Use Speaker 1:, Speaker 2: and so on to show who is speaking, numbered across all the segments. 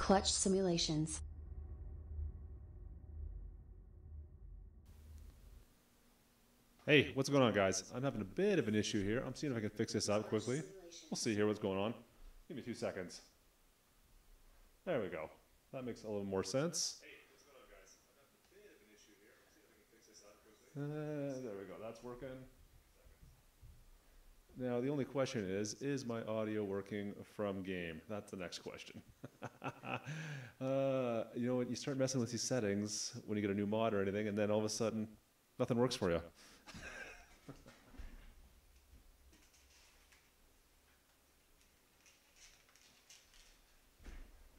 Speaker 1: Klutch simulations.
Speaker 2: Hey, what's going on, guys? I'm having a bit of an issue here. I'm seeing if I can fix this up quickly. We'll see here what's going on. Give me 2 seconds. There we go. That makes a little more sense. Hey, what's going on, guys? I'm having a bit of an issue here. I'm seeing if I can fix this up quickly. There we go. That's working. Now, the only question is my audio working from game? That's the next question. You know what? You start messing with these settings when you get a new mod or anything, and then all of a sudden, nothing works for you.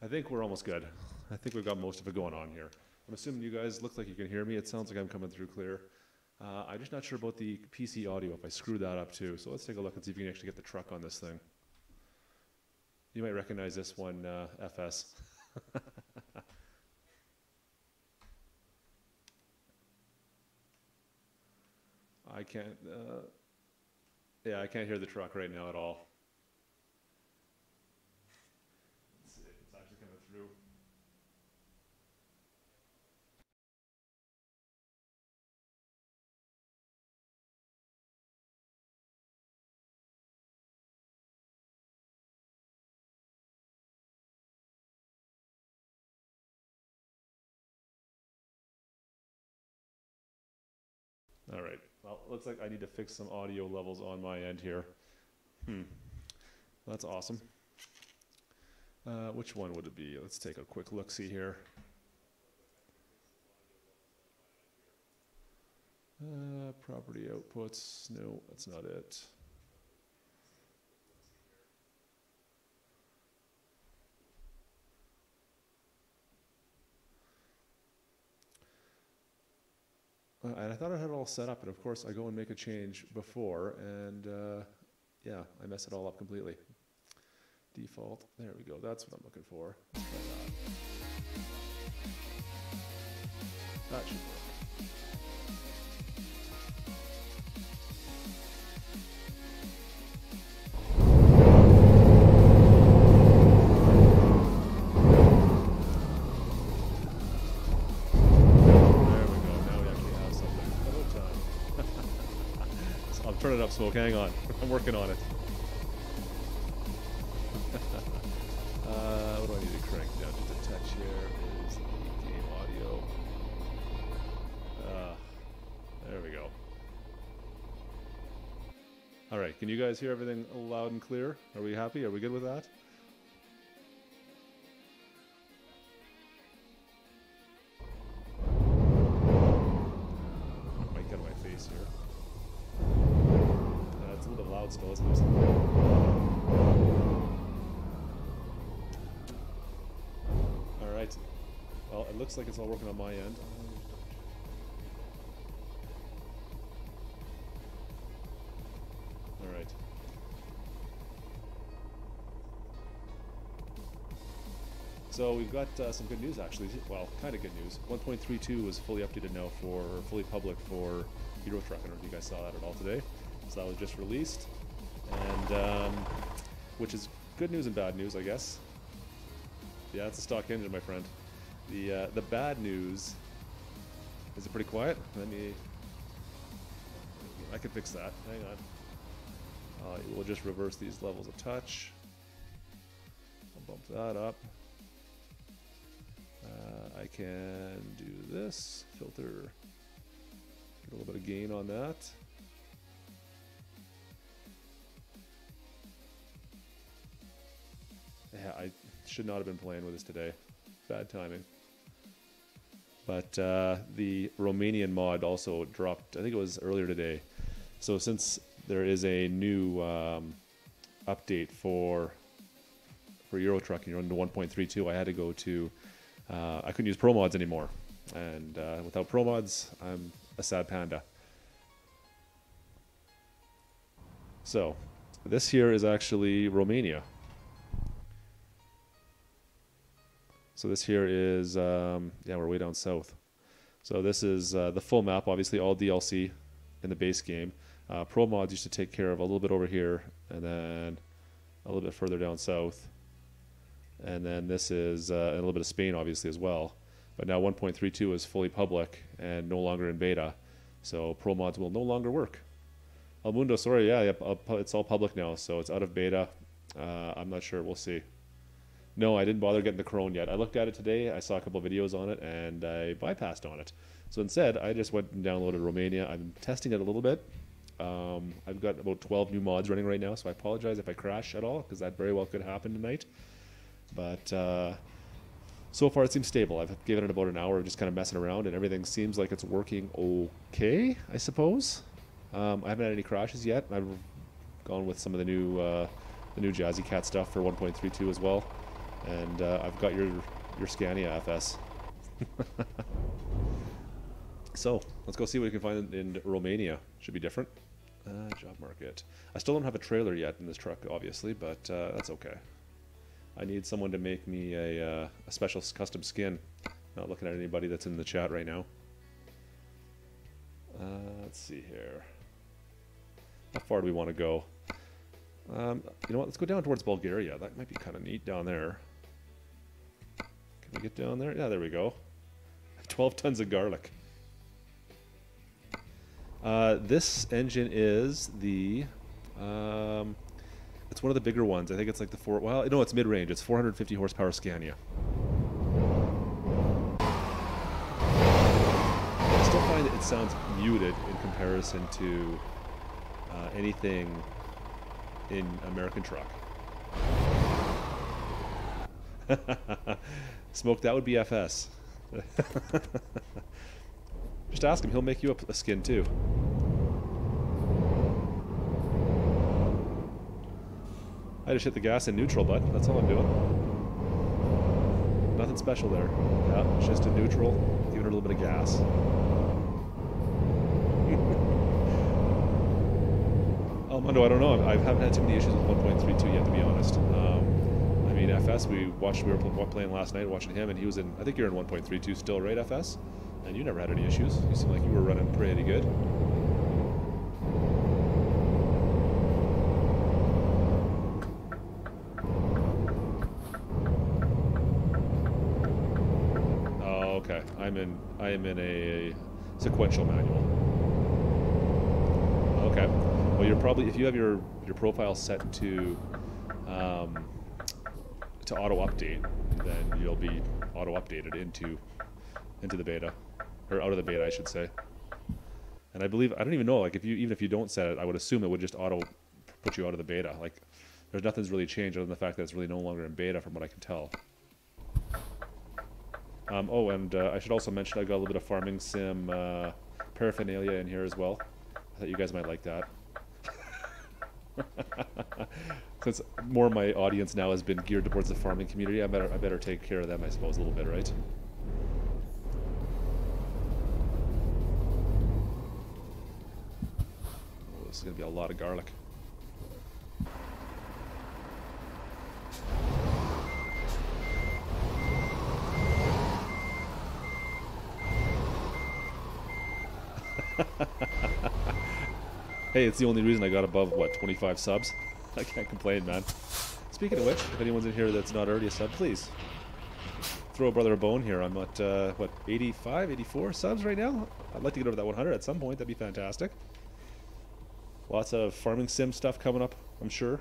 Speaker 2: I think we're almost good. I think we've got most of it going on here. I'm assuming you guys look like you can hear me. It sounds like I'm coming through clear. I'm just not sure about the PC audio, if I screwed that up too. So let's take a look and see if you can actually get the truck on this thing. You might recognize this one, FS. I can't, yeah, I can't hear the truck right now at all. Let's see, it's actually coming through. All right, well, looks like I need to fix some audio levels on my end here. That's awesome. Which one would it be? Let's take a quick look-see here. Property outputs, no, that's not it. And I thought I had it all set up, and of course I go and make a change before, and yeah, I mess it all up completely. Default, there we go, that's what I'm looking for. Let's try that. That should work. Turn it up, Smoke. Hang on. I'm working on it. What do I need to crank down just a touch here? Is the game audio. There we go. All right. Can you guys hear everything loud and clear? Are we happy? Are we good with that? Might get my face here. It's a little bit loud still, isn't it? All right. Well, it looks like it's all working on my end. All right. So we've got some good news, actually. Well, kind of good news. 1.32 is fully updated now for, fully public for Euro Truck. I don't know if you guys saw that at all today. So that was just released, and which is good news and bad news, I guess. Yeah, it's a stock engine, my friend. The bad news is it pretty quiet. I can fix that. Hang on. We'll just reverse these levels a touch. I'll bump that up. I can do this filter. Get a little bit of gain on that. Yeah, I should not have been playing with this today. Bad timing. But the Romanian mod also dropped, I think it was earlier today. So since there is a new update for Euro Truck, and you're into 1.32, I had to go to, I couldn't use Pro Mods anymore. And without Pro Mods, I'm a sad panda. So this here is actually Romania. So this here is, yeah, we're way down south. So this is the full map, obviously all DLC in the base game. Pro Mods used to take care of a little bit over here, and then a little bit further down south. And then this is a little bit of Spain, obviously, as well. But now 1.32 is fully public and no longer in beta. So Pro Mods will no longer work. El Mundo, sorry, yeah, it's all public now, so it's out of beta. I'm not sure, we'll see. No, I didn't bother getting the Crone yet. I looked at it today, I saw a couple of videos on it, and I bypassed on it. So instead, I just went and downloaded Romania. I'm testing it a little bit. I've got about 12 new mods running right now, so I apologize if I crash at all, because that very well could happen tonight. But so far it seems stable. I've given it about an hour of just kind of messing around, and everything seems like it's working okay, I suppose. I haven't had any crashes yet. I've gone with some of the new Jazzy Cat stuff for 1.32 as well. And I've got your Scania FS. So let's go see what we can find in Romania. Should be different. Job market. I still don't have a trailer yet in this truck, obviously, but that's okay. I need someone to make me a special custom skin. Not looking at anybody that's in the chat right now. Let's see here. How far do we want to go? You know what? Let's go down towards Bulgaria. That might be kind of neat down there. Can we get down there? Yeah, there we go. 12 tons of garlic. This engine is the... it's one of the bigger ones. I think it's like the well, no, it's mid-range. It's 450 horsepower Scania. I still find it sounds muted in comparison to anything in American truck. Smoke, that would be FS. Just ask him, he'll make you a skin too. I just hit the gas in neutral, bud. That's all I'm doing. Nothing special there. Yeah, it's just a neutral, giving her a little bit of gas. Mundo, I don't know. I haven't had too many issues with 1.32 yet, to be honest. I mean, FS, we were playing last night, watching him, and he was in, I think you're in 1.32 still, right, FS? And you never had any issues. You seem like you were running pretty good. Oh, okay. I am in a sequential manual. Okay. Well, you're probably, if you have your profile set to auto update, then you'll be auto updated into the beta, or out of the beta, I should say. And I believe, I don't even know, like even if you don't set it, I would assume it would just auto put you out of the beta. Like, nothing's really changed other than the fact that it's really no longer in beta, from what I can tell. Oh, and I should also mention I got a little bit of farming sim paraphernalia in here as well. I thought you guys might like that. Since more of my audience now has been geared towards the farming community, I better take care of them, I suppose, a little bit, right? Oh, this is going to be a lot of garlic. Hey, it's the only reason I got above, what, 25 subs? I can't complain, man. Speaking of which, if anyone's in here that's not already a sub, please throw a brother a bone here. I'm at, what, 85, 84 subs right now? I'd like to get over that 100 at some point. That'd be fantastic. Lots of farming sim stuff coming up, I'm sure.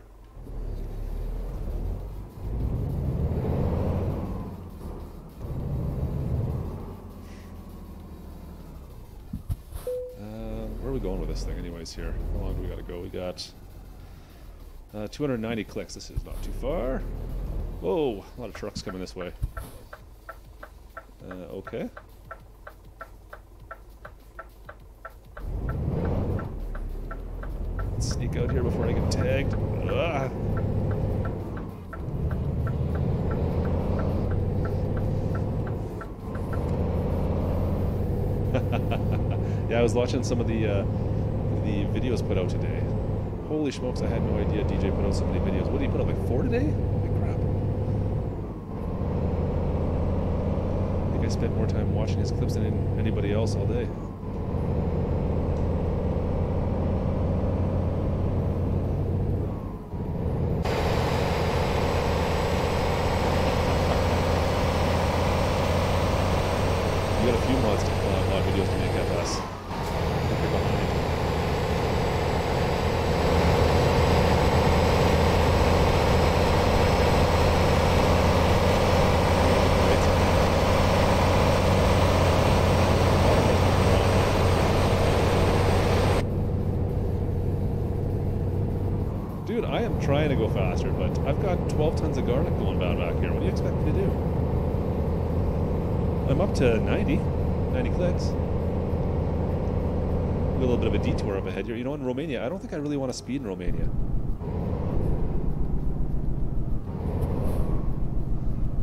Speaker 2: Where are we going with this thing anyways here? How long do we got to go? We got 290 clicks. This is not too far. Whoa, a lot of trucks coming this way. Okay. Let's sneak out here before I get tagged. Ugh. Yeah, I was watching some of the videos put out today. Holy smokes, I had no idea DJ put out so many videos. What did he put out, like 4 today? Holy crap. I think I spent more time watching his clips than anybody else all day. got a few mods mod videos to make FS. If you're behind. Dude, I am trying to go faster, but I've got 12 tons of garlic going bad back here. What do you expect me to do? I'm up to 90 clicks. A little bit of a detour up ahead here. You know, in Romania, I don't think I really want to speed in Romania.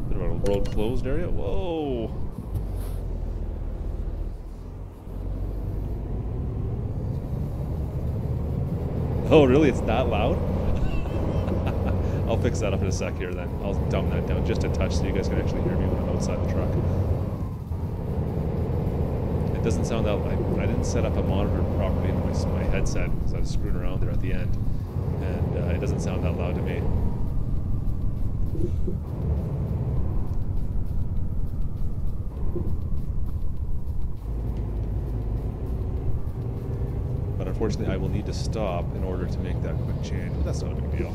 Speaker 2: Bit of a road closed area. Whoa! Oh, really? It's that loud? I'll fix that up in a sec here then. I'll dumb that down just a touch so you guys can actually hear me when I'm outside the truck. It doesn't sound that... I didn't set up a monitor properly in my headset because I was screwing around there at the end. And it doesn't sound that loud to me. But unfortunately, I will need to stop in order to make that quick change. But that's not a big deal.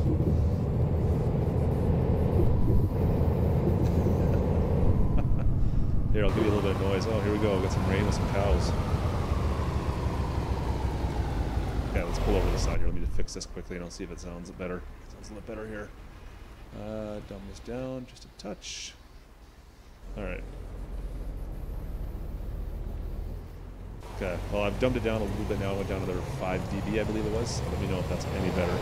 Speaker 2: Here, I'll give you a little bit of noise. Oh, here we go. We've got some rain with some cows. Okay, let's pull over to the side here. Let me just fix this quickly and I'll see if it sounds better. Sounds a little better here. Dumb this down just a touch. Alright. Okay, well, I've dumbed it down a little bit now. I went down another 5 dB, I believe it was. So let me know if that's any better.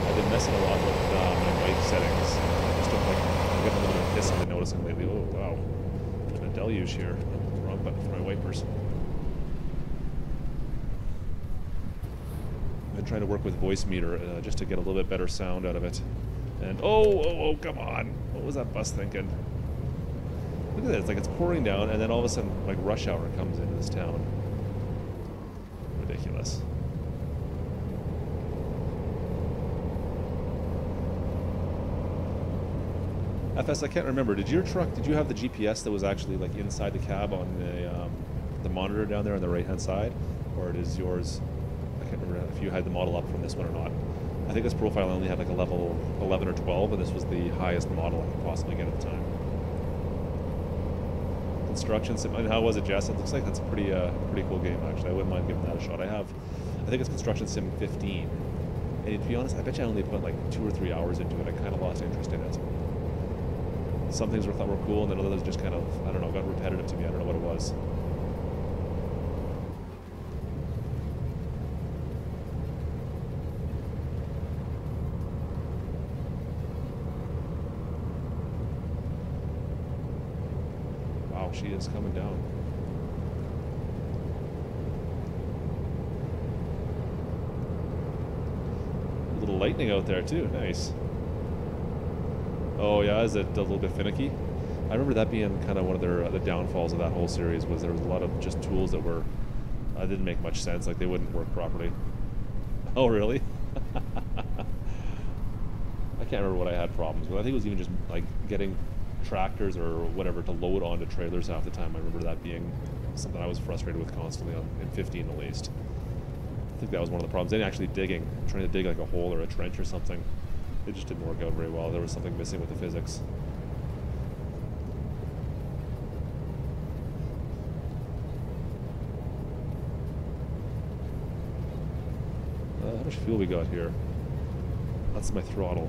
Speaker 2: I've been messing a lot with my mic settings. I just don't like... I'm getting a little bit of hissing and noticing lately. Oh, wow. There's been a deluge here. Wrong button for my wipers. I've been trying to work with voice meter just to get a little bit better sound out of it. And oh, come on. What was that bus thinking? Look at this, like it's pouring down and then all of a sudden like rush hour comes into this town. Ridiculous. FS, I can't remember. Did you have the GPS that was actually like inside the cab on the monitor down there on the right hand side? Or is yours, I can't remember if you had the model up from this one or not. I think this profile only had like a level 11 or 12 and this was the highest model I could possibly get at the time. Construction sim, and how was it, Jess? It looks like that's a pretty cool game actually. I wouldn't mind giving that a shot. I think it's Construction Sim 15. And to be honest, I bet you I only put like 2 or 3 hours into it. I kind of lost interest in it. Some things I thought were cool, and then others just kind of, I don't know, got repetitive to me. I don't know what it was. Wow, she is coming down. A little lightning out there too, nice. Oh yeah, is it a little bit finicky? I remember that being kind of one of the downfalls of that whole series was there was a lot of just tools that were didn't make much sense, like they wouldn't work properly. Oh really? I can't remember what I had problems with. I think it was even just like getting tractors or whatever to load onto trailers half the time. I remember that being something I was frustrated with constantly in 15 at least. I think that was one of the problems. Then actually digging, trying to dig like a hole or a trench or something. It just didn't work out very well. There was something missing with the physics. How much fuel we got here? That's my throttle.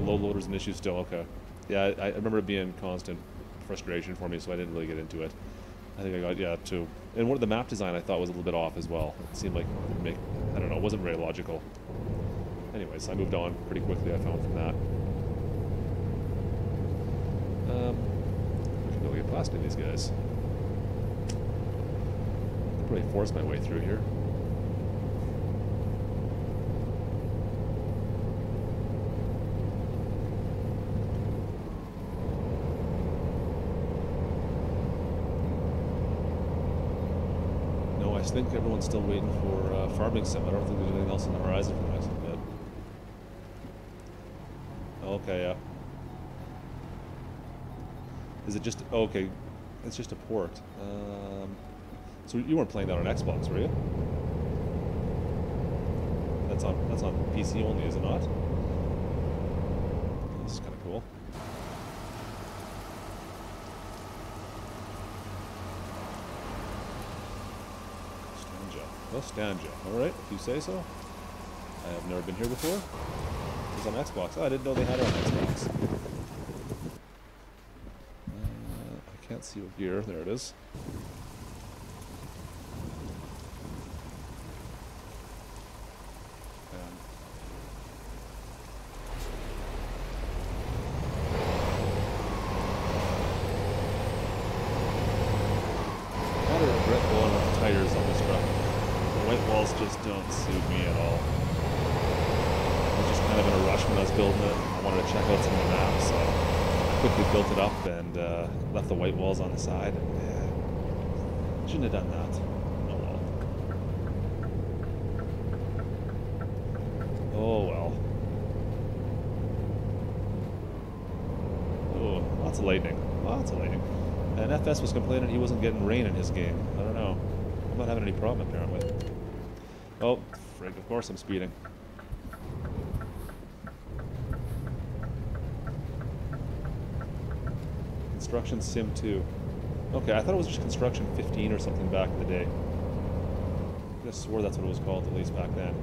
Speaker 2: Loaders an issue still, okay. Yeah, I remember it being constant frustration for me, so I didn't really get into it. I think I got, yeah, two. And one of the map design I thought was a little bit off as well. It seemed like it didn't make, I don't know, it wasn't very logical. Anyways, I moved on pretty quickly, I found, from that. I should be able to get past any of these guys. I'll probably force my way through here. I think everyone's still waiting for farming sim. I don't think there's anything else on the horizon for the next bit. Okay, yeah. Is it just... Oh, okay, it's just a port. So you weren't playing that on Xbox, were you? That's on PC only, is it not? This is kind of cool. Nostalgia. Alright, if you say so. I have never been here before. It's on Xbox. Oh, I didn't know they had it on Xbox. I can't see what gear. There it is. Just don't suit me at all. I was just kind of in a rush when I was building it. I wanted to check out some of the maps, so I quickly built it up and left the white walls on the side. And, shouldn't have done that. Oh well. Oh well. Oh, lots of lightning. Lots of lightning. And FS was complaining he wasn't getting rain in his game. I don't know. I'm not having any problem apparently. Oh, frig, of course I'm speeding. Construction Sim 2. Okay, I thought it was just Construction 15 or something back in the day. I just swore that's what it was called, at least back then.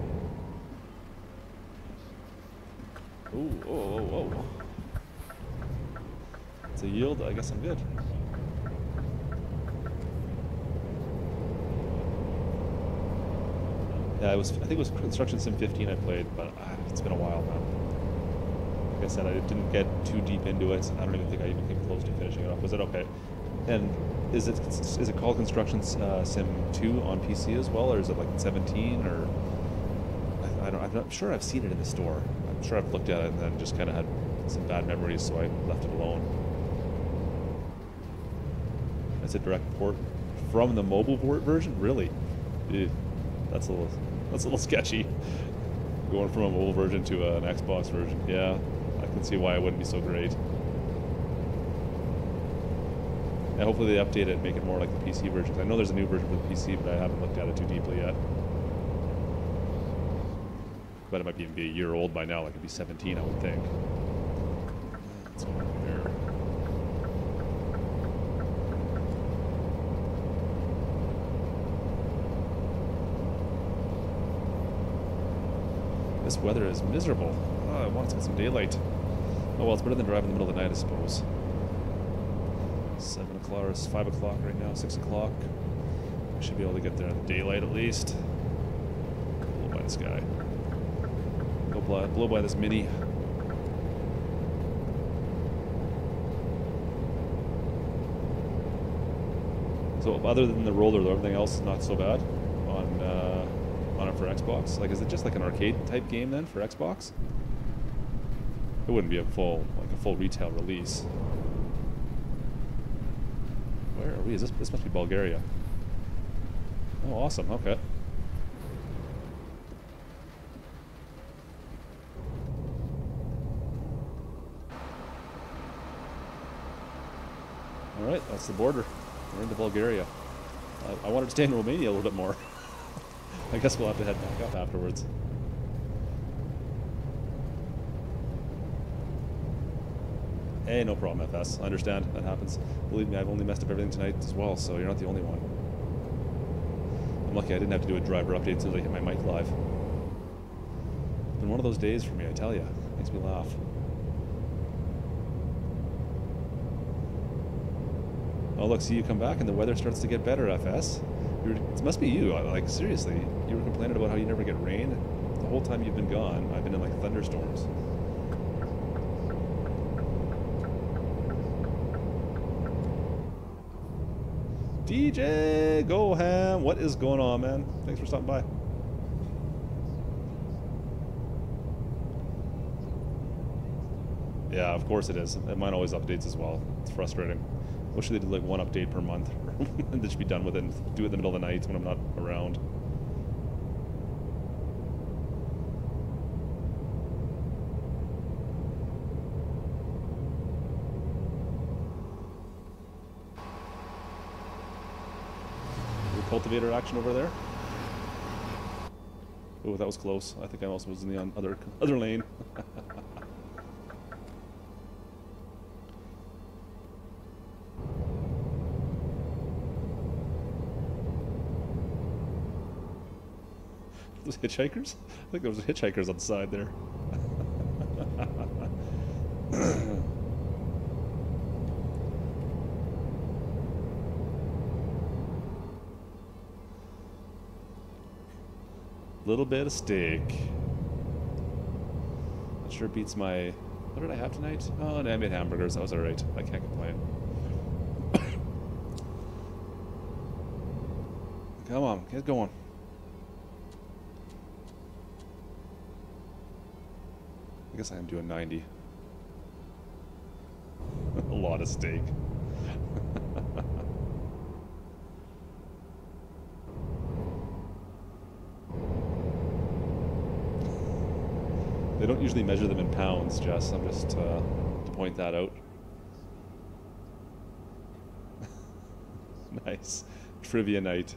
Speaker 2: Ooh, oh, oh, oh. It's a yield, I guess I'm good. Yeah, I think it was Construction Sim 15 I played, but it's been a while now. Like I said, I didn't get too deep into it. I don't even think I even came close to finishing it off. Was it okay? And is it called Construction Sim 2 on PC as well, or is it like 17? Or I'm not sure I've seen it in the store. I'm sure I've looked at it and then just kind of had some bad memories, so I left it alone. That's a direct port from the mobile version, really? Ew. That's a little sketchy. Going from a mobile version to an Xbox version. Yeah, I can see why it wouldn't be so great. And hopefully they update it and make it more like the PC version. I know there's a new version for the PC, but I haven't looked at it too deeply yet. But it might even be a year old by now, like it'd be 17, I would think. Let's go over here. This weather is miserable. Oh, I want to get some daylight. Oh well, it's better than driving in the middle of the night, I suppose. 7 o'clock, or it's 5 o'clock right now, 6 o'clock. I should be able to get there in the daylight at least. Blow by this guy. Blow by this mini. So other than the roller, though, everything else is not so bad on it for Xbox. Like, is it just like an arcade type game then for Xbox? It wouldn't be a full retail release. Where are we? This must be Bulgaria. Oh, awesome. Okay. All right, that's the border. We're into Bulgaria. I wanted to stay in Romania a little bit more. I guess we'll have to head back up afterwards. Hey, no problem, FS. I understand. That happens. Believe me, I've only messed up everything tonight as well, so you're not the only one. I'm lucky I didn't have to do a driver update as soon as I hit my mic live. It's been one of those days for me, I tell you. Makes me laugh. Oh, look, see, you come back and the weather starts to get better, FS. It must be you. Like, seriously. You were complaining about how you never get rain. The whole time you've been gone, I've been in, like, thunderstorms. DJ Goham, what is going on, man? Thanks for stopping by. Yeah, of course it is. And mine always updates as well. It's frustrating. Wish they did like one update per month, and they should be done with it and do it in the middle of the night when I'm not around. Cultivator action over there. Oh, that was close. I think I also was in the other lane. Those hitchhikers? I think there was hitchhikers on the side there. Little bit of steak. That sure beats my... What did I have tonight? Oh, and I made hamburgers. That was alright. I can't complain. Come on, get going. I guess I am doing 90. A lot of steak. They don't usually measure them in pounds, Jess. I'm just to point that out. Nice. Trivia night.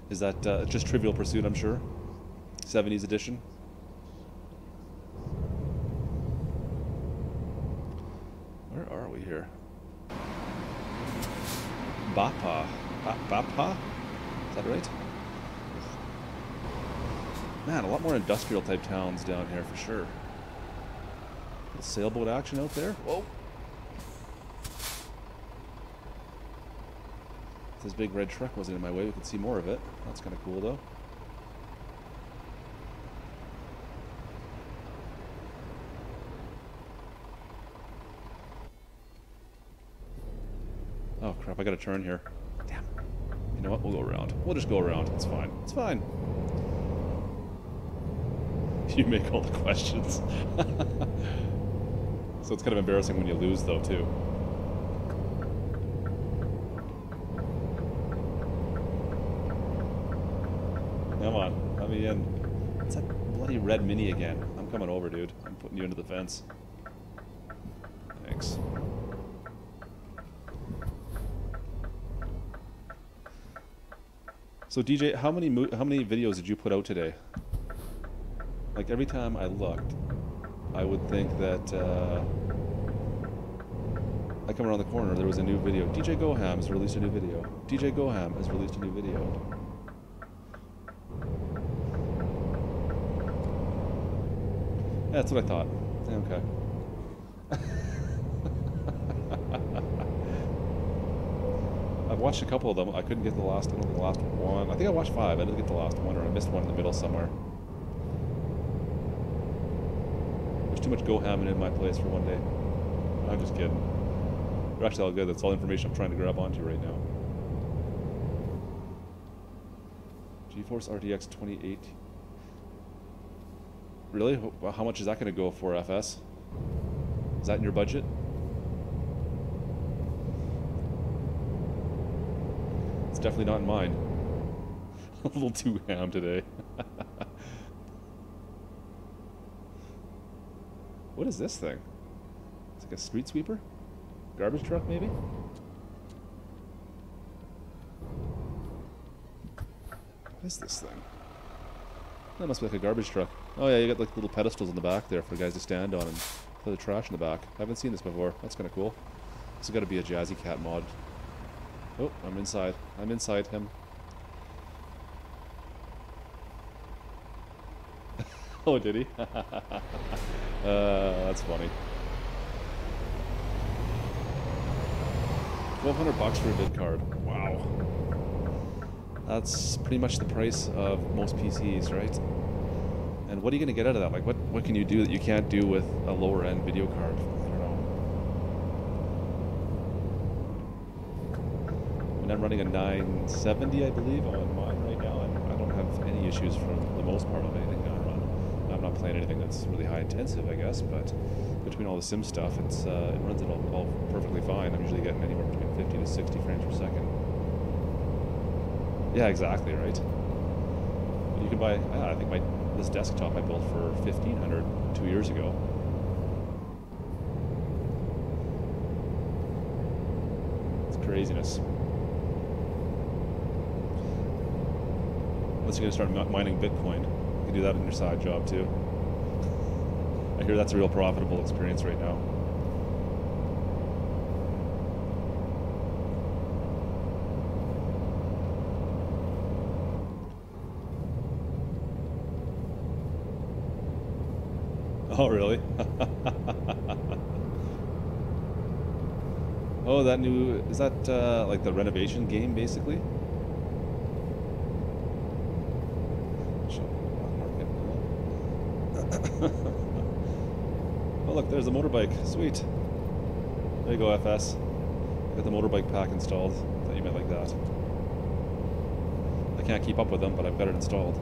Speaker 2: Is that just Trivial Pursuit, I'm sure? 70s edition? Where are we here? Bapa. Bapa? Is that right? Man, a lot more industrial type towns down here for sure. Little sailboat action out there. Whoa! If this big red truck wasn't in my way, we could see more of it. That's kind of cool though. Oh crap, I gotta turn here. Damn. You know what? We'll go around. We'll just go around. It's fine. It's fine. You make all the questions. So it's kind of embarrassing when you lose though, too. Come on, let me in. It's that bloody red Mini again. I'm coming over, dude. I'm putting you into the fence. Thanks. So DJ, how many videos did you put out today? Like every time I looked, I would think that I come around the corner, there was a new video. DJ Goham has released a new video. DJ Goham has released a new video. Yeah, that's what I thought. Yeah, okay. I've watched a couple of them. I couldn't get the last one. I think I watched 5. I didn't get the last one, or I missed one in the middle somewhere. There's too much Gohamming in my place for one day. I'm just kidding. They're actually all good. That's all information I'm trying to grab onto right now. GeForce RTX 2080. Really? How much is that going to go for, FS? Is that in your budget? It's definitely not in mine. A little too ham today. What is this thing? It's like a street sweeper? Garbage truck, maybe? What is this thing? That must be like a garbage truck. Oh yeah, you got like little pedestals in the back there for guys to stand on and throw the trash in the back. I haven't seen this before. That's kind of cool. This has got to be a Jazzy Cat mod. Oh, I'm inside. I'm inside him. Oh, did he? That's funny. $1,200 for a vid card. Wow. That's pretty much the price of most PCs, right? And what are you going to get out of that? Like, what can you do that you can't do with a lower end video card? I don't know. And I'm running a 970, I believe, on mine right now, and I don't have any issues from the most part of anything I run. I'm not playing anything that's really high intensive, I guess, but between all the sim stuff, it runs it all perfectly fine. I'm usually getting anywhere between 50 to 60 frames per second. Yeah, exactly, right? But you can buy, I think this desktop I built for $1,500 2 years ago. It's craziness. Unless you're going to start mining Bitcoin. You can do that in your side job too. I hear that's a real profitable experience right now. Oh, really? Oh, that new... Is that like the renovation game, basically? Oh, look, there's a motorbike. Sweet. There you go, FS. Got the motorbike pack installed. Thought you meant like that. I can't keep up with them, but I've got it installed.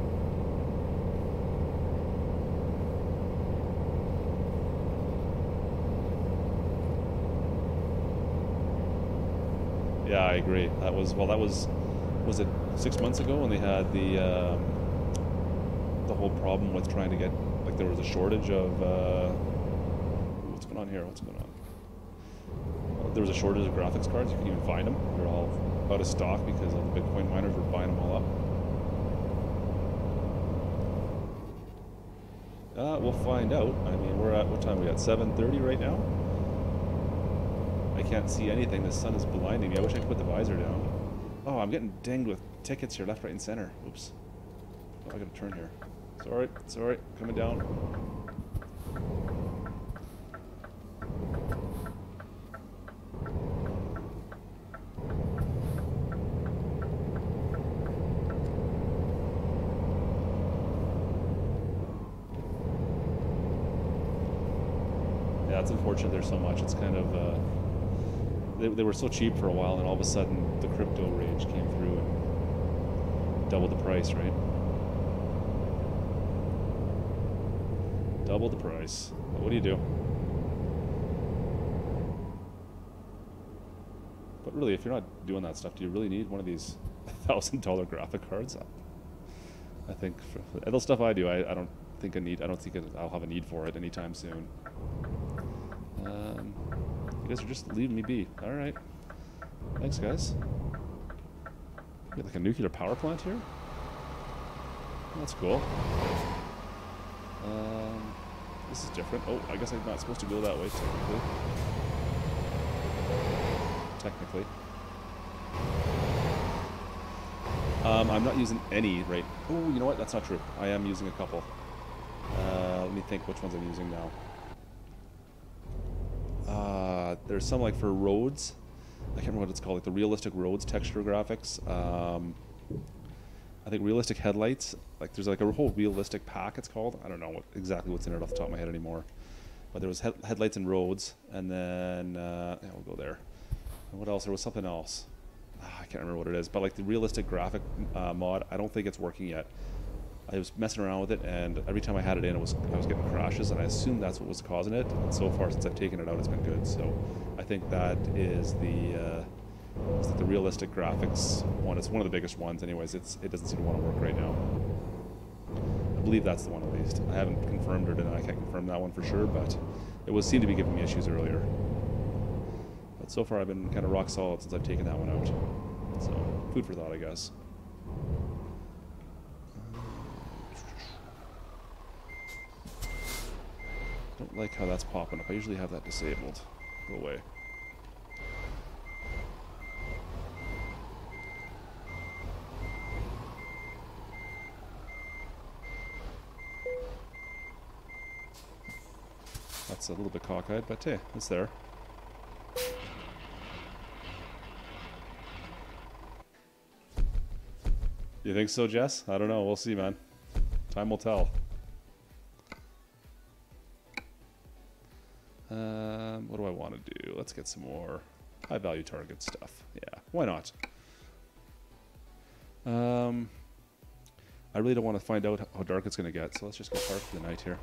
Speaker 2: Yeah, I agree. That was it 6 months ago when they had the whole problem with trying to get, like, there was a shortage of what's going on here? What's going on? There was a shortage of graphics cards. You couldn't even find them. They're all out of stock because all the Bitcoin miners were buying them all up. We'll find out. I mean, we're at, what time are we at? 7:30 right now? I can't see anything. The sun is blinding me. I wish I could put the visor down. Oh, I'm getting dinged with tickets here, left, right, and center. Oops. Oh, I gotta turn here. Sorry. Coming down. Yeah, it's unfortunate there's so much. It's kind of... They were so cheap for a while, and all of a sudden the crypto rage came through and doubled the price, right? Double the price. But what do you do? But really, if you're not doing that stuff, do you really need one of these $1,000 graphic cards? I think for the stuff I do, I don't think I need. I don't think I'll have a need for it anytime soon. You guys are just leaving me be. All right. Thanks, guys. You got like a nuclear power plant here? That's cool. This is different. Oh, I guess I'm not supposed to go that way, technically. I'm not using any right... Oh, you know what? That's not true. I am using a couple. Let me think which ones I'm using now. There's some like for roads. I can't remember what it's called, like the realistic roads texture graphics. I think realistic headlights. Like there's like a whole realistic pack. It's called. I don't know exactly what's in it off the top of my head anymore. But there was headlights and roads, and then yeah, we'll go there. And what else? There was something else. I can't remember what it is. But like the realistic graphic mod, I don't think it's working yet. I was messing around with it, and every time I had it in, I was getting crashes, and I assumed that's what was causing it. And so far, since I've taken it out, it's been good. So I think that is the realistic graphics one. It's one of the biggest ones, anyways. It doesn't seem to want to work right now. I believe that's the one at least. I haven't confirmed it, and I can't confirm that one for sure, but it was seemed to be giving me issues earlier. But so far, I've been kind of rock solid since I've taken that one out. So food for thought, I guess. Don't like how that's popping up. I usually have that disabled. Go away. That's a little bit cockeyed, but hey, it's there. You think so, Jess? I don't know. We'll see, man. Time will tell. What do I want to do? Let's get some more high-value target stuff. Yeah, why not? I really don't want to find out how dark it's going to get, so let's just go park for the night here.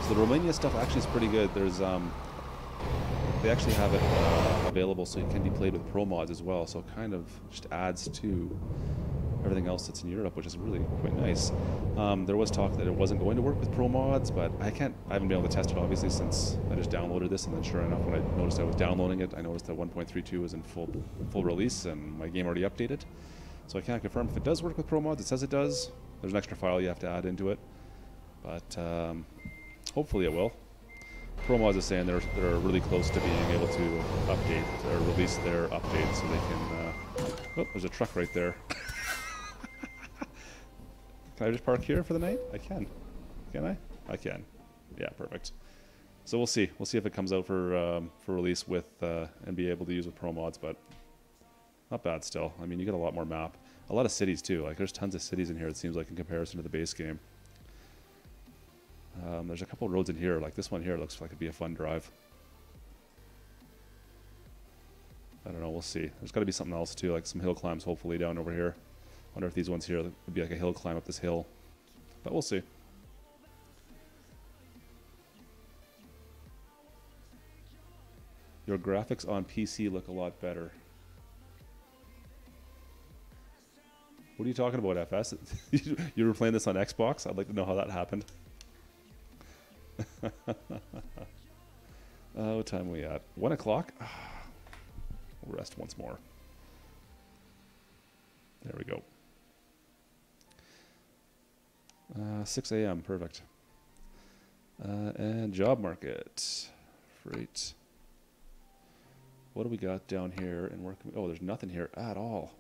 Speaker 2: So the Romania stuff actually is pretty good. There's they actually have it available so it can be played with pro mods as well, so it kind of just adds to everything else that's in Europe, which is really quite nice. There was talk that it wasn't going to work with pro mods, but I haven't been able to test it obviously since I just downloaded this, and then sure enough when I noticed I was downloading it, I noticed that 1.32 was in full release and my game already updated. So I can't confirm if it does work with pro mods. It says it does. There's an extra file you have to add into it, but hopefully it will. Pro mods is saying they're really close to being able to update or release their updates so they can. Oh, there's a truck right there. Can I just park here for the night? I can. Can I? I can. Yeah, perfect. So we'll see. We'll see if it comes out for release with and be able to use with pro mods, but not bad still. I mean, you get a lot more map. A lot of cities too. Like there's tons of cities in here. It seems like in comparison to the base game. There's a couple of roads in here. Like this one here looks like it'd be a fun drive. I don't know. We'll see. There's got to be something else too, like some hill climbs hopefully down over here. Wonder if these ones here would be like a hill climb up this hill, but we'll see. Your graphics on PC look a lot better. What are you talking about, FS? You were playing this on Xbox? I'd like to know how that happened. What time are we at? 1 o'clock? We'll rest once more. There we go. 6 a.m. Perfect. And job market. Freight. What do we got down here? And where can we, oh, there's nothing here at all.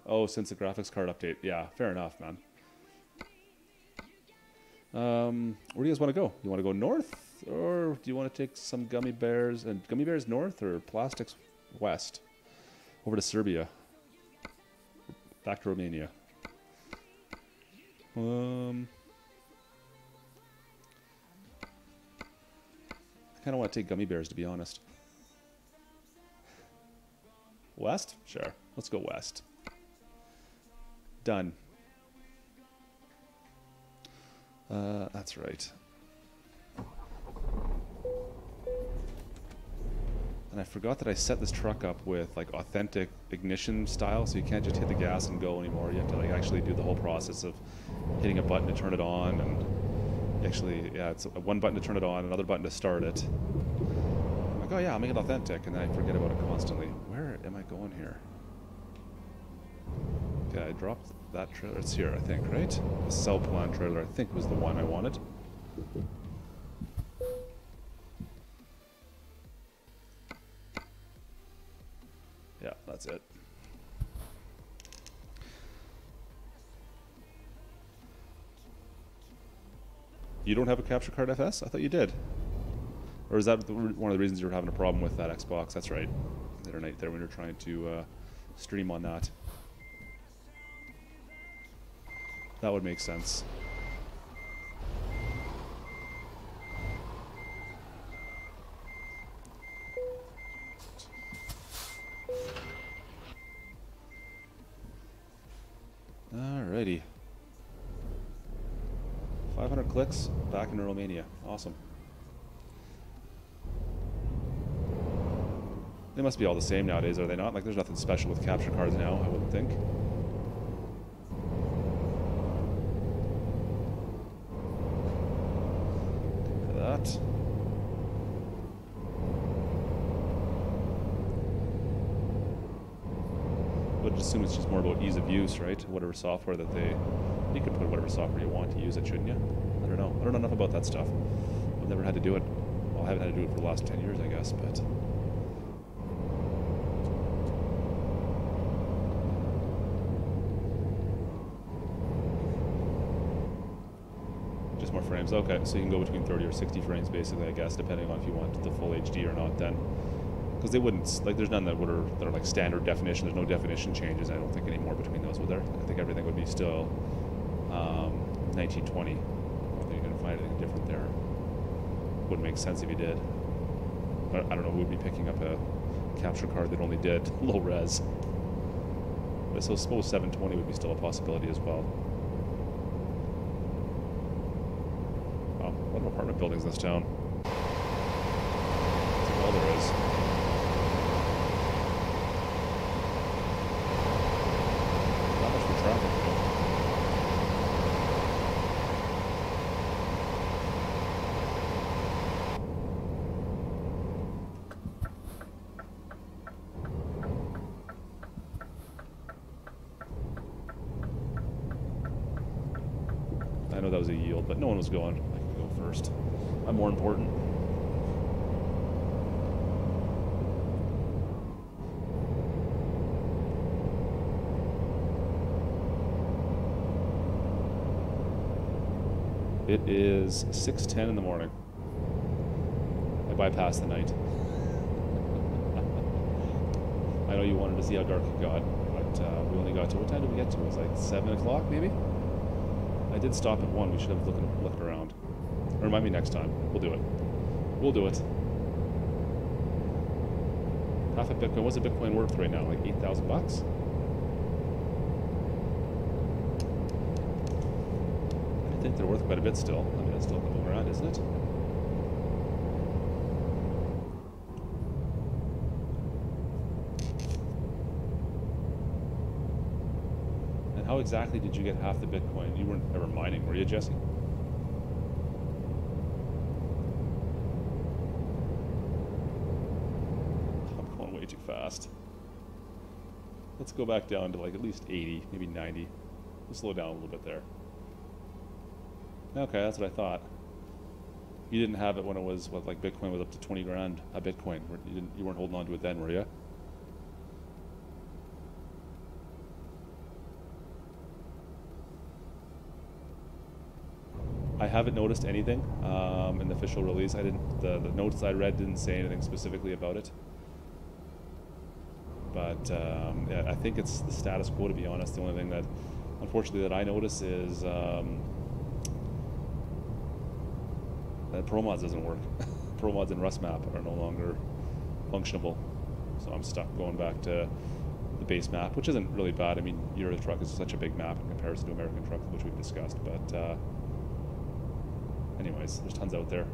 Speaker 2: Oh, since the graphics card update. Yeah, fair enough, man. Where do you guys want to go? You want to go north? Or do you want to take some gummy bears? And gummy bears north or plastics west? Over to Serbia. Back to Romania. I kind of want to take gummy bears, to be honest. West? Sure. Let's go west. Done. That's right. And I forgot that I set this truck up with like authentic ignition style, so you can't just hit the gas and go anymore. You have to like actually do the whole process of hitting a button to turn it on, and actually, yeah, it's one button to turn it on, another button to start it. I'm like, oh yeah, I'll make it authentic, and then I forget about it constantly. Where am I going here? Okay, I dropped that trailer. It's here, I think, right? The cell plan trailer, I think, was the one I wanted. Yeah, that's it. You don't have a capture card FS? I thought you did. Or is that one of the reasons you were having a problem with that Xbox? That's right. The other night there when you were trying to stream on that. That would make sense. Alrighty. 500 clicks, back in Romania. Awesome. They must be all the same nowadays, are they not? Like, there's nothing special with capture cards now, I wouldn't think. Look at that. I would assume it's just more about ease of use, right? Whatever software that they... You can put whatever software you want to use it, shouldn't you? I don't know. I don't know enough about that stuff. I've never had to do it. Well, I haven't had to do it for the last 10 years, I guess, but... Just more frames. Okay, so you can go between 30 or 60 frames, basically, I guess, depending on if you want the full HD or not then. Because they wouldn't, like, there's none that are like standard definition. There's no definition changes, I don't think, anymore between those, would there? I think everything would be still 1920. I don't think you're going to find anything different there. Wouldn't make sense if you did. I don't know who would be picking up a capture card that only did low res. But so I suppose 720 would be still a possibility as well. Wow, a lot of apartment buildings in this town. That's all there is. Not much for traffic, though. I know that was a yield, but no one was going. I can go first. I'm more important. It is 6:10 in the morning. I bypassed the night. I know you wanted to see how dark it got, but we only got to, what time did we get to? It was like 7 o'clock maybe? I did stop at 1. We should have looked around. Remind me next time. We'll do it. We'll do it. Half a Bitcoin. What's a Bitcoin worth right now? Like 8,000 bucks? I think they're worth quite a bit still. I mean, that's still a couple grand, isn't it? And how exactly did you get half the Bitcoin? You weren't ever mining, were you, Jesse? I'm going way too fast. Let's go back down to like at least 80, maybe 90. We'll slow down a little bit there. Okay, that's what I thought. You didn't have it when it was, what, like Bitcoin was up to 20 grand a Bitcoin. You weren't holding on to it then, were you? I haven't noticed anything in the official release. I didn't. The notes I read didn't say anything specifically about it. But yeah, I think it's the status quo, to be honest. The only thing that, unfortunately, that I notice is that ProMods doesn't work. ProMods and Rust Map are no longer functionable. So I'm stuck going back to the base map, which isn't really bad. I mean, Euro Truck is such a big map in comparison to American Truck, which we've discussed. But anyways, there's tons out there.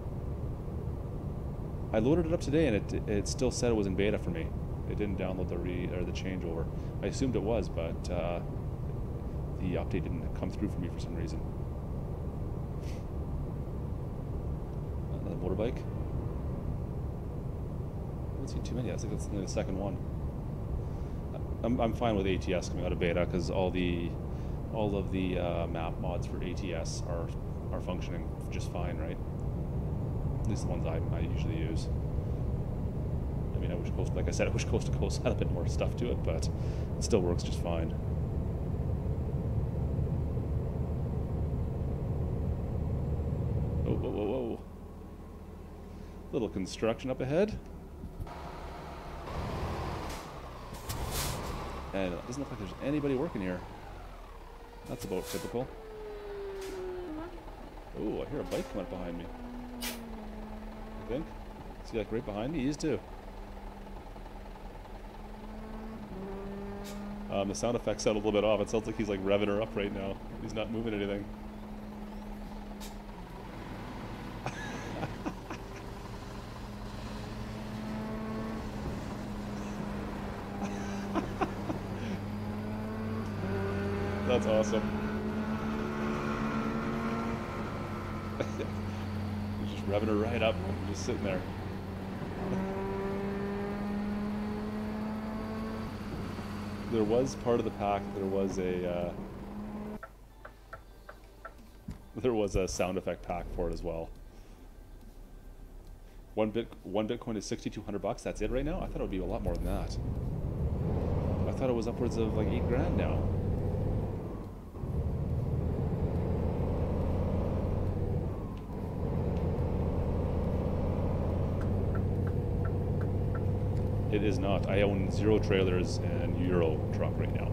Speaker 2: I loaded it up today, and it still said it was in beta for me. It didn't download the changeover. I assumed it was, but the update didn't come through for me for some reason. Another motorbike. I haven't seen too many. I think that's only the second one. I'm fine with ATS coming out of beta because all of the map mods for ATS are functioning just fine, right? At least the ones I usually use. I mean, I wish like I said, I wish Coast to Coast had a bit more stuff to it, but it still works just fine. Whoa, whoa, whoa, whoa. Little construction up ahead. And it doesn't look like there's anybody working here. That's about typical. Oh, I hear a bike coming up behind me. I think. See, like right behind me? He is too. The sound effects sound a little bit off. It sounds like he's like revving her up right now. He's not moving anything. That's awesome. He's just revving her right up, just sitting there. There was part of the pack. There was a sound effect pack for it as well. One Bitcoin is 6,200 bucks. That's it right now. I thought it would be a lot more than that. I thought it was upwards of like 8 grand now. It is not. I own 0 trailers and Euro Truck right now.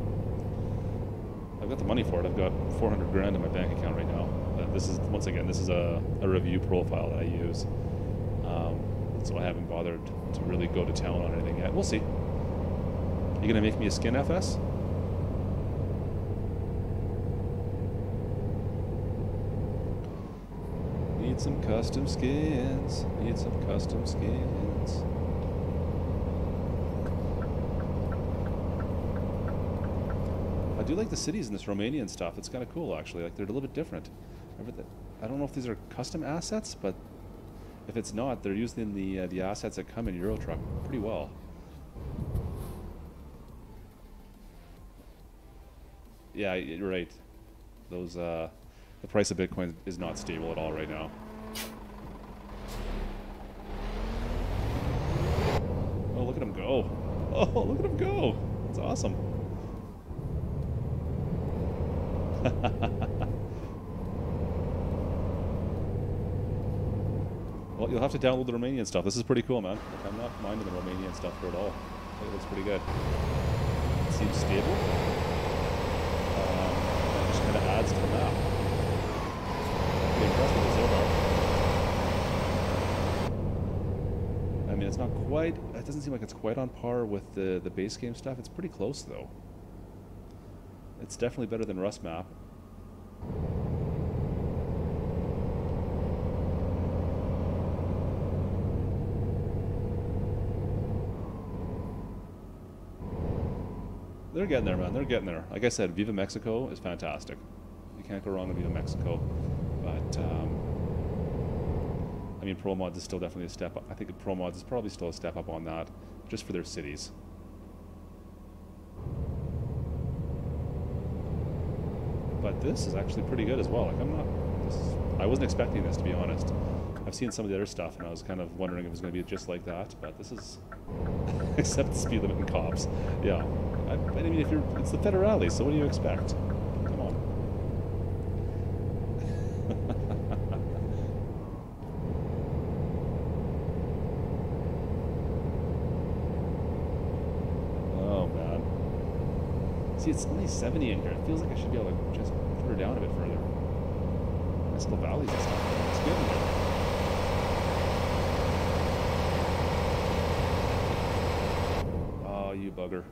Speaker 2: I've got the money for it. I've got 400 grand in my bank account right now. This is, once again, this is a review profile that I use. so I haven't bothered to really go to town on anything yet. We'll see. You gonna make me a skin, FS? Need some custom skins. Need some custom skins. I do like the cities in this Romanian stuff. It's kind of cool, actually. Like, they're a little bit different. I don't know if these are custom assets, but if it's not, they're using the assets that come in Euro Truck pretty well. Yeah, you're right. Those the price of Bitcoin is not stable at all right now. Oh, look at him go! Oh, look at him go! It's awesome. Well, you'll have to download the Romanian stuff. This is pretty cool, man. Like, I'm not minding the Romanian stuff here at all. I think it looks pretty good. It seems stable. It just kind of adds to the map. I'm pretty impressed with the Zobar. I mean, it's not quite... It doesn't seem like it's quite on par with the base game stuff. It's pretty close, though. It's definitely better than Rust Map. They're getting there, man. They're getting there. Like I said, Viva Mexico is fantastic. You can't go wrong with Viva Mexico. But, I mean, Pro Mods is still definitely a step up. I think Pro Mods is probably still a step up on that, just for their cities. But this is actually pretty good as well. Like, I wasn't expecting this, to be honest. I've seen some of the other stuff, and I was kind of wondering if it was going to be just like that. But this is, except the speed limit and cops. Yeah, I mean, it's the Federale, so what do you expect? Come on. Oh man. See, it's only 70 in here. It feels like I should be able to just put her down a bit further. Nice little valleys and stuff. It's good in here. Oh, you bugger.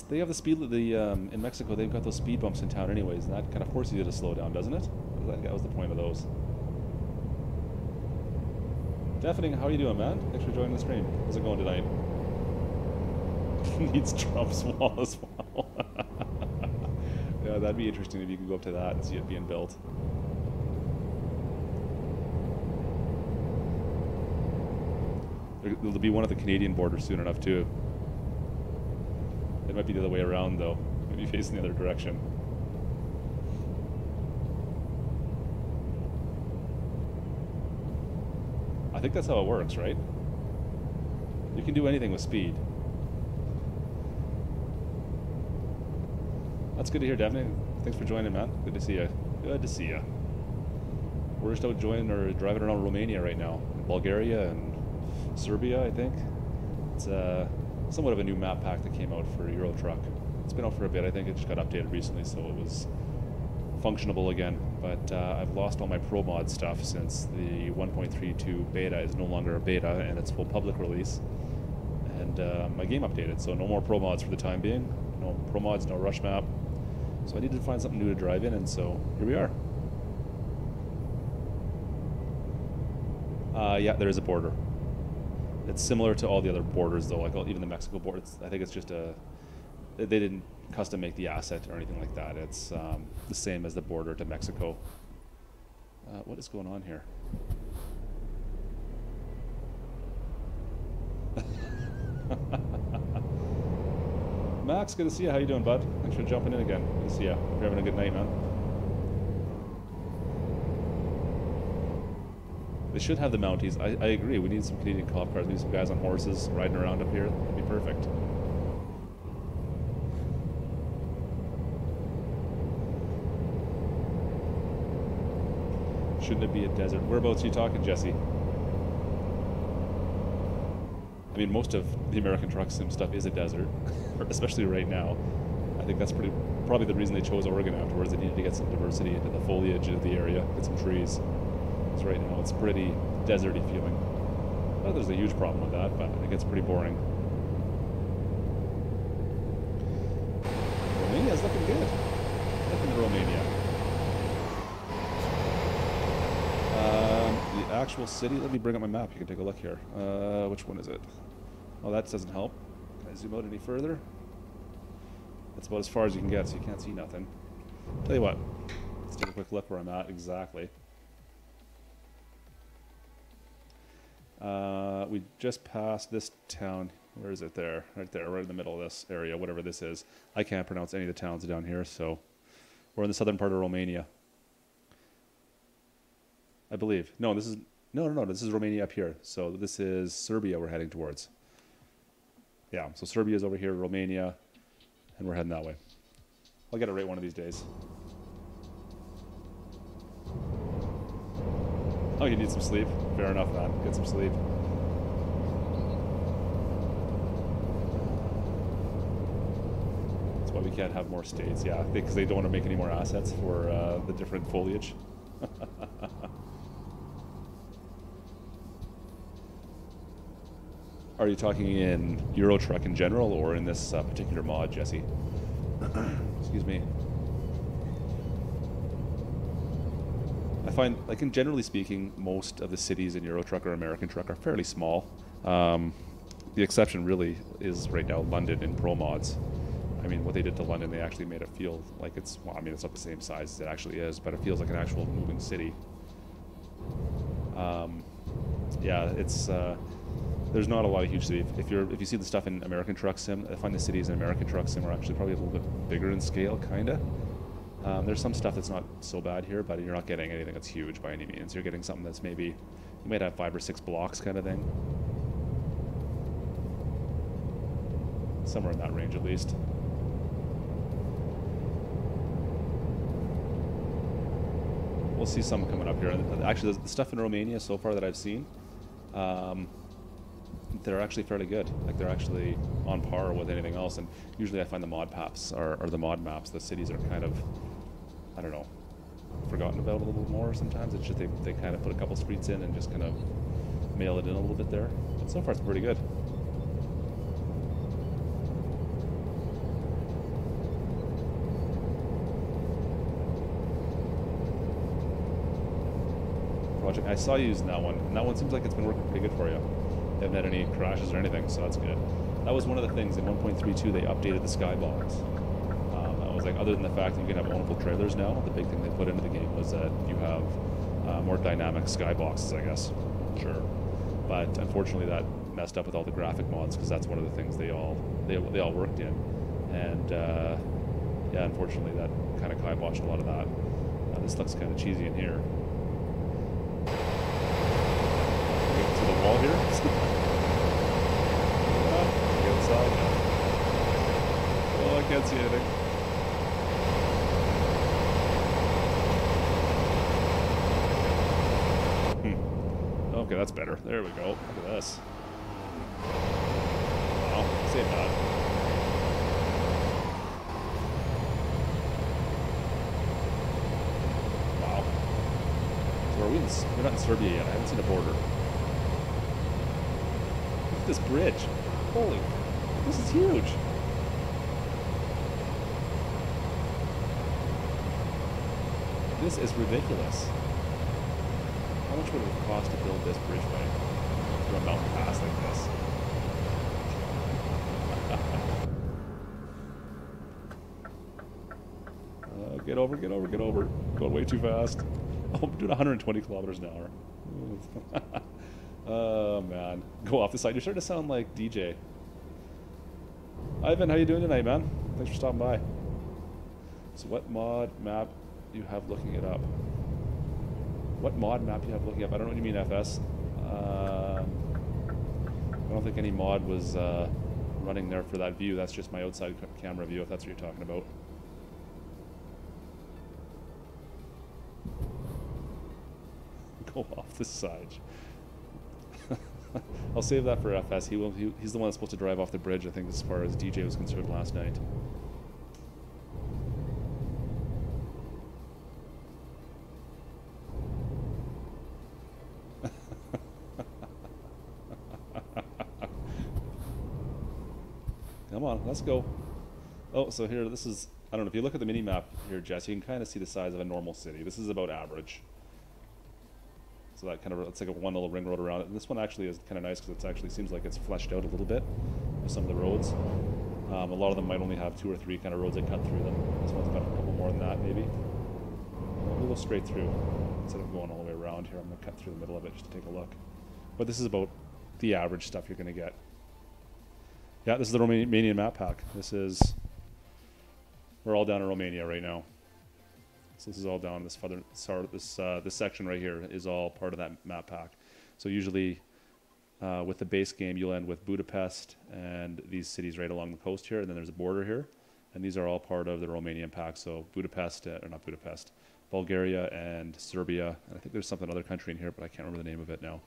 Speaker 2: They have the speed, in Mexico, they've got those speed bumps in town anyways, and that kind of forces you to slow down, doesn't it? That was the point of those. Deafening, how are you doing, man? Thanks for joining the stream. How's it going tonight? Needs Trump's wall as well. Yeah, that'd be interesting if you could go up to that and see it being built. There'll be one at the Canadian border soon enough, too. It might be the other way around, though. Maybe facing the other direction. I think that's how it works, right? You can do anything with speed. That's good to hear, Daphne. Thanks for joining, man. Good to see you. Good to see you. We're just out driving around Romania right now. Bulgaria and Serbia, I think. It's somewhat of a new map pack that came out for Euro Truck. It's been out for a bit. I think it just got updated recently, so it was functionable again. But I've lost all my Pro Mod stuff since the 1.32 beta is no longer a beta and it's full public release. And my game updated, so no more Pro Mods for the time being. No Pro Mods, no Rush Map. So I needed to find something new to drive in, and so here we are. Yeah, there is a border. It's similar to all the other borders, though. Like even the Mexico border, I think it's just they didn't custom make the asset or anything like that. It's the same as the border to Mexico. What is going on here? Max, good to see you. How you doing, bud? Thanks for jumping in again. Good to see you. Hope you're having a good night, man. They should have the Mounties. I agree. We need some Canadian cop cars. We need some guys on horses riding around up here. That'd be perfect. Shouldn't it be a desert? Whereabouts are you talking, Jesse? I mean, most of the American truck sim stuff is a desert, especially right now. I think that's pretty probably the reason they chose Oregon afterwards. They needed to get some diversity into the foliage of the area, get some trees. Because right now it's pretty deserty feeling. Not that there's a huge problem with that, but it gets pretty boring. Romania's looking good. Looking at Romania. The actual city, let me bring up my map. You can take a look here. Which one is it? Oh, that doesn't help. Can I zoom out any further? That's about as far as you can get, so you can't see nothing. Tell you what, let's take a quick look where I'm at exactly. We just passed this town. Where is it there? Right there, right in the middle of this area, whatever this is. I can't pronounce any of the towns down here, so we're in the southern part of Romania. I believe. No, this is no. This is Romania up here. So this is Serbia we're heading towards. Yeah, so Serbia's over here, Romania, and we're heading that way. I'll get it right one of these days. Oh, you need some sleep? Fair enough, man. Get some sleep. That's why we can't have more states, yeah, because they don't want to make any more assets for the different foliage. Are you talking in Euro Truck in general, or in this particular mod, Jesse? Excuse me. I find, like, in generally speaking, most of the cities in Euro Truck or American Truck are fairly small. The exception really is right now London in Pro mods. I mean, what they did to London, they actually made it feel like it's, well, I mean, it's not the same size as it actually is, but it feels like an actual moving city. Yeah, it's there's not a lot of huge cities. If you see the stuff in American Truck Sim, I find the cities in American Truck Sim are actually probably a little bit bigger in scale, kinda. There's some stuff that's not so bad here, but you're not getting anything that's huge by any means. You're getting something that's maybe, you might have 5 or 6 blocks kind of thing. Somewhere in that range at least. We'll see some coming up here. Actually, the stuff in Romania so far that I've seen, they're actually fairly good. Like, they're actually on par with anything else. And usually I find the mod maps, or the mod maps, the cities are kind of, I don't know, forgotten about a little more sometimes. It's just they kind of put a couple streets in and just kind of mail it in a little bit there. But so far it's pretty good. Project, I saw you using that one, and that one seems like it's been working pretty good for you. You haven't had any crashes or anything, so that's good. That was one of the things in 1.32 they updated the skybox. That was like, other than the fact that you can have ownable trailers now, the big thing they put into the game was that you have more dynamic skyboxes, I guess. Sure. But unfortunately that messed up with all the graphic mods, because that's one of the things they all worked in. And yeah, unfortunately that kind of kiboshed a lot of that. This looks kind of cheesy in here. To the wall here. Get inside now. Oh, I can't see anything. Okay, that's better. There we go. Look at this. Wow, save that. Wow. So are we in, we're not in Serbia yet. I haven't seen a border. Look at this bridge. Holy, this is huge. This is ridiculous. How much would it have cost to build this bridge by through a mountain pass like this? Get over, get over, get over. Going way too fast. Oh, I'm doing 120 kilometers an hour. Oh, man. Go off the side. You're starting to sound like DJ. Ivan, how you doing tonight, man? Thanks for stopping by. So what mod map you have looking it up? What mod map you have looking up? I don't know what you mean, FS. I don't think any mod was running there for that view. That's just my outside camera view, if that's what you're talking about. Go off the side. I'll save that for FS. He's the one that's supposed to drive off the bridge, I think, as far as DJ was concerned last night. Come on, let's go. Oh, so here, this is, I don't know, if you look at the mini map here, Jess, you can kind of see the size of a normal city. This is about average. So that kind of, it's like a one little ring road around it. And this one actually is kind of nice because it actually seems like it's fleshed out a little bit with some of the roads. A lot of them might only have 2 or 3 kind of roads that cut through them. This one's got a couple more than that, maybe. We'll go straight through instead of going all the way around here. I'm going to cut through the middle of it just to take a look. But this is about the average stuff you're going to get. Yeah, this is the Romanian Map pack. This is, we're all down in Romania right now. So this is all down this this section right here is all part of that map pack. So usually with the base game, you'll end with Budapest and these cities right along the coast here, and then there's a border here, and these are all part of the Romanian pack. So Budapest, or not Budapest, Bulgaria and Serbia. And I think there's something other country in here, but I can't remember the name of it now.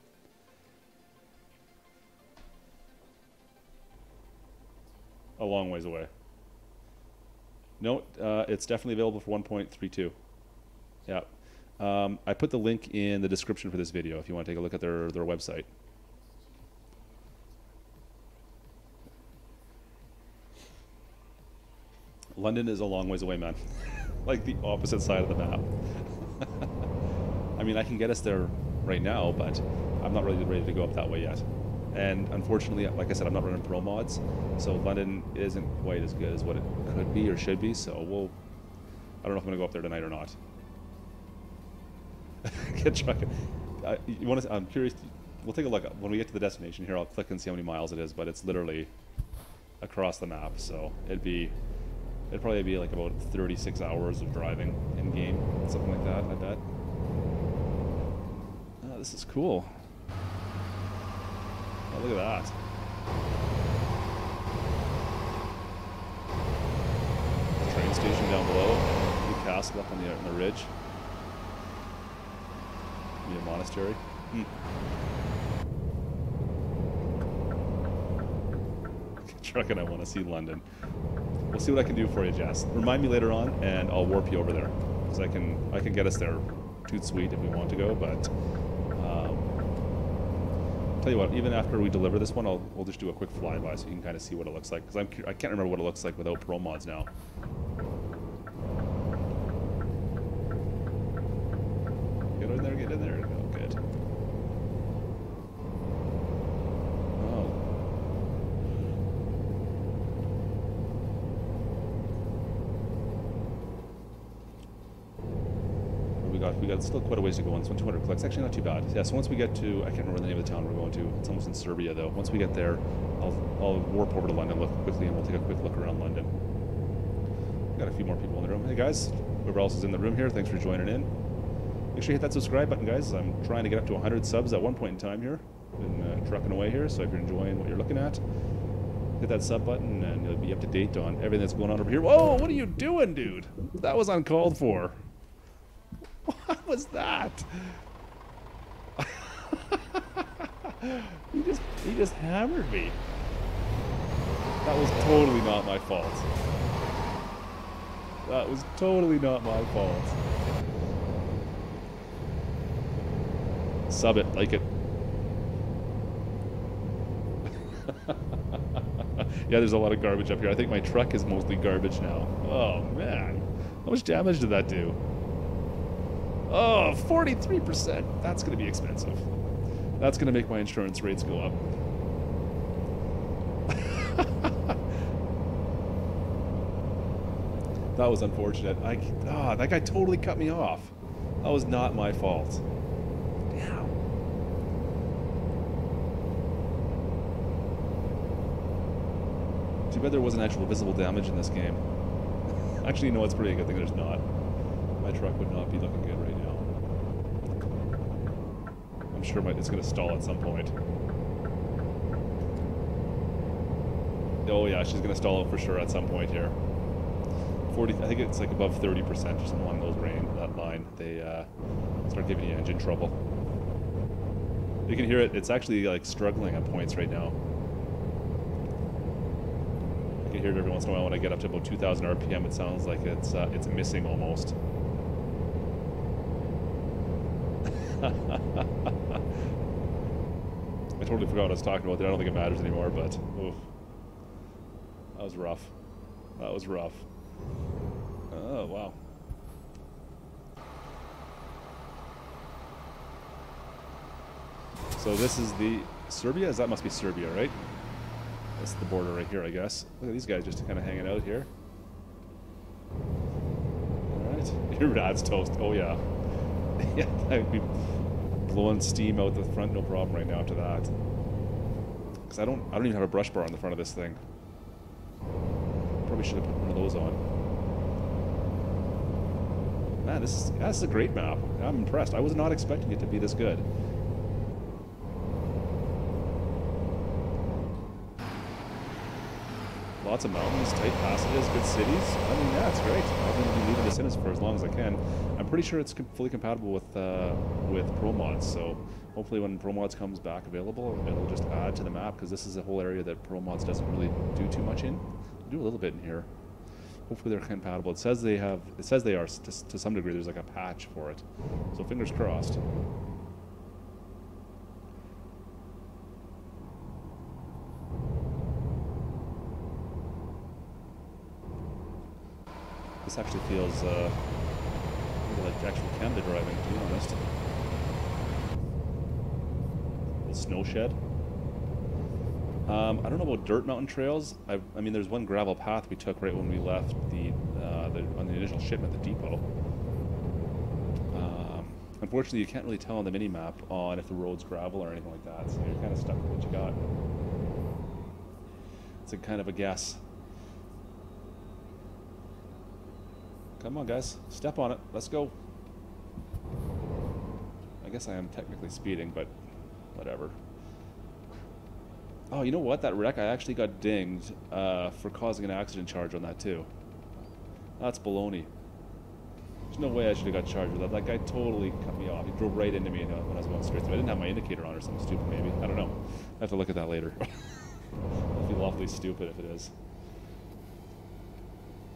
Speaker 2: A long ways away. No, it's definitely available for 1.32. Yeah. I put the link in the description for this video if you want to take a look at their website. London is a long ways away, man. Like the opposite side of the map. I mean, I can get us there right now, but I'm not really ready to go up that way yet. And unfortunately, like I said, I'm not running pro mods, so London isn't quite as good as what it could be or should be. So I don't know if I'm gonna go up there tonight or not. Get trucking. I'm curious. We'll take a look when we get to the destination here. I'll click and see how many miles it is, but it's literally across the map. So it'd probably be like about 36 hours of driving in game, something like that. I bet. Oh, this is cool. Oh, look at that. The train station down below. New castle up on the ridge. Maybe a monastery. Truckin', I want to see London. We'll see what I can do for you, Jess. Remind me later on, and I'll warp you over there. Because I can get us there toot sweet if we want to go, but... tell you what, even after we deliver this one, we'll just do a quick flyby so you can kind of see what it looks like. Because I can't remember what it looks like without pro mods now. Get in there, get in there. Oh, good. Oh. We got still quite a ways to go on this one, 200 clicks. Actually, not too bad. Yeah, so once we get to, I can't remember the name of the town we're going to. It's almost in Serbia, though. Once we get there, I'll warp over to London quickly, and we'll take a quick look around London. We've got a few more people in the room. Hey, guys. Whoever else is in the room here, thanks for joining in. Make sure you hit that subscribe button, guys. I'm trying to get up to 100 subs at one point in time here. Been trucking away here, so if you're enjoying what you're looking at, hit that sub button, and you'll be up to date on everything that's going on over here. Whoa, what are you doing, dude? That was uncalled for. What was that? He just hammered me. That was totally not my fault. That was totally not my fault. Sub it, like it. Yeah, there's a lot of garbage up here. I think my truck is mostly garbage now. Oh, man. How much damage did that do? Oh, 43%. That's going to be expensive. That's going to make my insurance rates go up. That was unfortunate. That guy totally cut me off. That was not my fault. Damn. Too bad there wasn't actual visible damage in this game. Actually, no, it's pretty good thing there's not. My truck would not be looking good right now. I'm sure it's going to stall at some point. Oh yeah, she's going to stall for sure at some point here. 40, I think it's like above 30% or something along that line. They start giving you engine trouble. You can hear it. It's actually like struggling at points right now. I can hear it every once in a while when I get up to about 2,000 RPM. It sounds like it's missing almost. I totally forgot what I was talking about there. I don't think it matters anymore, but oof. That was rough. That was rough. Oh, wow. So this is the Serbia? That must be Serbia, right? That's the border right here, I guess. Look at these guys just kind of hanging out here. Alright. Your dad's toast. Oh, yeah. Yeah, I'd be blowing steam out the front, no problem right now after that. Because I don't even have a brush bar on the front of this thing. Probably should have put one of those on. Man, this is a great map. I'm impressed. I was not expecting it to be this good. Lots of mountains, tight passages, good cities. I mean, yeah, it's great. I'm going to be leaving this in for as long as I can. I'm pretty sure it's fully compatible with Pro Mods, so hopefully when Pro Mods comes back available, it'll just add to the map, because this is a whole area that Pro Mods doesn't really do too much in. They do a little bit in here. Hopefully they're compatible. It says they are to some degree. There's like a patch for it, so fingers crossed. This actually feels like actual Canada driving, to be honest. The snow shed. I don't know about dirt mountain trails. I mean, there's one gravel path we took right when we left on the initial shipment at the depot. Unfortunately, you can't really tell on the mini map on if the road's gravel or anything like that, so you're kind of stuck with what you got. It's a kind of a guess. Come on, guys. Step on it. Let's go. I guess I am technically speeding, but whatever. Oh, you know what? That wreck, I actually got dinged for causing an accident charge on that, too. That's baloney. There's no way I should have got charged with that. That guy totally cut me off. He drove right into me when I was going straight through. I didn't have my indicator on or something stupid, maybe. I don't know. I have to look at that later. It'd be awfully stupid if it is.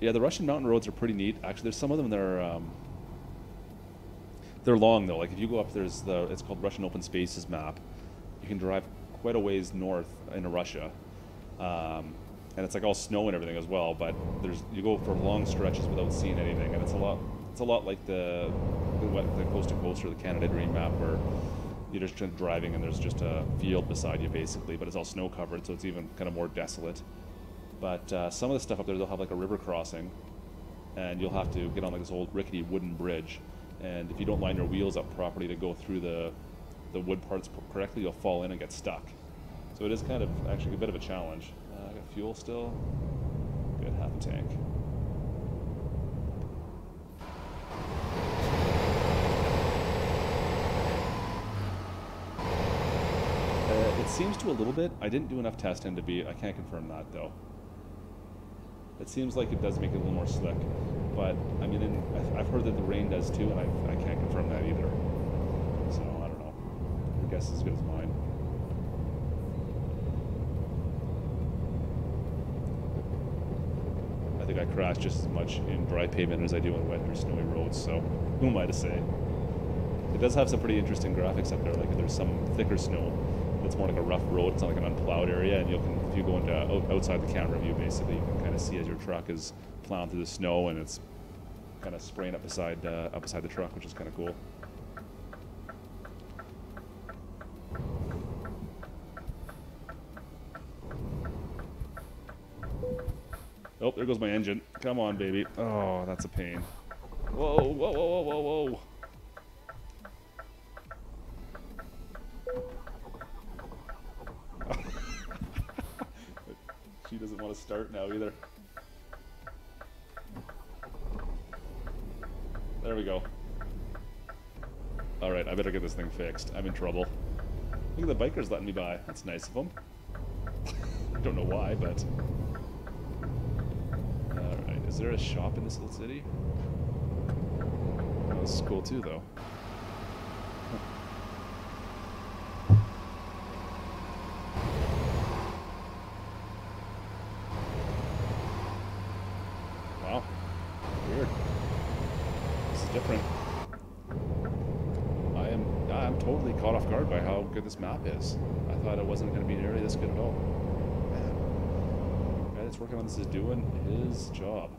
Speaker 2: Yeah, the Russian mountain roads are pretty neat. Actually, there's some of them that are they're long though. Like if you go up, it's called Russian Open Spaces map. You can drive quite a ways north into Russia, and it's like all snow and everything as well. But you go for long stretches without seeing anything, and it's a lot like the coast to coast or the Canada Dream map, where you're just driving and there's just a field beside you basically, but it's all snow covered, so it's even kind of more desolate. But some of the stuff up there, they'll have like a river crossing, and you'll have to get on like this old rickety wooden bridge. And if you don't line your wheels up properly to go through the wood parts correctly, you'll fall in and get stuck. So it is kind of actually a bit of a challenge. I got fuel still. Good, half a tank. It seems to a little bit. I didn't do enough testing to be. I can't confirm that though. It seems like it does make it a little more slick, but I mean, I've heard that the rain does too, and I can't confirm that either. So I don't know. Your guess is as good as mine. I think I crash just as much in dry pavement as I do on wet or snowy roads. So who am I to say? It does have some pretty interesting graphics up there. Like if there's some thicker snow, it's more like a rough road. It's not like an unplowed area, and if you go into outside the camera view, basically, you can kind of see as your truck is plowing through the snow, and it's kind of spraying up beside the truck, which is kind of cool. Oh, there goes my engine. Come on, baby. Oh, that's a pain. Whoa, whoa, whoa, whoa, whoa, whoa. She doesn't want to start now either. There we go. Alright, I better get this thing fixed. I'm in trouble. Look at the bikers letting me by. That's nice of them. I don't know why, but... Alright, is there a shop in this little city? Oh, this is cool too, though. Wow. Weird. This is different. I'm totally caught off guard by how good this map is. I thought it wasn't going to be nearly this good at all. Man. that's working on this is doing his job.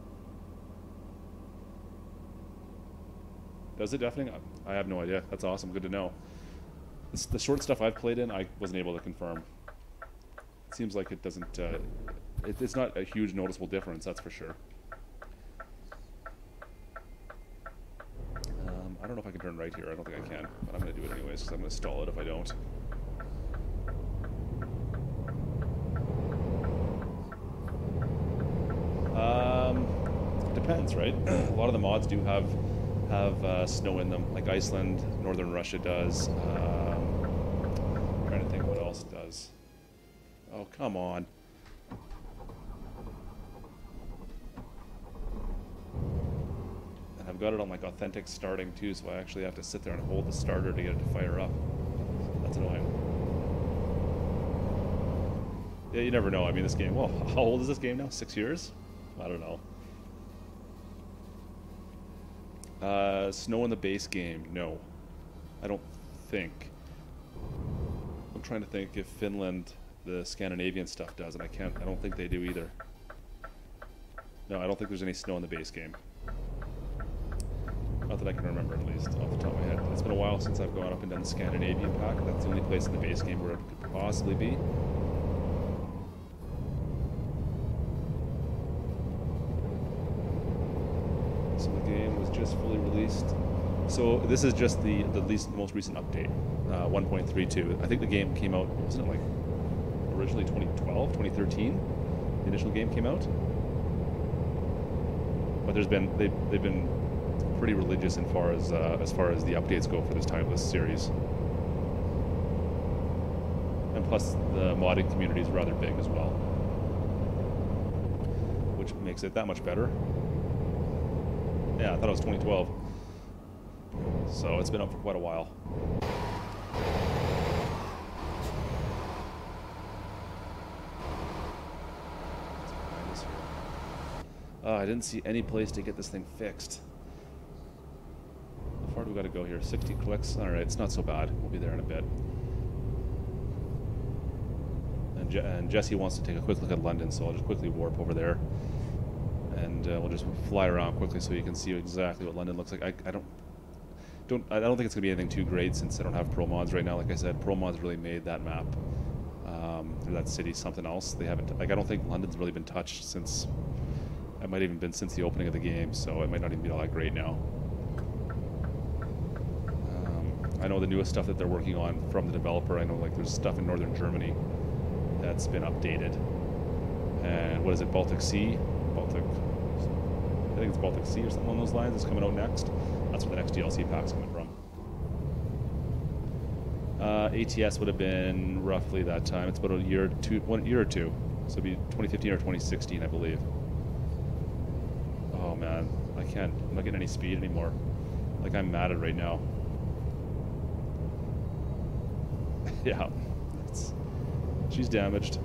Speaker 2: Does it deafening? I have no idea. That's awesome. Good to know. The short stuff I've played in, I wasn't able to confirm. It seems like it doesn't... it's not a huge noticeable difference, that's for sure. I don't know if I can turn right here. I don't think I can, but I'm going to do it anyways because I'm going to stall it if I don't. Depends, right? A lot of the mods do have snow in them, like Iceland, Northern Russia does. I'm trying to think what else it does. Oh, come on. And I've got it on like authentic starting too, so I actually have to sit there and hold the starter to get it to fire up. That's annoying. Yeah, you never know. I mean, this game, well, how old is this game now? 6 years? I don't know. Snow in the base game? No. I don't think. I'm trying to think if Finland, the Scandinavian stuff does, and I don't think they do either. No, I don't think there's any snow in the base game. Not that I can remember, at least, off the top of my head. It's been a while since I've gone up and done the Scandinavian pack. That's the only place in the base game where it could possibly be. So the game was just fully released. So this is just the most recent update, 1.32. I think the game came out, wasn't it like originally 2012, 2013? The initial game came out. But they've been pretty religious as far as the updates go for this timeless series. And plus the modding community is rather big as well, which makes it that much better. Yeah, I thought it was 2012. So it's been up for quite a while. I didn't see any place to get this thing fixed. How far do we got to go here? 60 clicks? Alright, it's not so bad. We'll be there in a bit. And Jesse wants to take a quick look at London, so I'll just quickly warp over there. And we'll just fly around quickly so you can see exactly what London looks like. I don't think it's gonna be anything too great since I don't have pro mods right now. Like I said, pro mods really made that map or that city something else. They haven't, like, I don't think London's really been touched since. It might even been since the opening of the game, so it might not even be all that great now. I know the newest stuff that they're working on from the developer. I know like there's stuff in northern Germany that's been updated. And what is it, Baltic Sea? I think it's Baltic Sea or something along those lines. It's coming out next. That's where the next DLC pack's coming from. ATS would have been roughly that time. It's about a year or two. So it'd be 2015 or 2016, I believe. Oh man, I'm not getting any speed anymore. Like, I'm mad at right now. Yeah, she's damaged.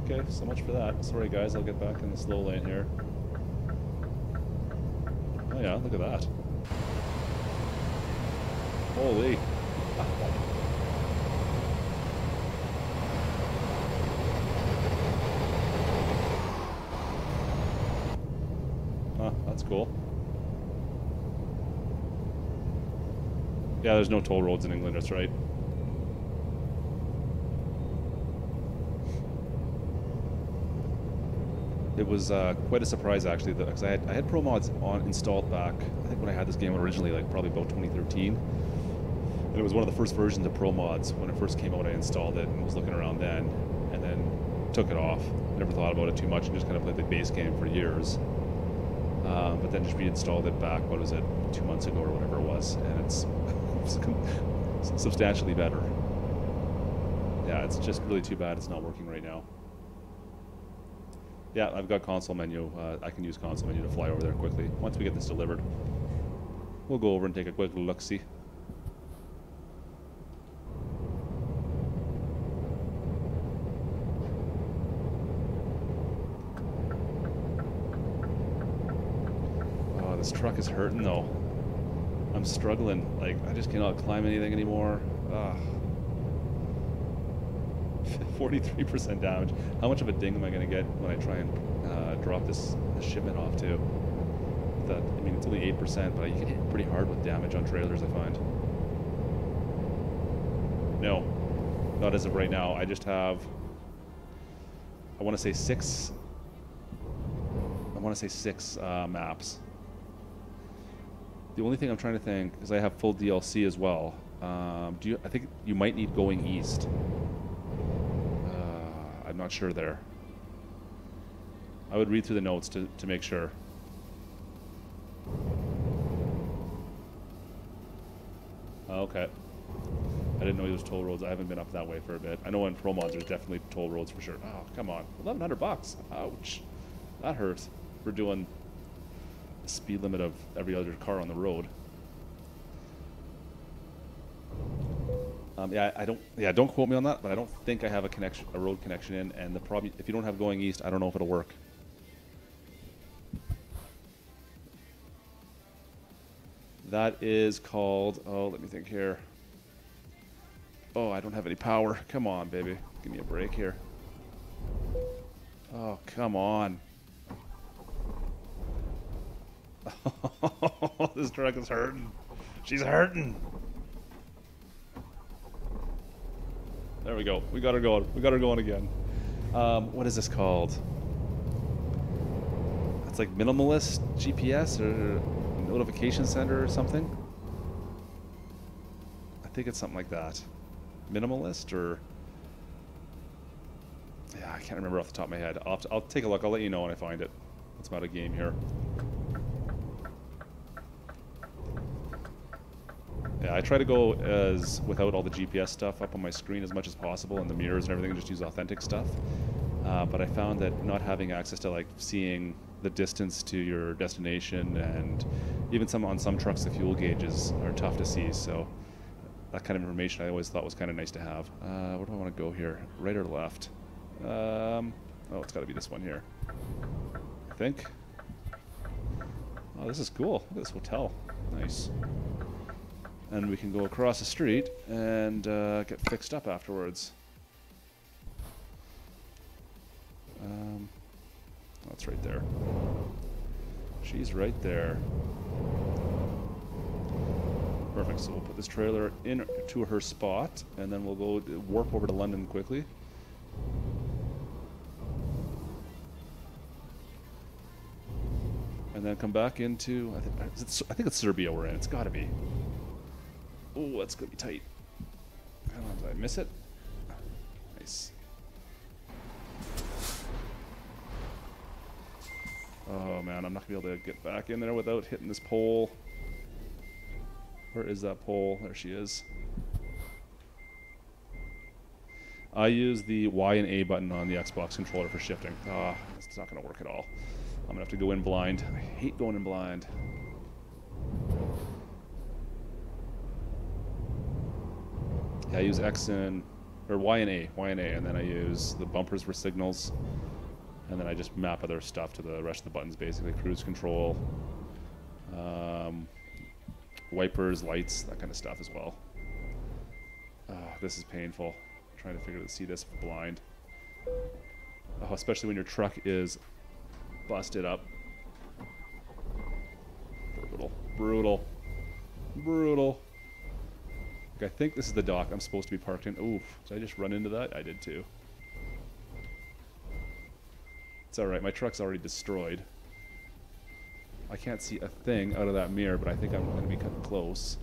Speaker 2: Okay, so much for that. Sorry guys, I'll get back in the slow lane here. Oh yeah, look at that. Holy. Huh, that's cool. Yeah, there's no toll roads in England, that's right. It was quite a surprise actually, because I had pro mods installed back, I think when I had this game originally, like probably about 2013. And it was one of the first versions of pro mods. When it first came out, I installed it and was looking around then, and then took it off. Never thought about it too much and just kind of played the base game for years. But then just reinstalled it back, what was it, 2 months ago or whatever it was, and it's substantially better. Yeah, it's just really too bad it's not working right now. Yeah, I've got console menu. I can use console menu to fly over there quickly. Once we get this delivered, we'll go over and take a quick look-see. Oh, this truck is hurting though. I'm struggling. Like, I just cannot climb anything anymore. Ugh. 43% damage. How much of a ding am I going to get when I try and drop this shipment off to? I mean, it's only 8%, but you can hit pretty hard with damage on trailers, I find. No, not as of right now. I just have, I want to say six maps. The only thing I'm trying to think is I have full DLC as well. I think you might need going east. I'm not sure there. I would read through the notes to make sure. Okay. I didn't know there was toll roads. I haven't been up that way for a bit. I know in Pro Mods there's definitely toll roads for sure. Oh, come on. $1,100. Ouch. That hurt. We're doing the speed limit of every other car on the road. Don't quote me on that, but I don't think I have a road connection in, and the problem, if you don't have going east, I don't know if it'll work. That is called, oh, let me think here. Oh, I don't have any power. Come on, baby. Give me a break here. Oh, come on. This truck is hurting. She's hurting. There we go. We got her going. We got her going again. What is this called? It's like minimalist GPS or notification center or something. I think it's something like that. Minimalist or... Yeah, I can't remember off the top of my head. I'll take a look. I'll let you know when I find it. It's about a game here. Yeah, I try to go without all the GPS stuff up on my screen as much as possible, and the mirrors and everything, and just use authentic stuff. But I found that not having access to like seeing the distance to your destination, and even on some trucks the fuel gauges are tough to see. So that kind of information I always thought was kind of nice to have. Where do I want to go here? Right or left? Oh, it's got to be this one here, I think. Oh, this is cool. Look at this hotel. Nice. And we can go across the street and get fixed up afterwards. Oh, it's right there. She's right there. Perfect. So we'll put this trailer into her spot, and then we'll go warp over to London quickly. And then come back into, I think it's Serbia we're in. It's got to be. Oh, that's going to be tight. Did I miss it? Nice. Oh man, I'm not going to be able to get back in there without hitting this pole. Where is that pole? There she is. I use the Y and A button on the Xbox controller for shifting. Ah, it's not going to work at all. I'm going to have to go in blind. I hate going in blind. Yeah, I use Y and A, and then I use the bumpers for signals, and then I just map other stuff to the rest of the buttons, basically cruise control, wipers, lights, that kind of stuff as well. This is painful. I'm trying to see this blind. Oh, especially when your truck is busted up. Brutal, brutal, brutal. I think this is the dock I'm supposed to be parked in. Oof, did I just run into that? I did too. It's alright, my truck's already destroyed. I can't see a thing out of that mirror, but I think I'm going to be cutting close.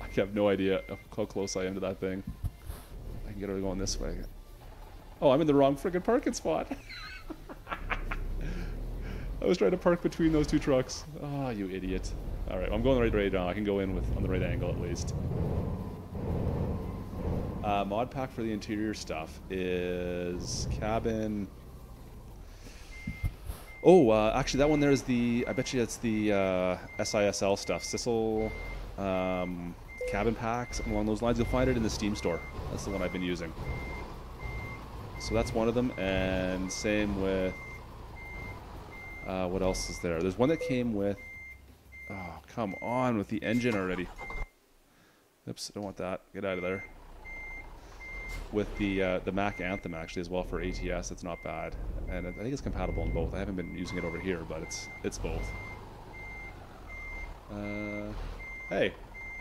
Speaker 2: I have no idea how close I am to that thing. I can get her going this way. Oh, I'm in the wrong freaking parking spot. I was trying to park between those two trucks. Oh, you idiot. Alright, well, I'm going right now. I can go in on the right angle at least. Mod pack for the interior stuff is cabin. Oh, actually that one there is the, I bet you it's the SISL stuff. Sissel cabin pack, something along those lines. You'll find it in the Steam store. That's the one I've been using. So that's one of them, and same with... what else is there? There's one that came with... Oh, come on with the engine already. Oops, don't want that. Get out of there. With the Mac Anthem actually as well for ATS, it's not bad, and I think it's compatible in both. I haven't been using it over here, but it's both. Hey,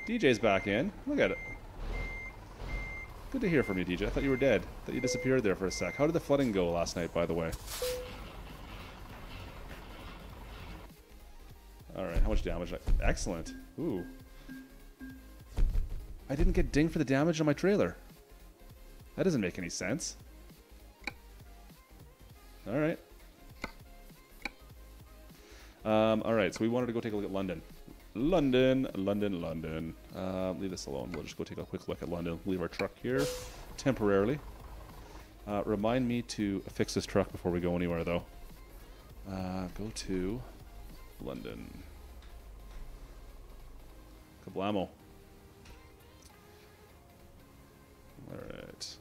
Speaker 2: DJ's back in. Look at it. Good to hear from you, DJ. I thought you were dead. I thought you disappeared there for a sec. How did the flooding go last night, by the way? Alright, how much damage? Excellent. Ooh. I didn't get dinged for the damage on my trailer. That doesn't make any sense. Alright. Alright, so we wanted to go take a look at London. London. Leave this alone. We'll just go take a quick look at London. Leave our truck here temporarily. Remind me to fix this truck before we go anywhere, though. Go to London. Kablamo. Alright.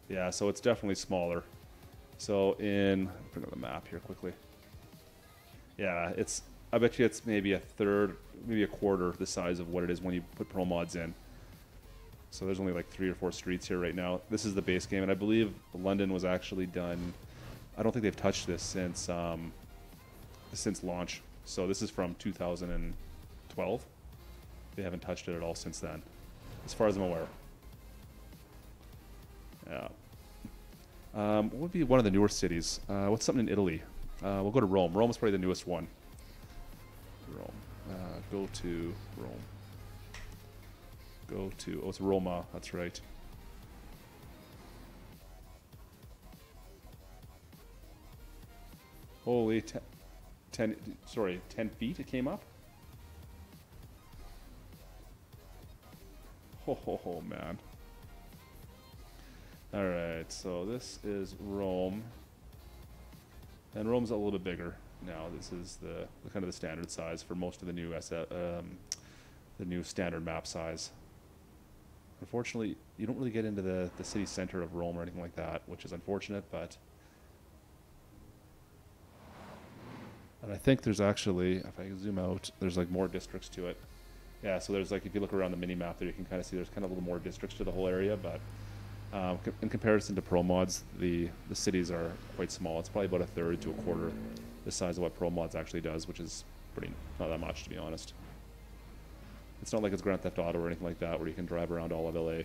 Speaker 2: Yeah, so it's definitely smaller. So bring up the map here quickly. Yeah, I bet you it's maybe a third, maybe a quarter the size of what it is when you put pro mods in. So there's only like 3 or 4 streets here right now. This is the base game, and I believe London was actually done. I don't think they've touched this since launch. So this is from 2012. They haven't touched it at all since then, as far as I'm aware. Yeah. What would be one of the newer cities? What's something in Italy? We'll go to Rome. Rome is probably the newest one. Rome. Go to Rome. Go to... Oh, it's Roma. That's right. Holy... 10 feet it came up? Oh, man. Alright, so this is Rome. And Rome's a little bit bigger now. This is the kind of the standard size for most of the new the new standard map size. Unfortunately, you don't really get into the city center of Rome or anything like that, which is unfortunate, but... And I think there's actually, if I zoom out, there's like more districts to it. Yeah, so there's like, if you look around the mini-map there, you can kind of see there's kind of a little more districts to the whole area, but... in comparison to Pro Mods, the cities are quite small. It's probably about a third to a quarter the size of what Pro Mods actually does, which is not that much, to be honest. It's not like it's Grand Theft Auto or anything like that, where you can drive around all of LA.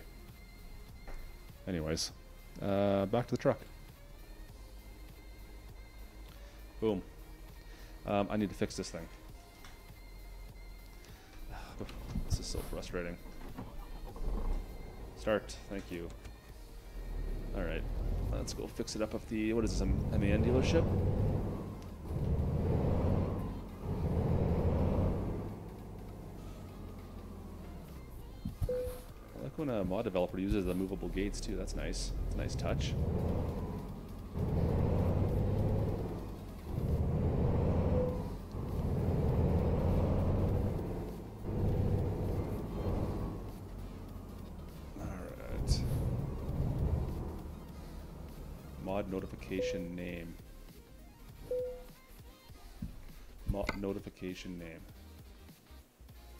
Speaker 2: Anyways, back to the truck. Boom. I need to fix this thing. This is so frustrating. Start. Thank you. Alright, let's go fix it up at the, what is this, a MAN dealership? I like when a mod developer uses the movable gates too, that's nice. It's a nice touch. Mod notification name. Mod notification name.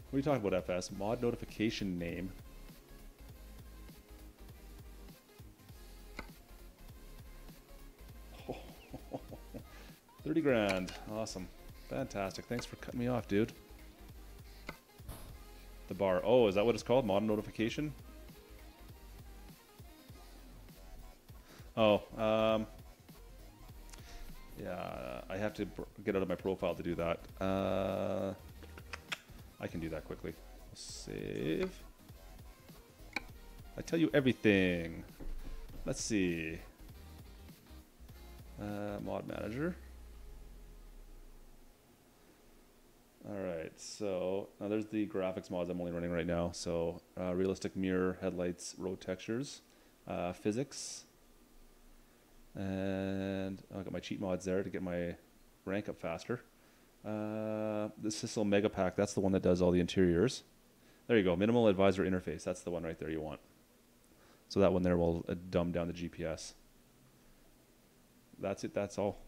Speaker 2: What are you talking about, FS? Mod notification name. Oh, 30 grand. Awesome. Fantastic. Thanks for cutting me off, dude. The bar. Oh, is that what it's called? Mod notification? Oh, yeah, I have to get out of my profile to do that. I can do that quickly. Save. I tell you everything. Let's see. Mod manager. Alright, so now there's the graphics mods I'm only running right now. So realistic mirror, headlights, road textures, physics. And I've got my cheat mods there to get my rank up faster. The Sissel Mega Pack, that's the one that does all the interiors. There you go, minimal advisor interface. That's the one right there you want. So that one there will dumb down the GPS. That's it, that's all.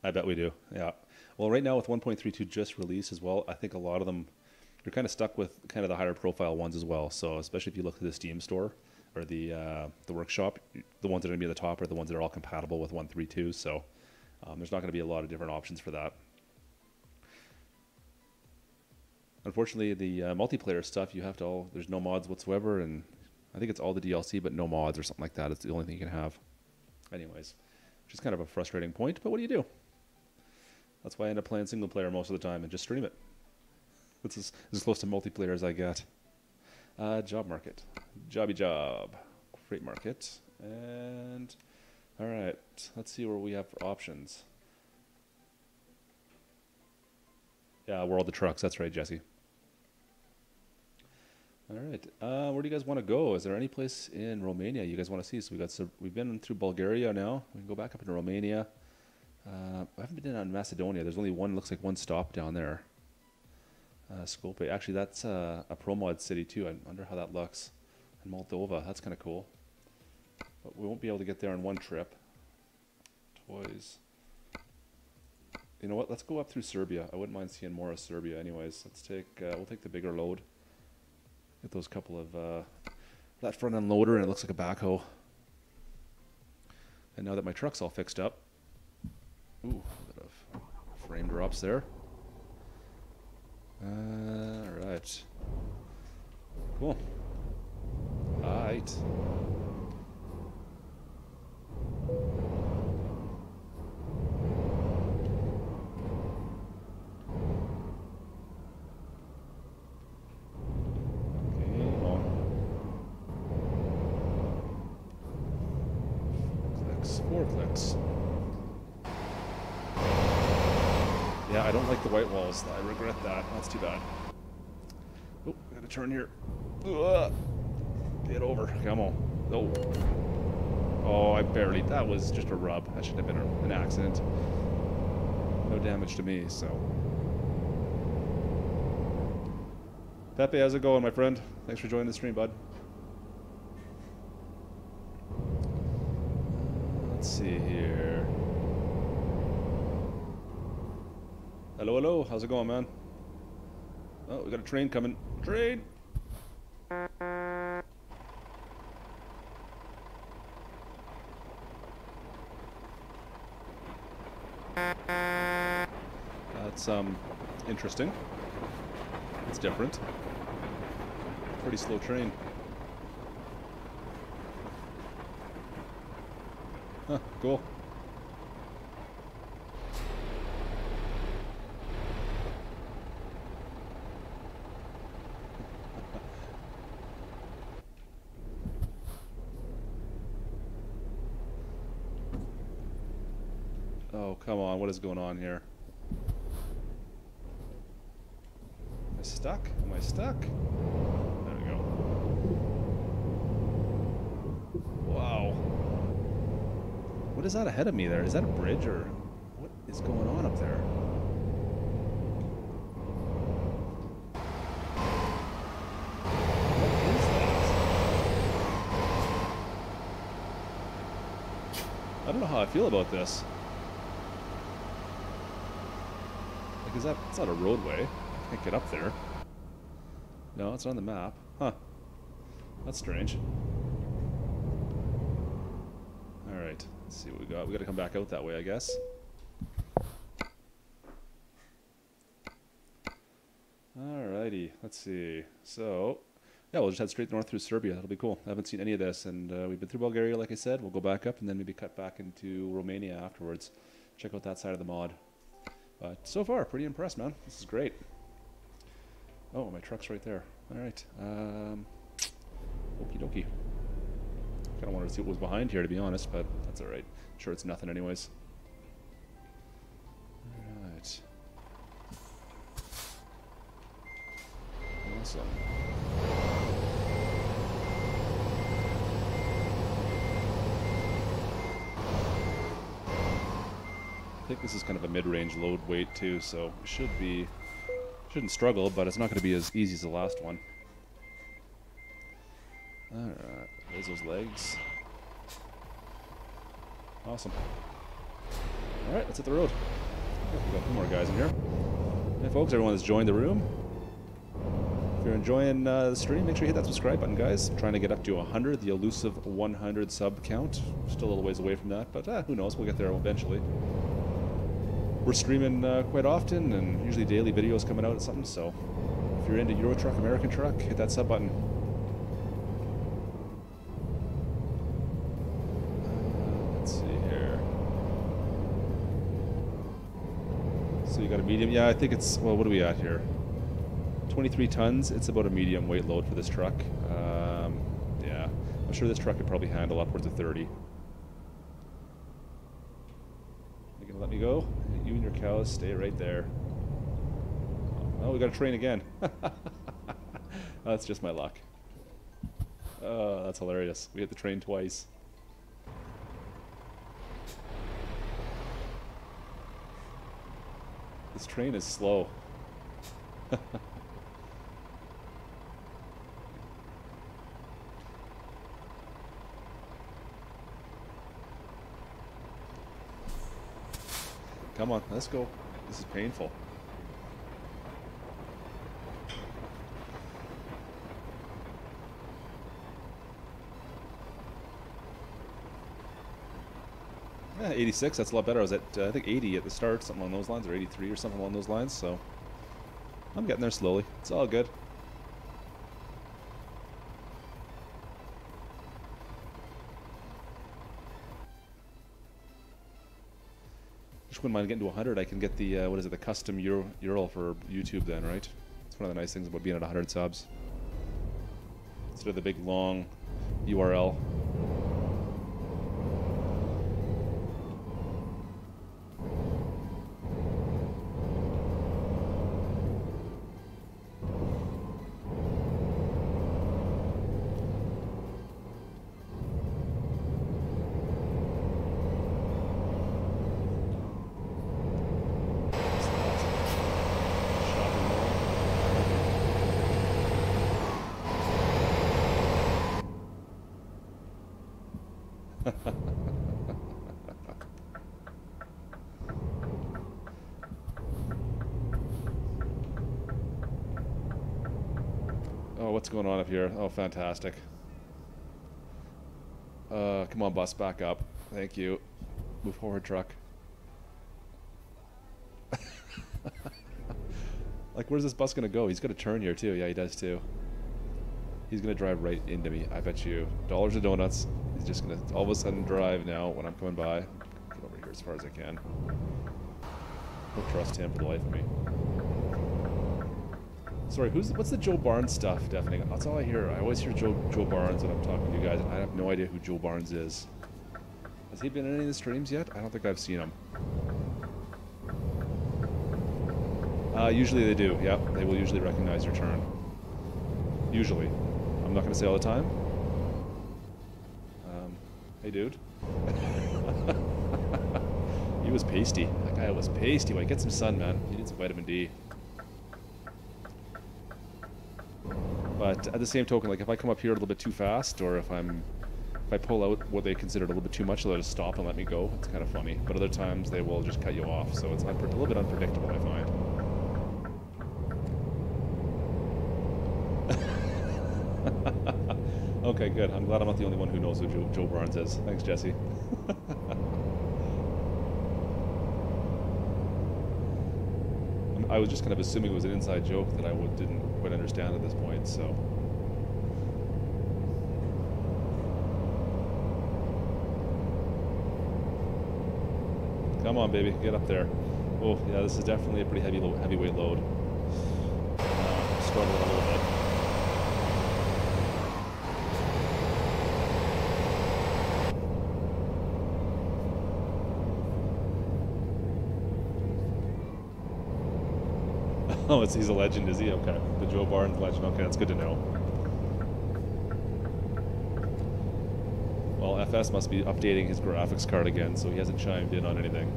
Speaker 2: I bet we do. Yeah. Well, right now with 1.32 just released as well, I think a lot of them, you're kind of stuck with kind of the higher profile ones as well. So especially if you look at the Steam store or the workshop, the ones that are going to be at the top are the ones that are all compatible with 132. So there's not going to be a lot of different options for that. Unfortunately, the multiplayer stuff, you have to all, there's no mods whatsoever, and I think it's all the DLC, but no mods or something like that. It's the only thing you can have. Anyways, which is kind of a frustrating point, but what do you do? That's why I end up playing single player most of the time and just stream it. It's as close to multiplayer as I get. Job market. Jobby job. Freight market. And, alright, let's see what we have for options. Yeah, World of Trucks, that's right, Jesse. Alright, where do you guys want to go? Is there any place in Romania you guys want to see? So we've been through Bulgaria now. We can go back up into Romania. I haven't been in Macedonia. There's only one, looks like one stop down there. Skopje. Actually, that's a ProMod city too. I wonder how that looks. And Moldova, that's kind of cool. But we won't be able to get there in one trip. Toys. You know what? Let's go up through Serbia. I wouldn't mind seeing more of Serbia anyways. Let's take, we'll take the bigger load. Get those couple of, that front end loader, and it looks like a backhoe. And now that my truck's all fixed up. Ooh, a bit of frame drops there. Alright. Cool. Alright. Yeah, I don't like the white walls. I regret that. That's too bad. Oh, I gotta turn here. Ugh. Get over. Come on. Oh. Oh, I barely. That was just a rub. That shouldn't have been an accident. No damage to me, so. Pepe, how's it going, my friend? Thanks for joining the stream, bud. Let's see here. Hello, hello. How's it going, man? Oh, we got a train coming. Train! That's, interesting. It's different. Pretty slow train. Huh, cool. Oh, come on. What is going on here? Am I stuck? Am I stuck? There we go. Wow. What is that ahead of me there? Is that a bridge or what is going on up there? What is that? I don't know how I feel about this. Like, is that, it's not a roadway. I can't get up there. No, it's on the map. Huh. That's strange. Alright, let's see what we got. We gotta come back out that way, I guess. Alrighty, let's see. So, yeah, we'll just head straight north through Serbia. That'll be cool. I haven't seen any of this, and we've been through Bulgaria, like I said. We'll go back up and then maybe cut back into Romania afterwards. Check out that side of the mod. But so far, pretty impressed, man. This is great. Oh, my truck's right there. Alright. Okie dokie. Kind of wanted to see what was behind here, to be honest, but that's alright. Sure, it's nothing anyways. Alright. Awesome. I think this is kind of a mid-range load weight too, so it shouldn't struggle, but it's not going to be as easy as the last one. Alright, there's those legs. Awesome. Alright, let's hit the road. We got a few more guys in here. Hey folks, everyone has joined the room. If you're enjoying the stream, make sure you hit that subscribe button, guys. I'm trying to get up to 100, the elusive 100 sub count. Still a little ways away from that, but who knows, we'll get there eventually. We're streaming quite often, and usually daily videos coming out and something, so if you're into Euro Truck, American Truck, hit that sub button. Let's see here. So you got a medium? Yeah, I think it's, well, what are we at here? 23 tons, it's about a medium weight load for this truck. Yeah, I'm sure this truck could probably handle upwards of 30. You gonna let me go? You and your cows stay right there. Oh, we got a train again. That's just my luck. Oh, that's hilarious. We hit the train twice. This train is slow. Come on, let's go. This is painful. Yeah, 86, that's a lot better. I was at, I think 80 at the start, something along those lines, or 83 or something along those lines, so I'm getting there slowly. It's all good. Just wouldn't mind getting to 100. I can get the, what is it, the custom URL for YouTube then, right? It's one of the nice things about being at 100 subs. Instead of the big, long URL. Oh, what's going on up here? Oh, fantastic. Come on, bus, back up. Thank you. Move forward, truck. Like, where's this bus gonna go? He's gonna turn here, too. Yeah, he does, too. He's gonna drive right into me, I bet you. Dollars of donuts. He's just gonna all of a sudden drive now when I'm coming by. Get over here as far as I can. Don't trust him for the life of me. Sorry, what's the Joe Barnes stuff deafening? That's all I hear. I always hear Joe Barnes when I'm talking to you guys, and I have no idea who Joe Barnes is. Has he been in any of the streams yet? I don't think I've seen him. Usually they do, yeah. They will usually recognize your turn. Usually. I'm not going to say all the time. Hey, dude. He was pasty. That guy was pasty. Well, get some sun, man. He needs some vitamin D. But at the same token, like if I come up here a little bit too fast, or if I pull out what they considered a little bit too much, they'll just stop and let me go. It's kind of funny. But other times they will just cut you off, so it's a little bit unpredictable, I find. Okay, good. I'm glad I'm not the only one who knows who Joe Barnes is. Thanks, Jesse. I was just kind of assuming it was an inside joke that I didn't quite understand at this point, so. Come on, baby, get up there. Oh, yeah, this is definitely a pretty heavyweight load. Struggling a little bit. Oh, he's a legend, is he? Okay. The Joe Barnes legend. Okay, that's good to know. Well, FS must be updating his graphics card again, so he hasn't chimed in on anything.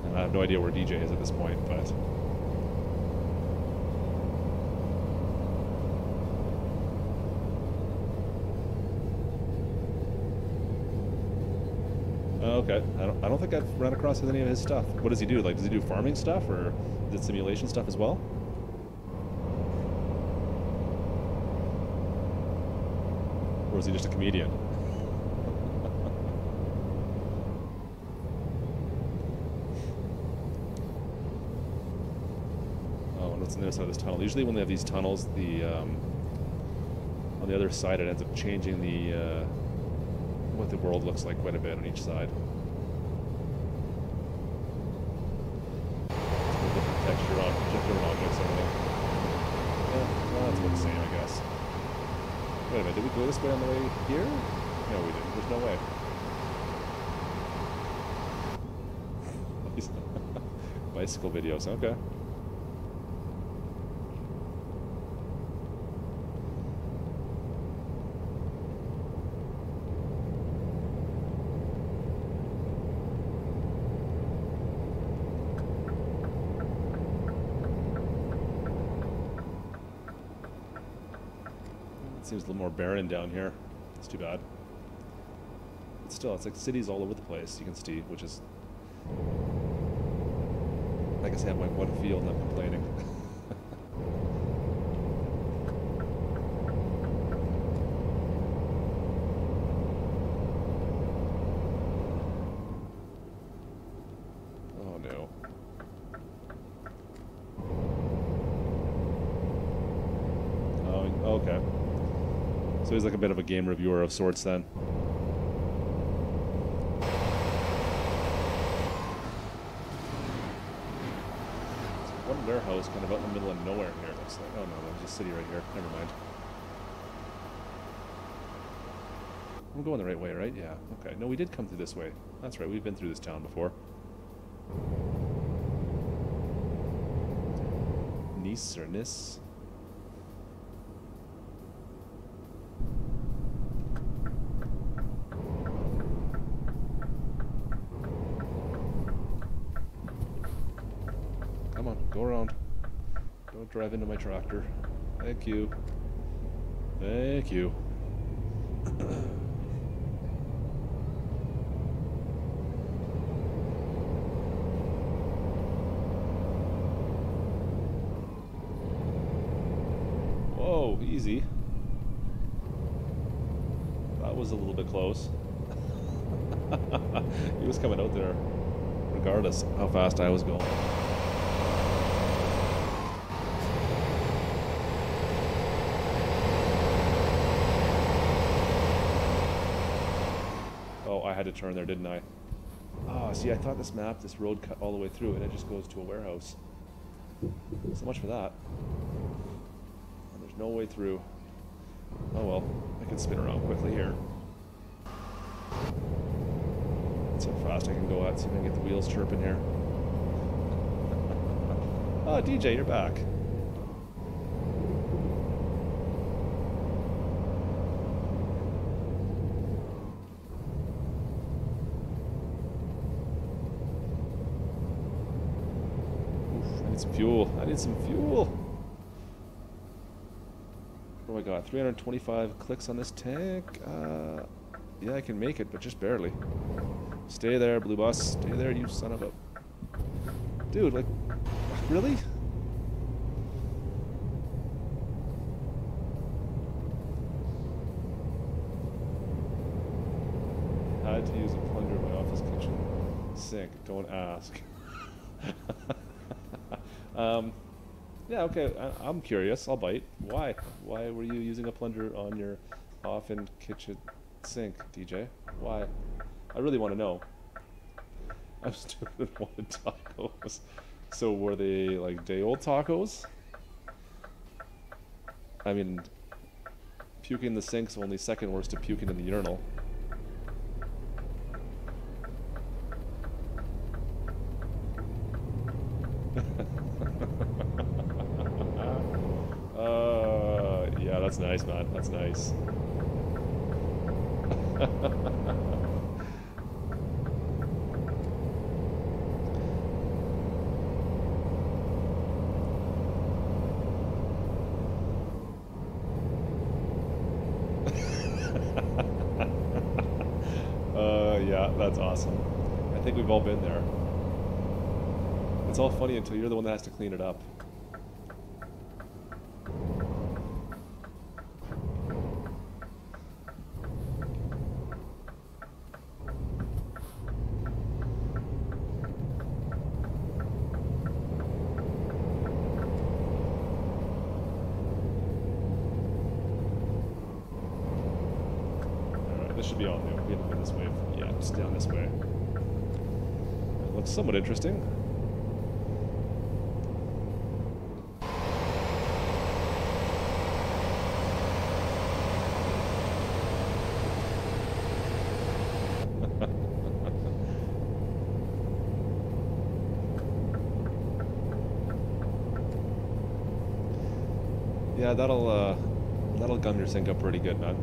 Speaker 2: And I have no idea where DJ is at this point, but... Okay. I don't think I've run across any of his stuff. What does he do? Like, does he do farming stuff or is it simulation stuff as well? Or is he just a comedian? Oh, and what's on the other side of this tunnel? Usually when they have these tunnels, the on the other side it ends up changing the what the world looks like quite a bit on each side. Different texture on different objects, everything. Yeah, well, that's about the same, I guess. Wait a minute, did we go this way on the way here? No, we didn't. There's no way. Bicycle videos, okay. Seems a little more barren down here. It's too bad. But still, it's like cities all over the place, you can see, which is... I guess I have my one field and I'm complaining. Oh no. Oh, okay. So he's like a bit of a game reviewer of sorts then. There's one warehouse kind of out in the middle of nowhere here. Looks like. Oh no, there's a city right here. Never mind. I'm going the right way, right? Yeah. Okay. No, we did come through this way. That's right. We've been through this town before. Nice or Nis? Come on, go around. Don't drive into my tractor. Thank you. Thank you. Whoa, easy. That was a little bit close. He was coming out there regardless how fast I was going. I had to turn there, didn't I? Oh, see, I thought this map, this road cut all the way through, and it just goes to a warehouse. So much for that. And there's no way through. Oh well, I can spin around quickly here. That's how fast I can go at. See if I can get the wheels chirping here. Oh, DJ, you're back. Some fuel. I need some fuel. What do I got? 325 clicks on this tank. Yeah, I can make it, but just barely. Stay there, blue bus. Stay there, you son of a... Dude, like... Really? I had to use a plunger in my office kitchen sink. Don't ask. Yeah, okay, I'm curious. I'll bite. Why? Why were you using a plunger on your off-in kitchen sink, DJ? Why? I really want to know. I'm stupid and wanted tacos. So were they like day-old tacos? I mean, puking in the sink's only second worst to puking in the urinal. Yeah, that's nice, man. That's nice. Yeah, that's awesome. I think we've all been there. It's all funny until you're the one that has to clean it up. This should be all new. We haven't been this way. Yeah, just down this way. It looks somewhat interesting. Yeah, that'll gum your sync up pretty good, man.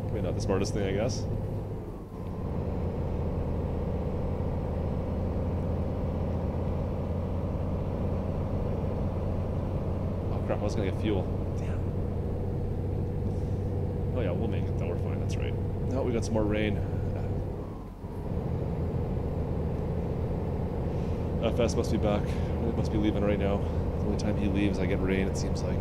Speaker 2: Maybe not the smartest thing, I guess. Oh crap, I was gonna get fuel. Damn. Oh yeah, we'll make it though, we're fine, that's right. Oh, we got some more rain. FS must be back. He must be leaving right now. The only time he leaves, I get rain, it seems like.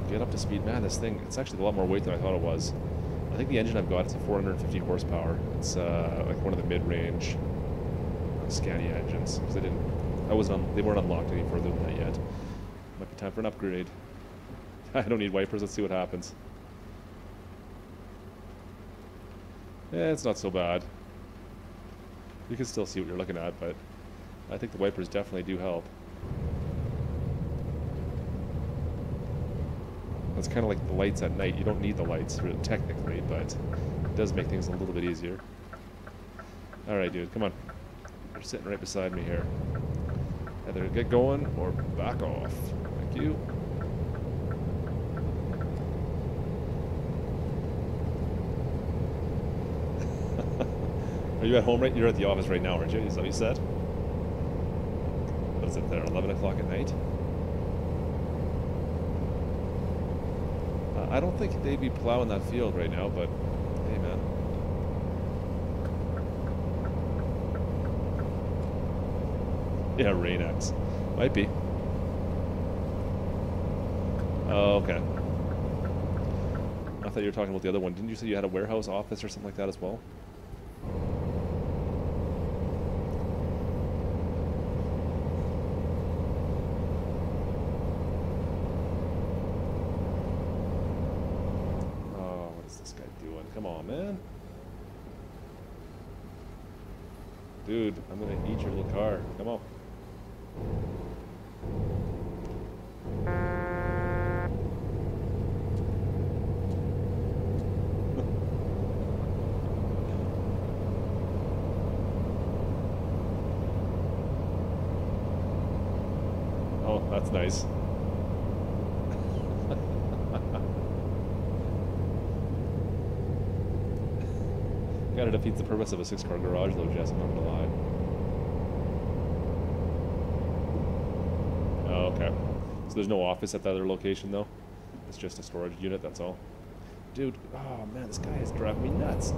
Speaker 2: Get up to speed. Man, this thing, it's actually a lot more weight than I thought it was. I think the engine I've got is a 450 horsepower. It's like one of the mid-range Scania engines. Because they weren't unlocked any further than that yet. Might be time for an upgrade. I don't need wipers, let's see what happens. Yeah, it's not so bad. You can still see what you're looking at, but I think the wipers definitely do help. It's kind of like the lights at night. You don't need the lights, really, technically, but it does make things a little bit easier. Alright, dude, come on. You're sitting right beside me here. Either get going or back off. Thank you. Are you at home right? You're at the office right now, aren't you? Is that what you said? What is it there, 11 o'clock at night? I don't think they'd be plowing that field right now, but hey, man. Yeah, Rain-X. Might be. Oh, okay. I thought you were talking about the other one. Didn't you say you had a warehouse office or something like that as well? Come on, man. Dude, I'm gonna eat your little car. Come on. Oh, that's nice. Kinda defeats the purpose of a 6-car garage though, Jess, I'm not gonna lie. Oh, okay. So there's no office at the other location though? It's just a storage unit, that's all. Dude, oh man, this guy is driving me nuts.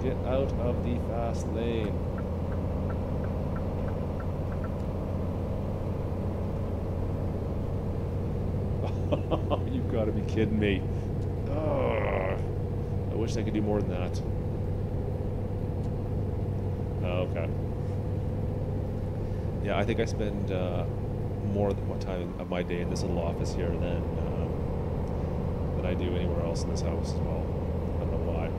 Speaker 2: Get out of the fast lane. You've got to be kidding me. Ugh. I wish I could do more than that. Oh, okay. Yeah, I think I spend more time of my day in this little office here than I do anywhere else in this house as well. I don't know why.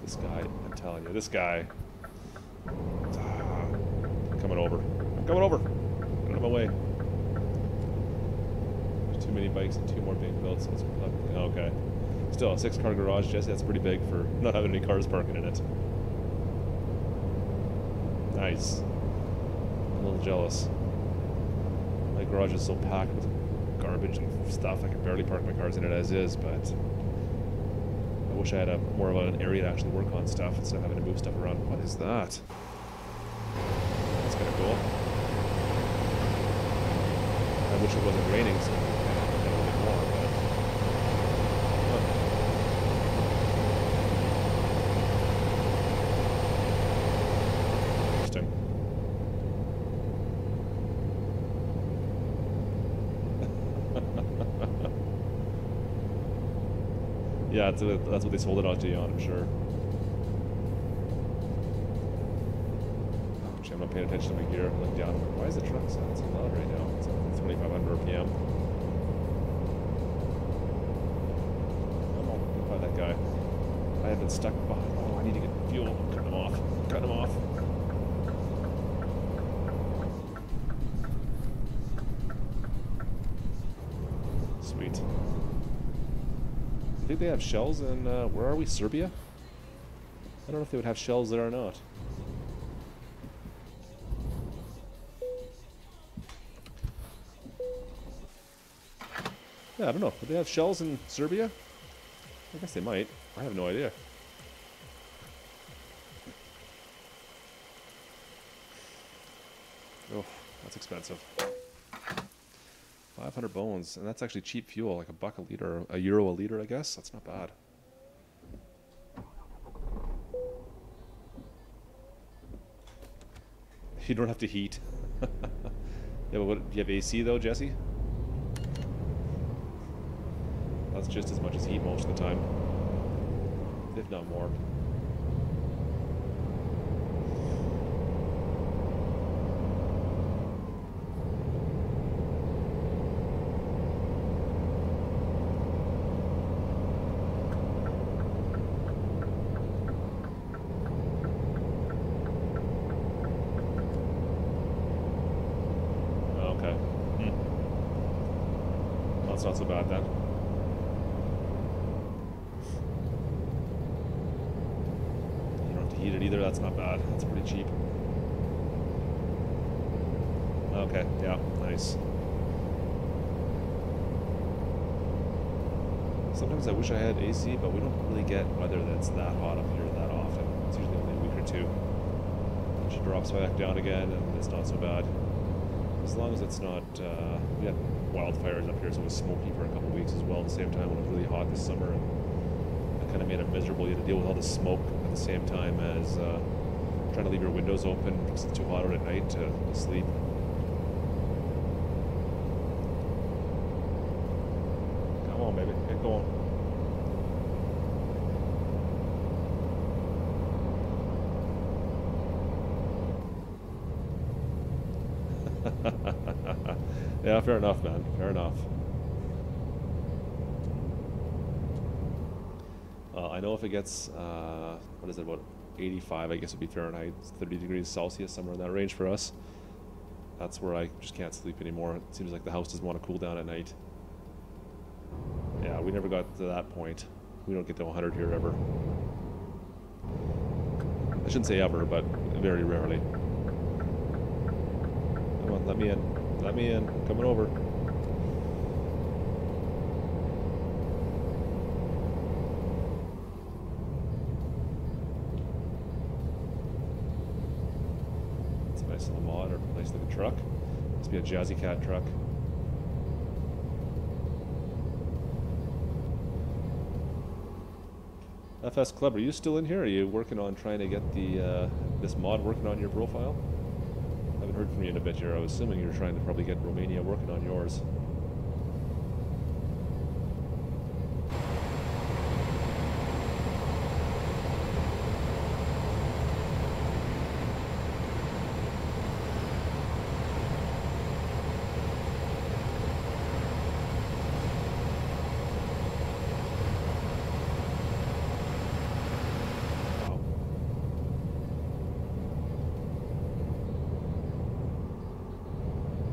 Speaker 2: This guy, I'm telling you, this guy. I'm coming over. I'm coming over. Get out of my way. There's too many bikes and 2 more being built, so it's okay. Still, a 6-car garage, Jesse, that's pretty big for not having any cars parking in it. Nice. I'm a little jealous. garage is so packed with garbage and stuff. I can barely park my cars in it as is, but I wish I had more of an area to actually work on stuff instead of having to move stuff around. What is that? That's kind of cool. I wish it wasn't raining so I could have a little bit more, but... Interesting. Yeah, that's what they sold it out to you on, I'm sure. Actually, I'm not paying attention to my gear. Look down. Why is the truck sound so loud right now? It's at 2,500 RPM. Come on, find that guy. I have been stuck behind. Oh, I need to get fuel. Cut him off. Cut him off. Sweet. I think they have shells in, where are we? Serbia? I don't know if they would have shells there or not. Yeah, I don't know. Would they have shells in Serbia? I guess they might. I have no idea. Oh, that's expensive. 500 bones, and that's actually cheap fuel, like $1 a liter, €1 a liter, I guess. That's not bad. You don't have to heat. Yeah, but what, do you have AC though, Jesse? That's just as much as heat most of the time, if not more. Okay. That's not so bad then. Heat it either, that's not bad. That's pretty cheap. Okay, yeah, nice. Sometimes I wish I had AC, but we don't really get weather that's that hot up here that often. It's usually only a week or two. She drops back down again, and it's not so bad. As long as it's not, we had wildfires up here, so it was smoky for a couple weeks as well at the same time when it was really hot this summer. And kind of made it miserable. You had to deal with all the smoke at the same time as trying to leave your windows open because it's too hot out at night to sleep. Come on, baby, get going. Yeah, fair enough, man. Fair enough. I know if it gets, what is it, about 85, I guess would be Fahrenheit, 30 degrees Celsius, somewhere in that range for us. That's where I just can't sleep anymore. It seems like the house doesn't want to cool down at night. Yeah, we never got to that point. We don't get to 100 here ever. I shouldn't say ever, but very rarely. Come on, let me in. Let me in. Coming over. Nice little mod, or nice looking truck. Must be a Jazzy Cat truck. FS Club, are you still in here? Are you working on trying to get the this mod working on your profile? I haven't heard from you in a bit here. I was assuming you're trying to probably get Romania working on yours.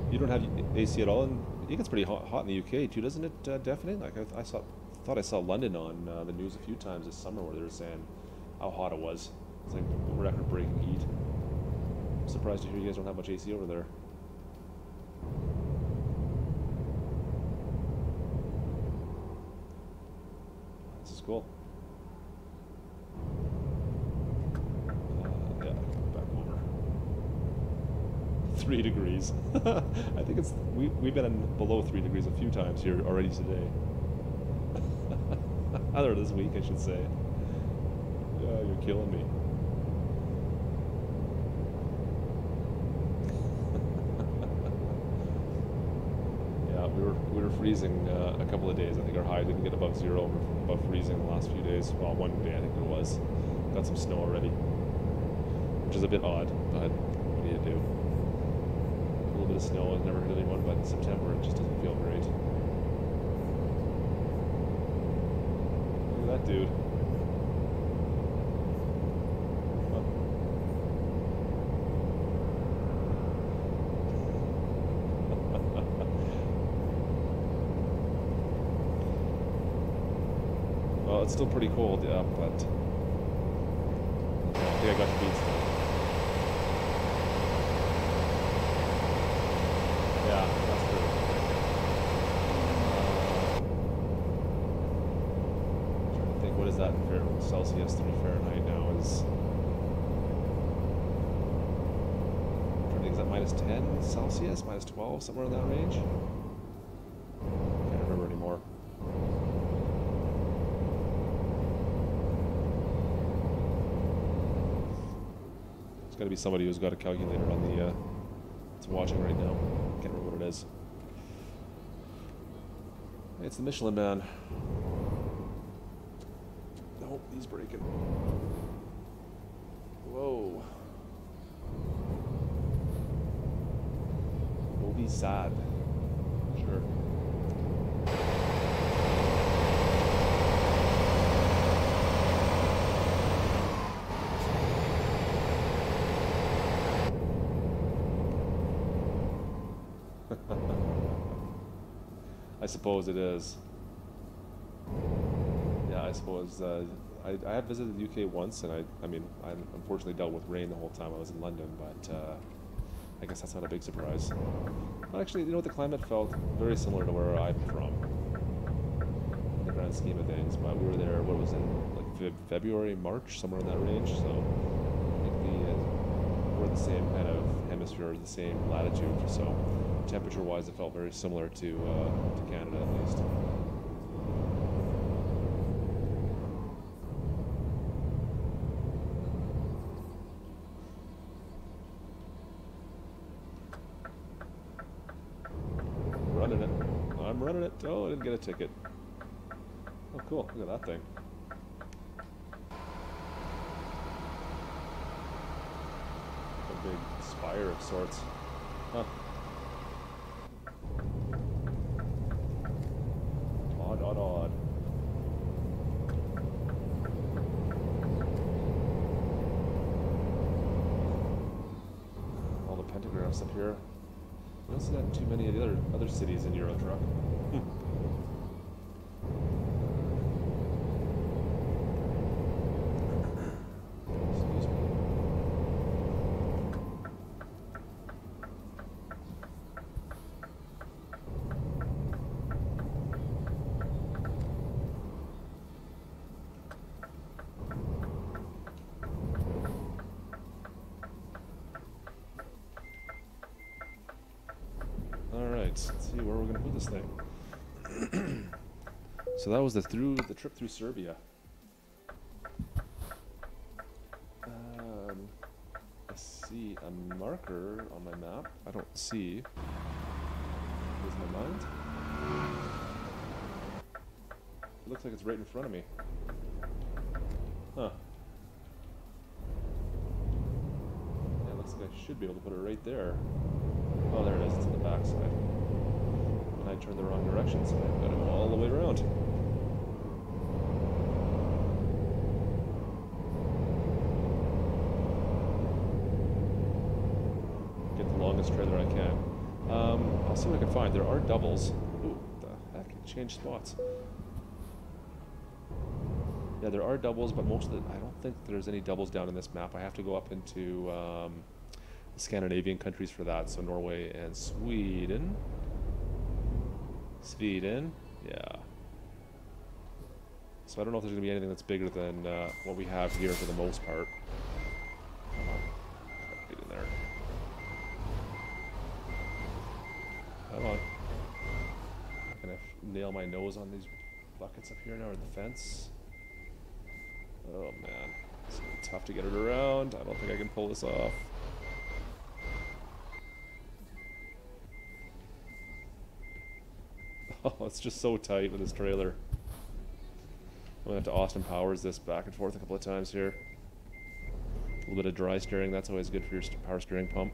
Speaker 2: You don't have AC at all, and it gets pretty hot in the UK too, doesn't it? Deafening. Like I thought I saw London on the news a few times this summer where they were saying how hot it was. It's like record-breaking heat. I'm surprised to hear you guys don't have much AC over there. cool. Yeah, back over. 3 degrees. I think it's we've been in below 3 degrees a few times here already today. Other this week, I should say. You're killing me. Yeah, we were freezing a couple of days. I think our high didn't get above 0. We're above freezing the last few days. Well, one day I think it was. Got some snow already, which is a bit odd, but what do you do? A little bit of snow has never hurt anyone, but in September it just doesn't feel great. Look at that dude. Well, it's still pretty cold, yeah, but I think I got the beat still. Yeah, that's true. I'm trying to think, what is that in Fahrenheit? Celsius 3 Fahrenheit now is... I'm trying to think, is that minus 10 Celsius? Minus 12? Somewhere in that range? Can't remember anymore. Got to be somebody who's got a calculator on the that's watching right now. Can't remember what it is. Hey, it's the Michelin Man. Nope, he's breaking. Whoa. We'll be sad. Sure. I suppose it is. Yeah, I suppose. I had visited the UK once, and I mean, I unfortunately dealt with rain the whole time I was in London, but I guess that's not a big surprise. But actually, you know what, the climate felt very similar to where I'm from, in the grand scheme of things. But we were there, what was it, like February, March, somewhere in that range, so I think we're the same kind of hemisphere, the same latitude, so temperature-wise, it felt very similar to Canada, at least. Running it. I'm running it. Oh, I didn't get a ticket. Oh, cool. Look at that thing. A big spire of sorts. Huh. Odd. All the pentagraphs up here. You don't see that in too many of the other cities in Euro Truck. Excuse me. Let's see where we're going to put this thing. So that was the trip through Serbia. I see a marker on my map. I don't see. Lose my mind. It looks like it's right in front of me. Huh. Yeah, it looks like I should be able to put it right there. Oh, there it is. It's in the back side. And I turned the wrong direction, so I've got to go all the way around. Get the longest trailer I can. I'll see what I can find. There are doubles. Ooh, what the heck? It changed spots. Yeah, there are doubles, but most of the... I don't think there's any doubles down in this map. I have to go up into... Scandinavian countries for that, so Norway and Sweden. Yeah. So I don't know if there's going to be anything that's bigger than what we have here for the most part. Come on. Get in there. Come on. I'm going to nail my nose on these buckets up here now, or the fence. Oh man. It's going to be tough to get it around. I don't think I can pull this off. Oh, it's just so tight with this trailer. I'm going to have to Austin Powers this back and forth a couple of times here. A little bit of dry steering, that's always good for your power steering pump.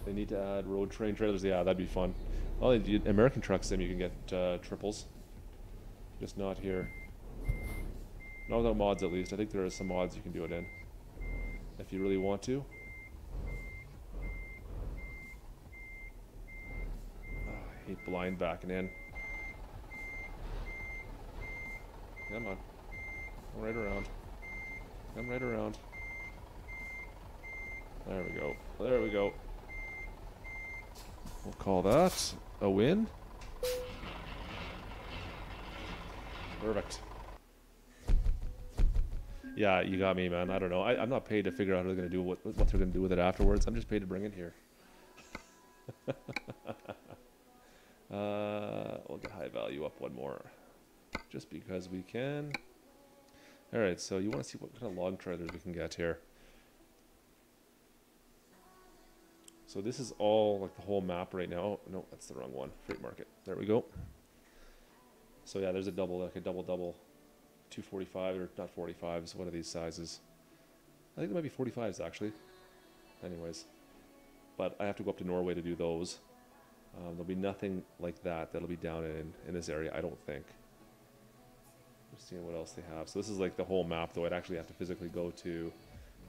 Speaker 2: They need to add road train trailers, yeah, that'd be fun. Well, American Truck Sim, you can get triples. Just not here. Not without mods at least. I think there are some mods you can do it in. If you really want to. I hate blind backing in. Come on. Come right around. Come right around. There we go. There we go. We'll call that a win. Perfect. Yeah, you got me, man. I don't know. I'm not paid to figure out how they're going to do what they're going to do with it afterwards. I'm just paid to bring it here. We'll get high value up one more. Just because we can. Alright, so you want to see what kind of log trailers we can get here. So this is all like the whole map right now. Oh, no, that's the wrong one. Freight market. There we go. So yeah, there's a double, like a double 245 or not 45s. What are these sizes? I think they might be 45s actually. Anyways, but I have to go up to Norway to do those. There'll be nothing like that that'll be down in this area, I don't think. Just seeing what else they have. So this is like the whole map, though. I'd actually have to physically go to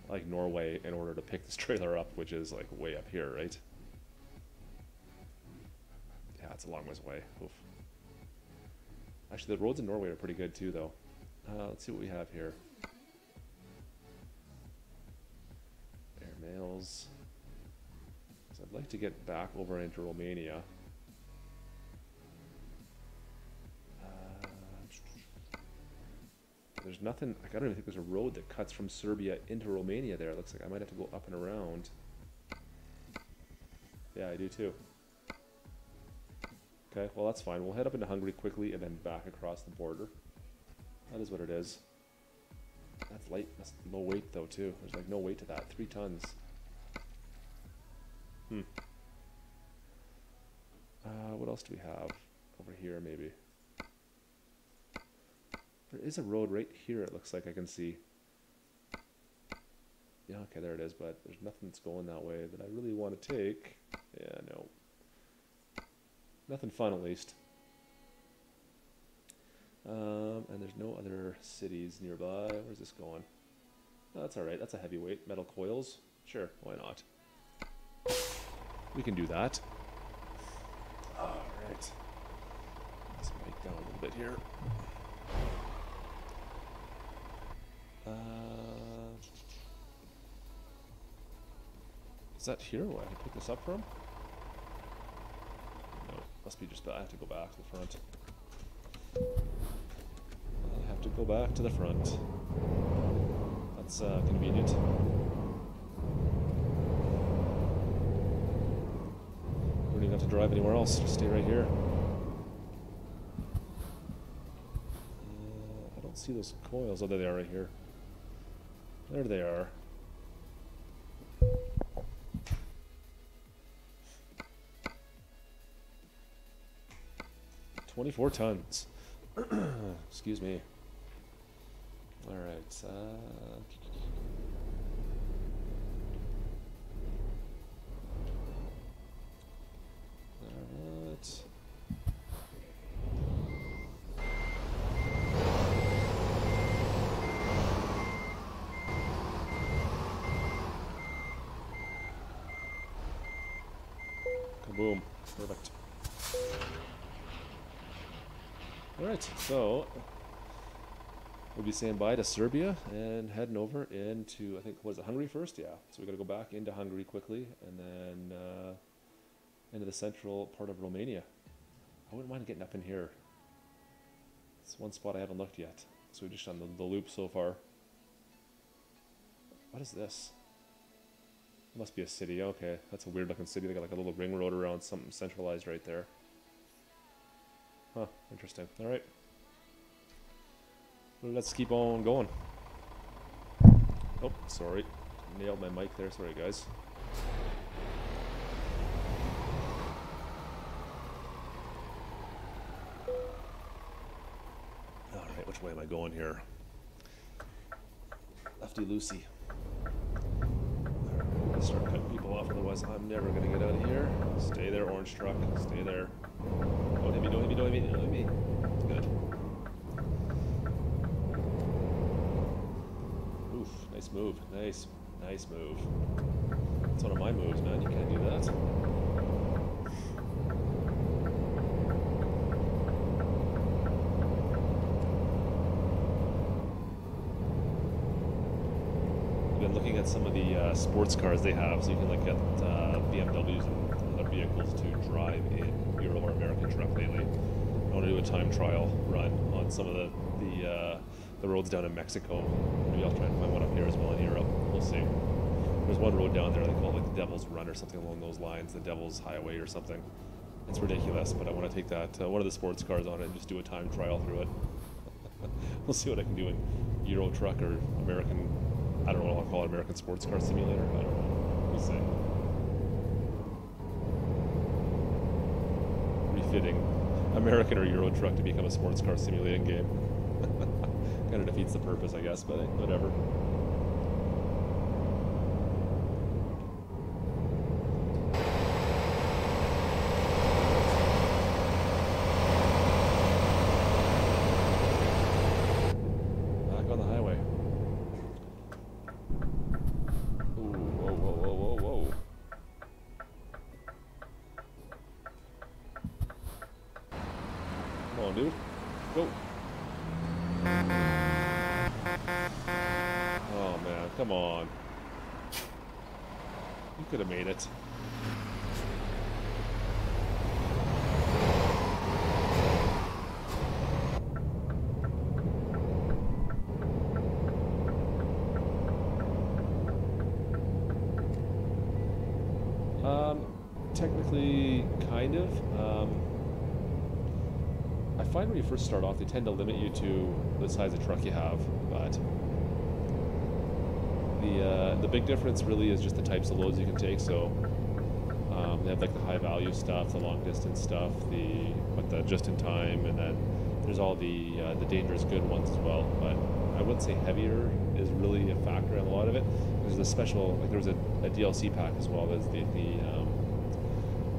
Speaker 2: like Norway in order to pick this trailer up, which is like way up here, right? Yeah, it's a long ways away. Oof. Actually, the roads in Norway are pretty good too, though. Let's see what we have here. Airmails. So I'd like to get back over into Romania. There's nothing, like, I don't even think there's a road that cuts from Serbia into Romania there. It looks like I might have to go up and around. Yeah, I do too. Okay, well that's fine. We'll head up into Hungary quickly and then back across the border. That is what it is. That's light, that's low weight though too. There's like no weight to that, 3 tons. What else do we have over here maybe? There is a road right here, it looks like I can see. Yeah, okay, there it is, but there's nothing that's going that way that I really want to take. Yeah, no. Nothing fun, at least. And there's no other cities nearby. Where's this going? Oh, that's alright, that's a heavyweight. Metal coils? Sure, why not? We can do that. Alright. Let's mic down a little bit here. Is that here where I can pick this up from? No, must be just, I have to go back to the front. I have to go back to the front. That's convenient. We don't even have to drive anywhere else, just stay right here. I don't see those coils. Oh, there they are right here. There they are. $24 tons. Excuse me. All right. All right. Kaboom. Perfect. Alright, so we'll be saying bye to Serbia and heading over into, I think, what is it, Hungary first? Yeah. So we got to go back into Hungary quickly and then into the central part of Romania. I wouldn't mind getting up in here. It's one spot I haven't looked yet. So we've just done the loop so far. What is this? It must be a city. Okay, that's a weird looking city. They got like a little ring road around, something centralized right there. Huh, interesting. Alright. Well, let's keep on going. Oh, sorry. Nailed my mic there. Sorry, guys. Alright, which way am I going here? Lefty loosey. I'm gonna start cutting people off, otherwise I'm never gonna get out of here. Stay there, orange truck. Stay there. Don't hit me, don't hit me, don't hit me, don't hit me. Good. Oof, nice move. Nice move. It's one of my moves, man. You can't do that. Looking at some of the sports cars they have, so you can like get BMWs and other vehicles to drive in Euro or American truck lately. I want to do a time trial run on some of the roads down in Mexico. Maybe I'll try and find one up here as well in Europe. We'll see. There's one road down there they call it like the Devil's Run or something along those lines, the Devil's Highway or something. It's ridiculous, but I want to take that one of the sports cars on it and just do a time trial through it. We'll see what I can do in Euro truck or American. I don't know what I'll call it, American Sports Car Simulator. I don't know. We'll see. Refitting American or Euro truck to become a sports car simulating game. Kind of defeats the purpose, I guess, but whatever. Dude, go. Oh man, come on. You could have made it. Technically, kind of. I find when you first start off, they tend to limit you to the size of truck you have, but the big difference really is just the types of loads you can take. So they have like the high value stuff, the long distance stuff, the just in time, and then there's all the dangerous good ones as well. But I wouldn't say heavier is really a factor in a lot of it. There's a special, like there's a DLC pack as well. There's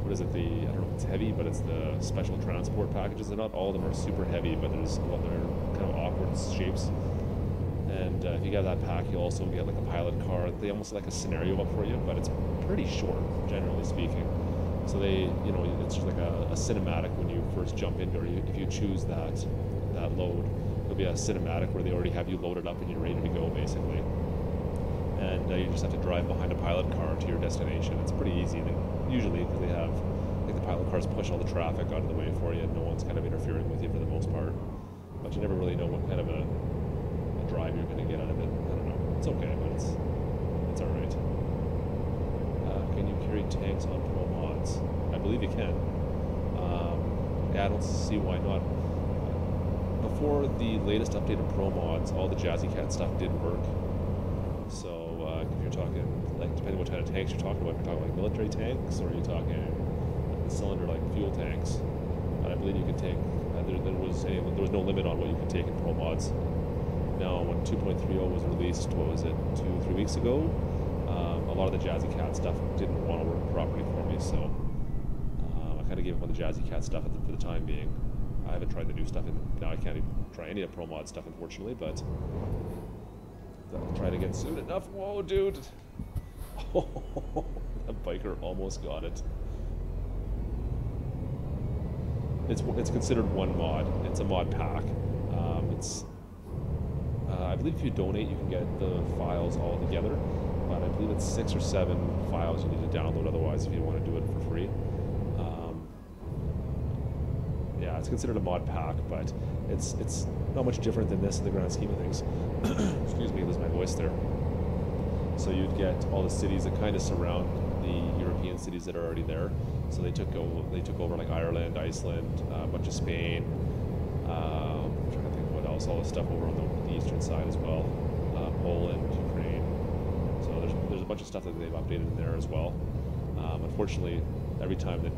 Speaker 2: what is it, I don't know if it's heavy, but it's the special transport packages. And not all of them are super heavy, but there's a lot that are kind of awkward shapes. And if you get that pack, you'll also get like a pilot car. They almost like a scenario up for you, but it's pretty short, generally speaking. So they, it's just like a cinematic when you first jump into it. Or if you choose that load, it'll be a cinematic where they already have you loaded up and you're ready to go, basically. And you just have to drive behind a pilot car to your destination. It's pretty easy. Usually, because they have, like, the pilot cars push all the traffic out of the way for you, and no one's kind of interfering with you for the most part. But you never really know what kind of a drive you're going to get out of it. I don't know. It's okay, but it's all right. Can you carry tanks on Pro mods? I believe you can. Yeah, I don't see why not. Before the latest update of Pro mods, all the Jazzy Cat stuff did work. So if you're talking, like, depending what kind of tanks you're talking about, if you're talking like military tanks, or you're talking like cylinder like fuel tanks, I believe you could take. There was no limit on what you could take in Pro mods. Now, when 2.30 was released, what was it, 2-3 weeks ago? A lot of the Jazzy Cat stuff didn't want to work properly for me, so I kind of gave up on the Jazzy Cat stuff for the time being. I haven't tried the new stuff, and now I can't even try any of Pro mod stuff, unfortunately, but I'll try it again soon enough. Whoa, dude! Oh, that biker almost got it. It's considered one mod. It's a mod pack. I believe if you donate, you can get the files all together. But I believe it's 6 or 7 files you need to download. Otherwise, if you want to do it for free. yeah, it's considered a mod pack, but it's not much different than this in the grand scheme of things. Excuse me, lose my voice there. So you'd get all the cities that kind of surround the European cities that are already there. So they took over like Ireland, Iceland, a bunch of Spain. I'm trying to think what else. All the stuff over on the eastern side as well. Poland, Ukraine. So there's a bunch of stuff that they've updated in there as well. Unfortunately, every time that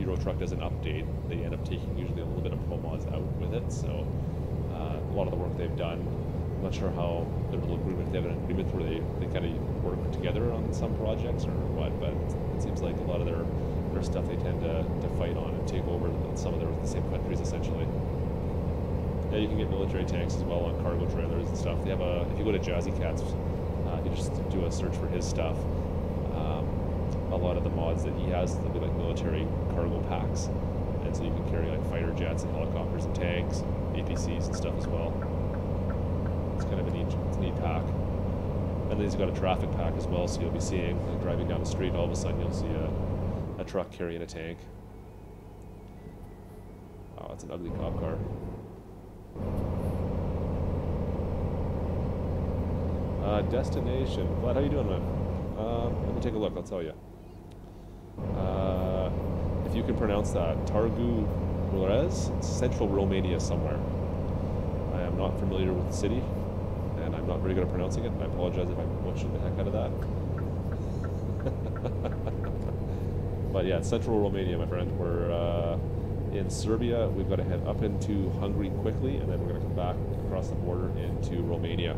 Speaker 2: Euro Truck does an update, they end up taking usually a little bit of pro mods out with it. So a lot of the work they've done, I'm not sure how their little agreement, they have an agreement where they kind of work together on some projects or what, but it seems like a lot of their stuff they tend to fight on and take over some of the same countries essentially. Yeah, you can get military tanks as well on cargo trailers and stuff. They have if you go to Jazzy Cat's, you just do a search for his stuff. A lot of the mods that he has, they'll be like military cargo packs, and so you can carry like fighter jets and helicopters and tanks, APCs and stuff as well. It's kind of a neat pack. And then he's got a traffic pack as well, so you'll be seeing, like, driving down the street, all of a sudden you'll see a truck carrying a tank. Wow, that's an ugly cop car. Destination. Vlad, how you doing, man? Let me take a look, I'll tell you. If you can pronounce that, Targu Mures, central Romania somewhere. I am not familiar with the city, and I'm not very good at pronouncing it, and I apologize if I butchered the heck out of that. But yeah, it's central Romania, my friend. We're in Serbia. We've got to head up into Hungary quickly, and then we're going to come back across the border into Romania.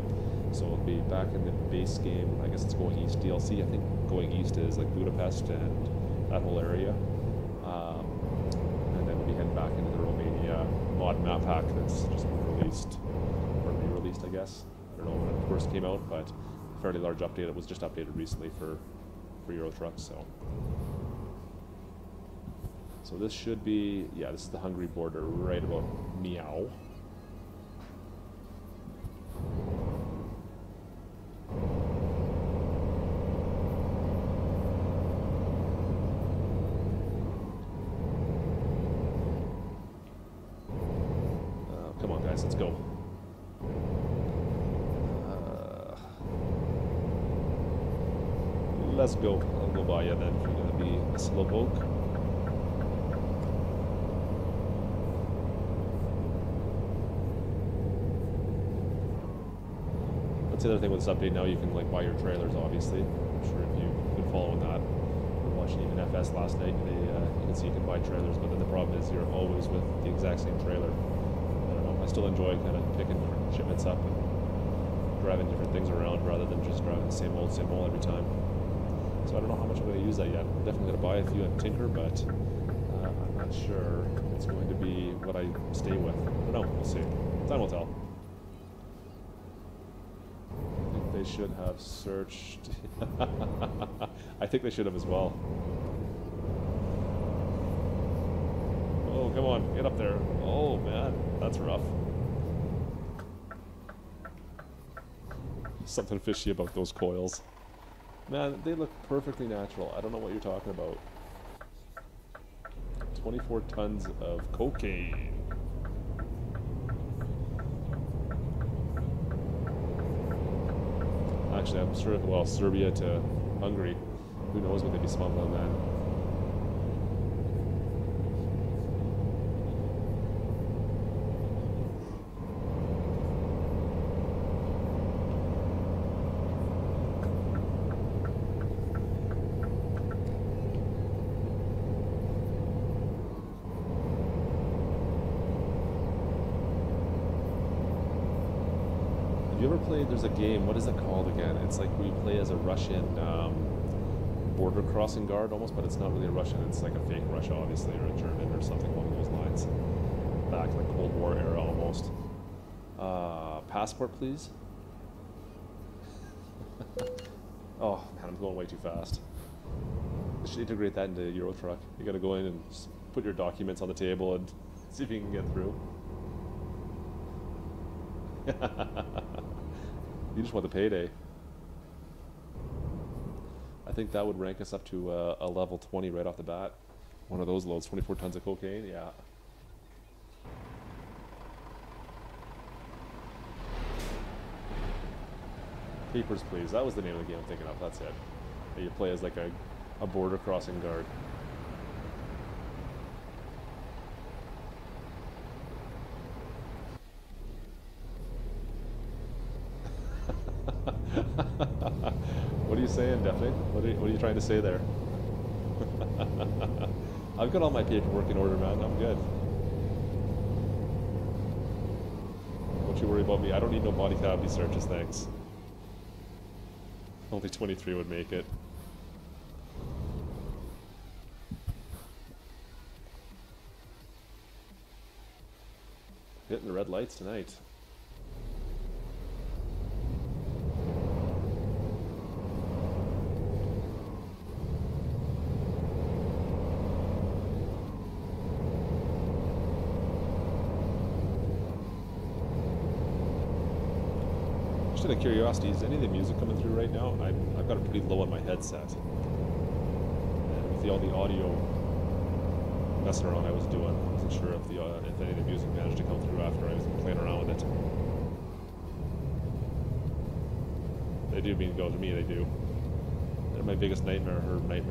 Speaker 2: So we'll be back in the base game. I guess it's going east DLC. I think going east is like Budapest and that whole area. And then we'll be heading back into the Romania mod map pack that's just been released, or re-released, I guess. I don't know when it first came out, but a fairly large update. It was just updated recently for Euro Truck. So this should be, yeah, this is the Hungary border right about meow. Come on, guys, let's go. Let's go. I'll go by you then if you're going to be a slowpoke. That's the other thing with this update now, you can like buy your trailers, obviously. I'm sure if you've been following that, or watching even FS last night, you can see you can buy trailers, but then the problem is you're always with the exact same trailer. I don't know, I still enjoy kind of picking shipments up and driving different things around rather than just driving the same old every time. So I don't know how much I'm going to use that yet. I'm definitely going to buy a few and tinker, but I'm not sure it's going to be what I stay with. I don't know, we'll see. Time will tell. They should have searched. I think they should have as well. Oh, come on, get up there. Oh, man, that's rough. Something fishy about those coils. Man, they look perfectly natural. I don't know what you're talking about. 24 tons of cocaine. Actually, I'm sure, well, Serbia to Hungary, who knows what they'd be smuggling then. There's a game, what is it called again? It's like we play as a Russian border crossing guard almost, but it's not really a Russian, it's like a fake Russia obviously, or a German or something along those lines. Back like Cold War era almost. Passport please? Oh man, I'm going way too fast. I should integrate that into Euro Truck. You gotta go in and put your documents on the table and see if you can get through. You just want the payday. I think that would rank us up to a level 20 right off the bat. One of those loads, 24 tons of cocaine, yeah. Papers, Please. That was the name of the game I'm thinking of. That's it. That you play as like a border crossing guard. What are you saying, Daphne? What are you trying to say there? I've got all my paperwork in order, man. I'm good. Don't you worry about me. I don't need no body cavity searches, thanks. Only 23 would make it. Hitting the red lights tonight. Just out of curiosity, is any of the music coming through right now? I've got it pretty low on my headset. And with all the audio messing around I was doing, I wasn't sure if any of the music managed to come through after I was playing around with it. They do mean go to me, they do. They're my biggest nightmare, my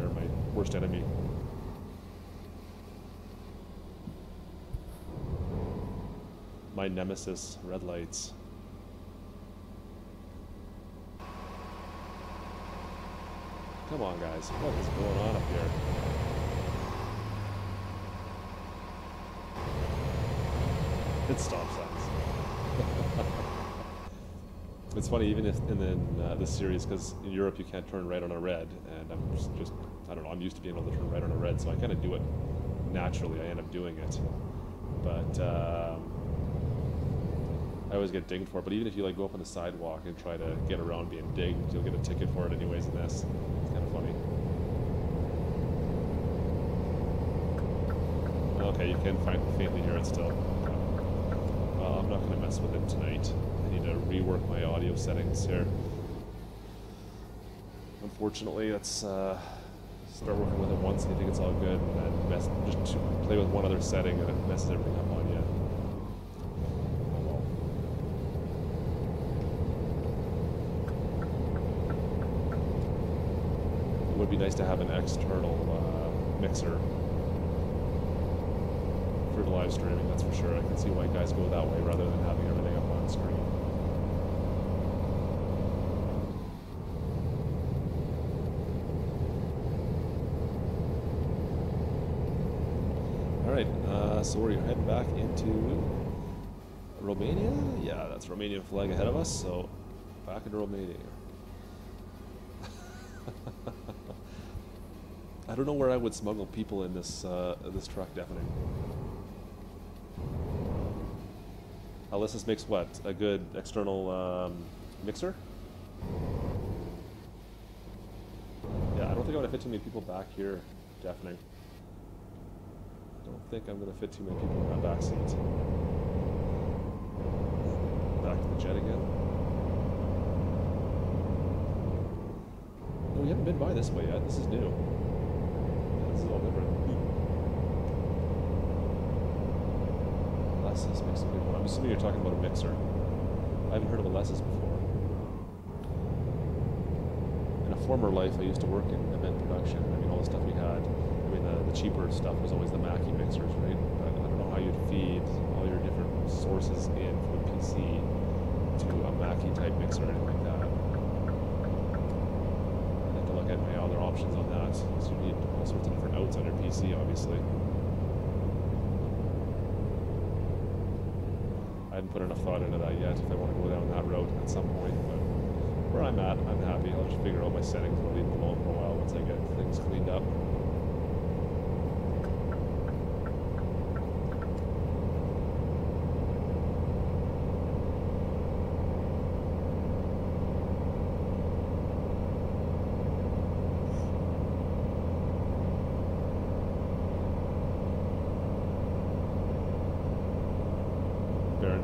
Speaker 2: worst enemy. My nemesis, red lights. Come on, guys. What is going on up here? It's stop signs. It's funny, even if in this series, because in Europe you can't turn right on a red, and I'm just, I don't know, I'm used to being able to turn right on a red, so I kind of do it naturally. I end up doing it. But I always get dinged for it. But even if you like go up on the sidewalk and try to get around being dinged, you'll get a ticket for it anyways in this. It's kind of funny. Okay, you can faintly hear it still. Well, I'm not going to mess with it tonight. I need to rework my audio settings here. Unfortunately, let's start working with it once and you think it's all good, and then just play with one other setting and it messes everything up on you. It would be nice to have an external mixer for the live streaming, that's for sure. I can see why guys go that way rather than having everything up on screen. Alright, so we're heading back into Romania? Yeah, that's Romanian flag ahead of us, so back into Romania. I don't know where I would smuggle people in this truck, definitely. Unless this makes what? A good external mixer? Yeah, I don't think I'm going to fit too many people back here, definitely. I don't think I'm going to fit too many people in that back seat. Back to the jet again. No, we haven't been by this way yet. This is new. Yeah, this is all different. Lesses makes a good one. I'm assuming you're talking about a mixer. I haven't heard of a Lesses before. In a former life, I used to work in event production. I mean, all the stuff we had. I mean, the cheaper stuff was always the Mackie mixers, right? But I don't know how you'd feed all your different sources in from a PC to a Mackie type mixer or anything like that. I'd have to look at my other options on that. So you need all sorts of different outs on your PC, obviously. I haven't put enough thought into that yet if I want to go down that route at some point, but where I'm at, I'm happy. I'll just figure out my settings and I'll leave them alone for a while once I get things cleaned up.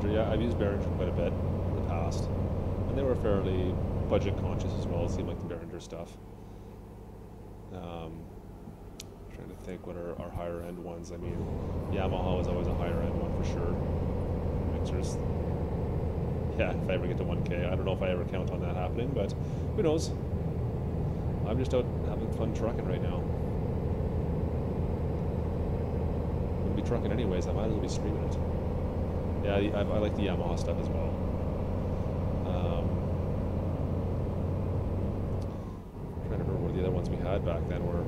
Speaker 2: Yeah, I've used Behringer quite a bit in the past, and they were fairly budget conscious as well. It seemed like the Behringer stuff. Trying to think what are our higher end ones. I mean, Yamaha was always a higher end one for sure. Mixers. Yeah, if I ever get to 1K. I don't know if I ever count on that happening, but who knows? I'm just out having fun trucking right now. I'm gonna be trucking anyways. I might as well be streaming it. Yeah, I like the Yamaha stuff as well. I'm trying to remember what the other ones we had back then were.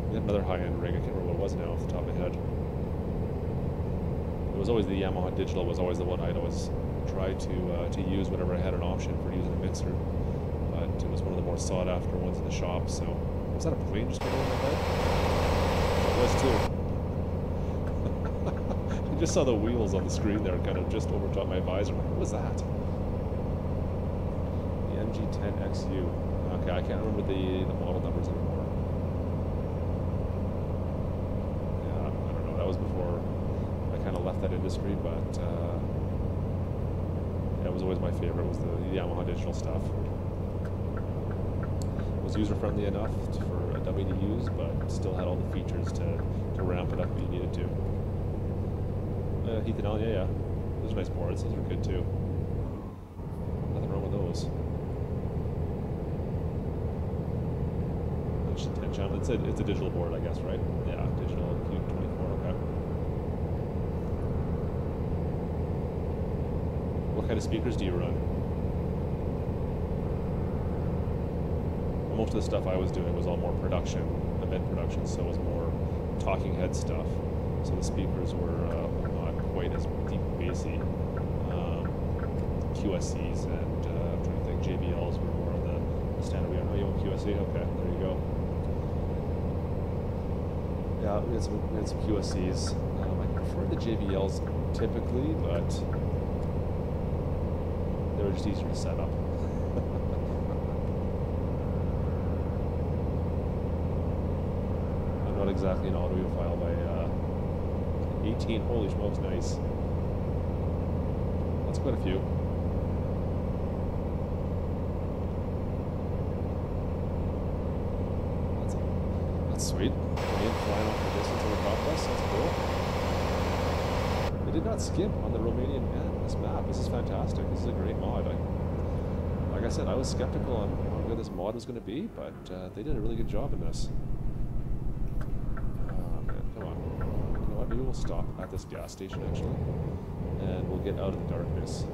Speaker 2: We had another high-end rig. I can't remember what it was now off the top of my head. It was always the Yamaha Digital was always the one I'd always try to use whenever I had an option for using a mixer. But it was one of the more sought-after ones in the shop. So was that a plane just going over my head? It was too. I just saw the wheels on the screen there, kind of just over top my visor. What was that? The MG10XU. Okay, I can't remember the model numbers anymore. Yeah, I don't know. That was before I kind of left that industry, but yeah, it was always my favorite. Was the Yamaha Digital stuff. It was user friendly enough for a dummy to use, but still had all the features to ramp it up if you needed to. Heath and Allen, yeah. Those are nice boards. Those are good too. Nothing wrong with those. Just 10 channel. It's a digital board, I guess, right? Yeah, digital Q24. Okay. What kind of speakers do you run? Well, most of the stuff I was doing was all more production, event production, so it was more talking head stuff. So the speakers were not quite as deep bassy. QSCs and I'm trying to think JBLs were more of the standard. Oh, you want QSC? Okay, there you go. Yeah, we had some QSCs. I prefer the JBLs typically, but they were just easier to set up. I'm not exactly an audiophile by 18. Holy smokes, nice. That's quite a few. That's sweet. Flying off the distance over top of us. That's cool. They did not skimp on the Romanian map. This is fantastic. This is a great mod. Like I said, I was skeptical on how good this mod was going to be, but they did a really good job in this. Man, come on. You know what? Maybe we'll stop at this gas station actually, and we'll get out of the darkness.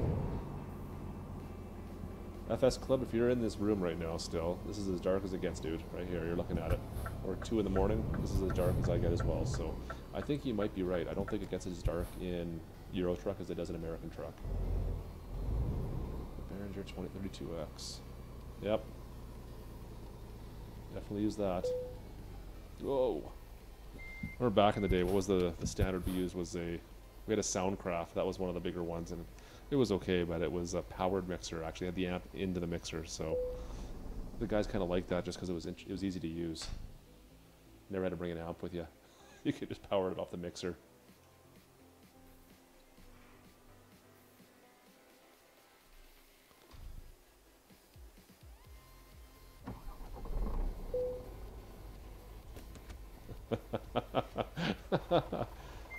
Speaker 2: FS Club, if you're in this room right now still, this is as dark as it gets, dude. Right here, you're looking at it. Or 2 in the morning, this is as dark as I get as well. So I think you might be right. I don't think it gets as dark in Euro truck as it does in American truck. The Behringer 2032X. Yep. Definitely use that. Whoa. Remember back in the day, what was the standard we used was we had a Soundcraft. That was one of the bigger ones, and it was okay, but it was a powered mixer. Actually had the amp into the mixer, so the guys kind of liked that just because it was easy to use. Never had to bring an amp with you. You could just power it off the mixer.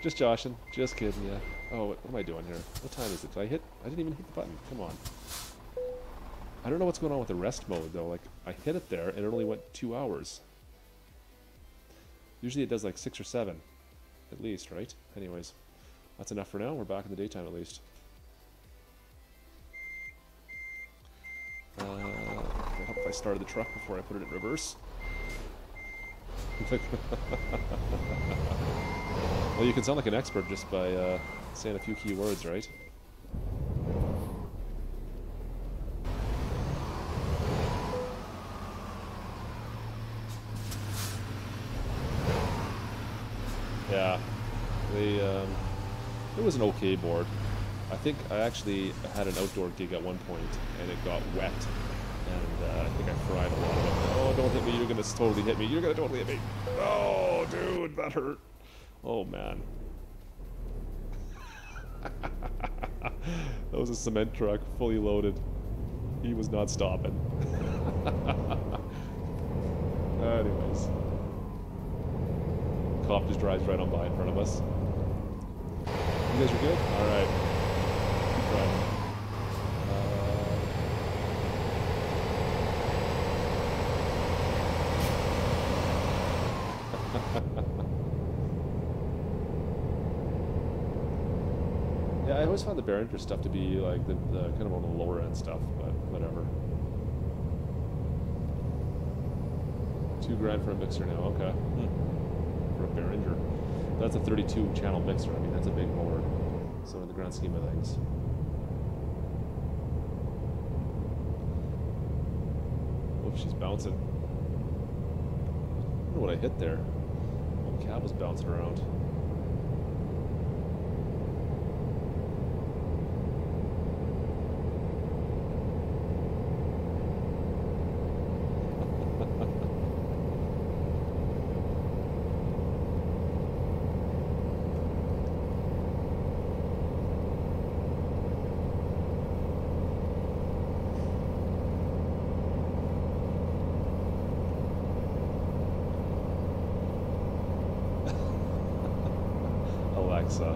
Speaker 2: Just joshing, just kidding, yeah. Oh, what am I doing here? What time is it? Did I hit? I didn't even hit the button. Come on. I don't know what's going on with the rest mode though. Like, I hit it there and it only went 2 hours. Usually it does like 6 or 7, at least, right? Anyways, that's enough for now. We're back in the daytime at least. I hope if I started the truck before I put it in reverse. Well, you can sound like an expert just by saying a few key words, right? Yeah, it was an okay board. I think I actually had an outdoor gig at one point, and it got wet, and I think I fried a lot of it. Oh, don't hit me! You're gonna totally hit me! You're gonna totally hit me! Oh, dude, that hurt! Oh man, that was a cement truck, fully loaded. He was not stopping. Anyways. Cop just drives right on by in front of us. You guys are good? Alright. Yeah, I always found the Behringer stuff to be like the kind of on the lower end stuff, but whatever. $2,000 for a mixer now, okay. For a Behringer. That's a 32 channel mixer. I mean, that's a big board. So in the grand scheme of things. Oh, she's bouncing. I don't know what I hit there. The cab was bouncing around. Alexa.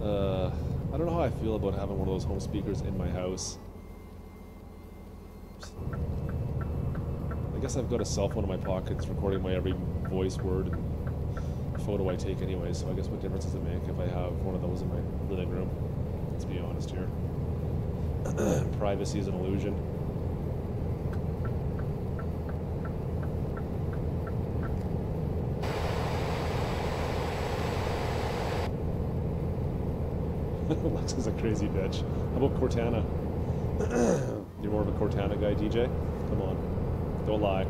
Speaker 2: I don't know how I feel about having one of those home speakers in my house. I guess I've got a cell phone in my pocket. It's recording my every voice, word, and photo I take anyway, so I guess what difference does it make if I have one of those in my living room? Let's be honest here. Privacy is an illusion. Alexa's a crazy bitch. How about Cortana? You're more of a Cortana guy, DJ? Come on. Don't lie.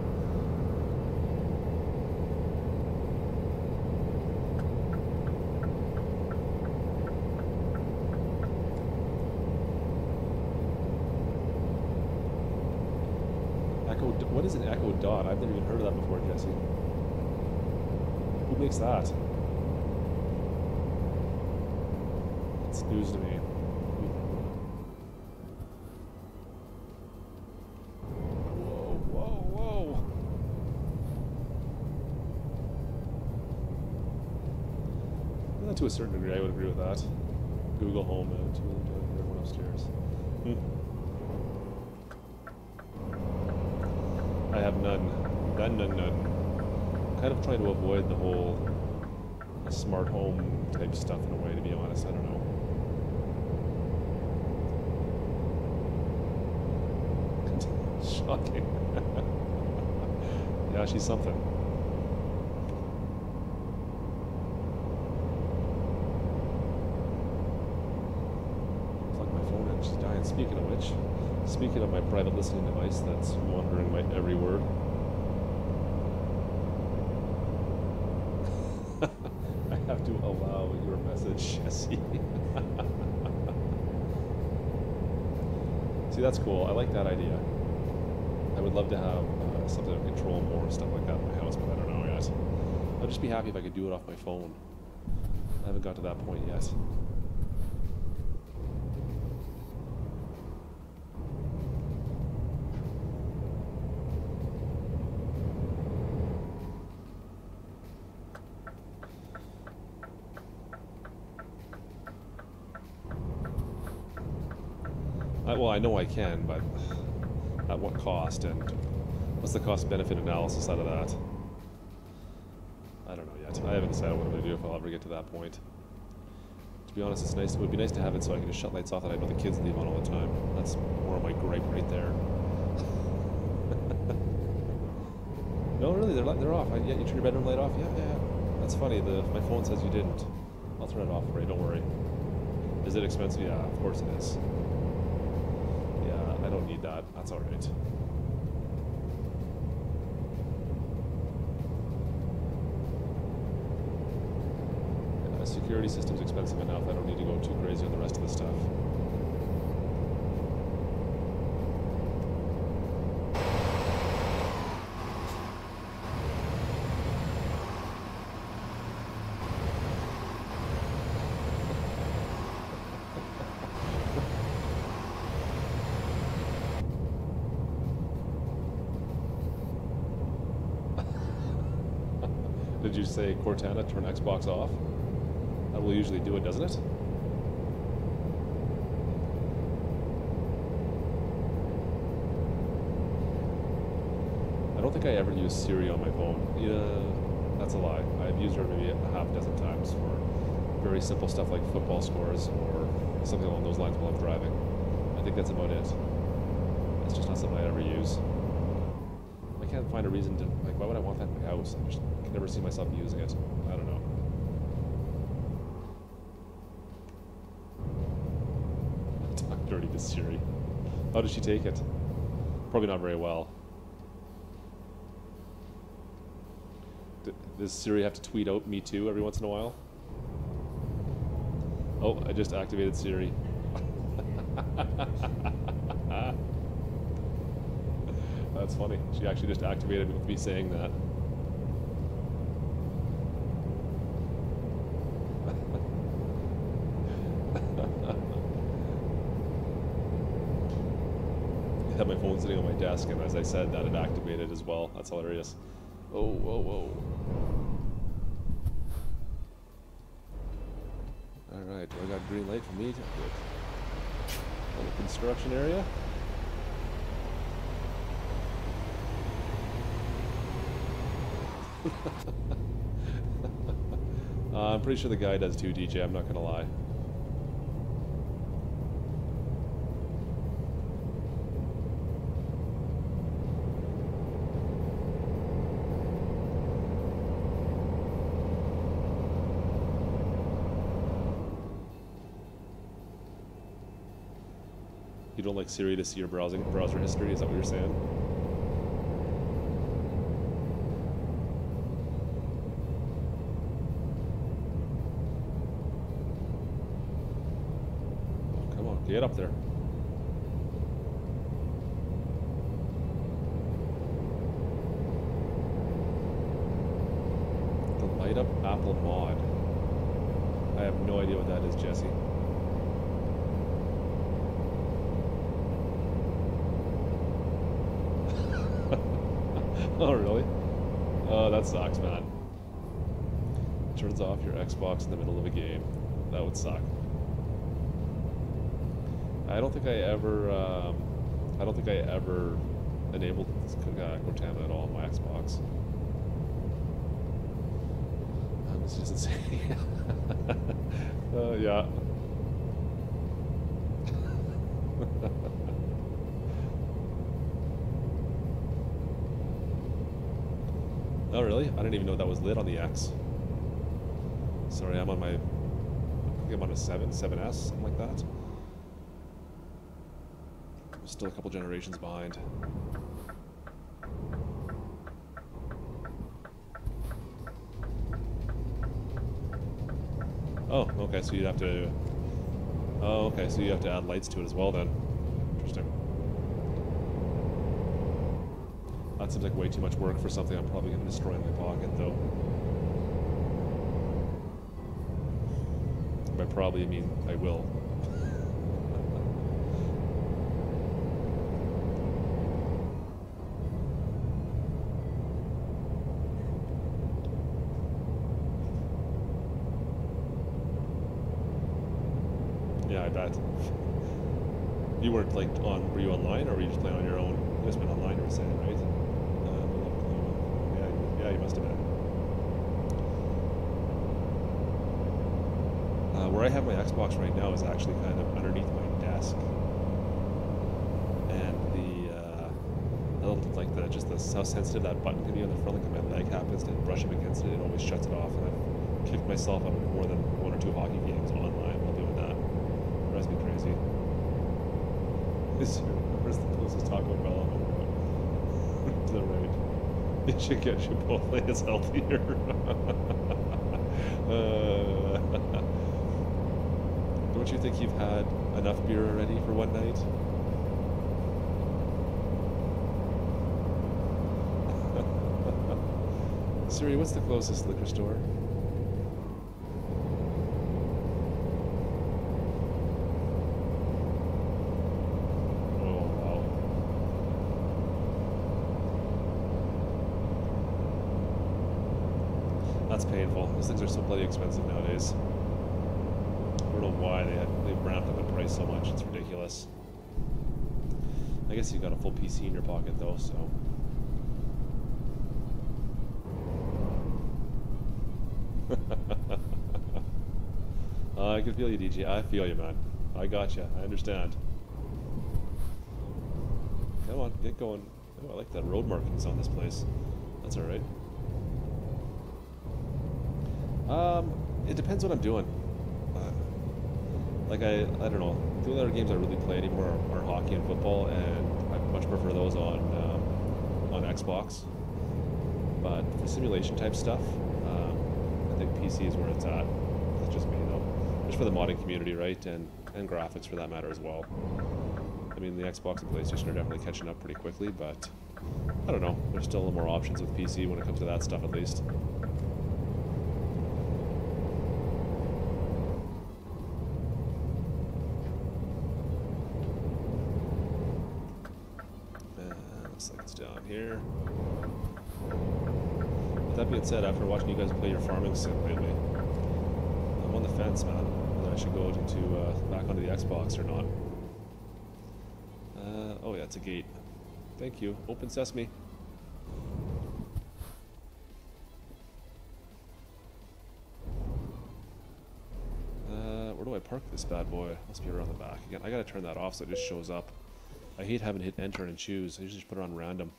Speaker 2: Echo, what is an Echo Dot? I've never even heard of that before, Jesse. Who makes that? It's news to me. Whoa. Well, to a certain degree, I would agree with that. Google Home, everyone upstairs. I have none. None. Kind of trying to avoid the whole smart home type stuff in a way, to be honest. I don't know. Shocking. Yeah, she's something. Plug my phone in, she's dying. Speaking of which, speaking of my private listening device that's monitoring my every word. I have to allow your message, Jesse. See, that's cool. I like that idea. I would love to have something to control more stuff like that in my house, but I don't know yet. I'd just be happy if I could do it off my phone. I haven't got to that point yet. Well, I know I can, but at what cost, and what's the cost-benefit analysis out of that? I don't know yet. I haven't decided what I'm going to do if I'll ever get to that point. To be honest, it's nice. It would be nice to have it so I can just shut lights off that I know the kids leave on all the time. That's more of my gripe right there. No, really, they're off. Yeah, you turn your bedroom light off? Yeah. That's funny. My phone says you didn't. I'll turn it off for you, don't worry. Is it expensive? Yeah, of course it is. I don't need that. That's all right. Security system's expensive enough. I don't need to go too crazy on the rest of the stuff. Did you say Cortana turn Xbox off? That will usually do it, doesn't it? don't think I ever use Siri on my phone. Yeah, that's a lie. I've used her maybe a half dozen times for very simple stuff like football scores or something along those lines while I'm driving. I think that's about it. It's just not something I ever use. I can't find a reason to, like, why would I want that in my house? I just can never see myself using it. I don't know. Talk dirty to Siri. How does she take it? Probably not very well. Does Siri have to tweet out "me too" every once in a while? Oh, I just activated Siri. That's funny. She actually just activated with me saying that. I had my phone sitting on my desk, and as I said that, it activated as well. That's hilarious. Oh, whoa, whoa. Alright, do I got green light for me to put on the construction area? I'm pretty sure the guy does too, DJ, I'm not gonna lie. You don't like Siri to see your browser history? Is that what you're saying? Oh, come on, get up there. The light up Apple mod. I have no idea what that is, Jesse. Oh, really? Oh, that sucks, man. Turns off your Xbox in the middle of a game. That would suck. I don't think I ever enabled Cortana at all on my Xbox. This is insane. Yeah. Oh, really? I didn't even know that was lit on the X. Sorry, I'm on my... I think I'm on a 7S, something like that. I'm still a couple generations behind. Oh, okay, so you'd have to... Oh, okay, so you have to add lights to it as well then. Interesting. That seems like way too much work for something I'm probably going to destroy in my pocket, though. By probably, I mean I will. Yeah, I bet. You weren't like on, were you online or were you just playing on your own? You just went online, you were saying, right? Yeah, you must have been. Where I have my Xbox right now is actually kind of underneath my desk, and how sensitive that button can be on the front. Like if my leg happens to brush up against it, it always shuts it off, and I've kicked myself out of more than 1 or 2 hockey games online while doing that. It drives me crazy. Where's the closest Taco Bell on the road? To the right. You should get Chipotle, it's healthier. Don't you think you've had enough beer already for one night? Siri, what's the closest liquor store? That's painful. Those things are so bloody expensive nowadays. I don't know why they've ramped up the price so much. It's ridiculous. I guess you got a full PC in your pocket though, so I can feel you, DG. I feel you, man. I got you. I understand. Come on, get going. Oh, I like that road markings on this place. That's all right. It depends what I'm doing. Like I don't know. The only other games I really play anymore are hockey and football, and I much prefer those on Xbox. But for simulation type stuff, I think PC is where it's at. That's just me though. Just for the modding community, right, and graphics for that matter as well. I mean, the Xbox and PlayStation are definitely catching up pretty quickly, but I don't know. There's still a little more options with PC when it comes to that stuff, at least. Looks like it's down here. With that being said, after watching you guys play your farming sim lately, I'm on the fence, man, whether I should go back onto the Xbox or not. Oh yeah, it's a gate. Thank you. Open sesame. Where do I park this bad boy? Must be around the back. Again, I gotta turn that off so it just shows up. I hate having to hit enter and choose. I usually just put it on random.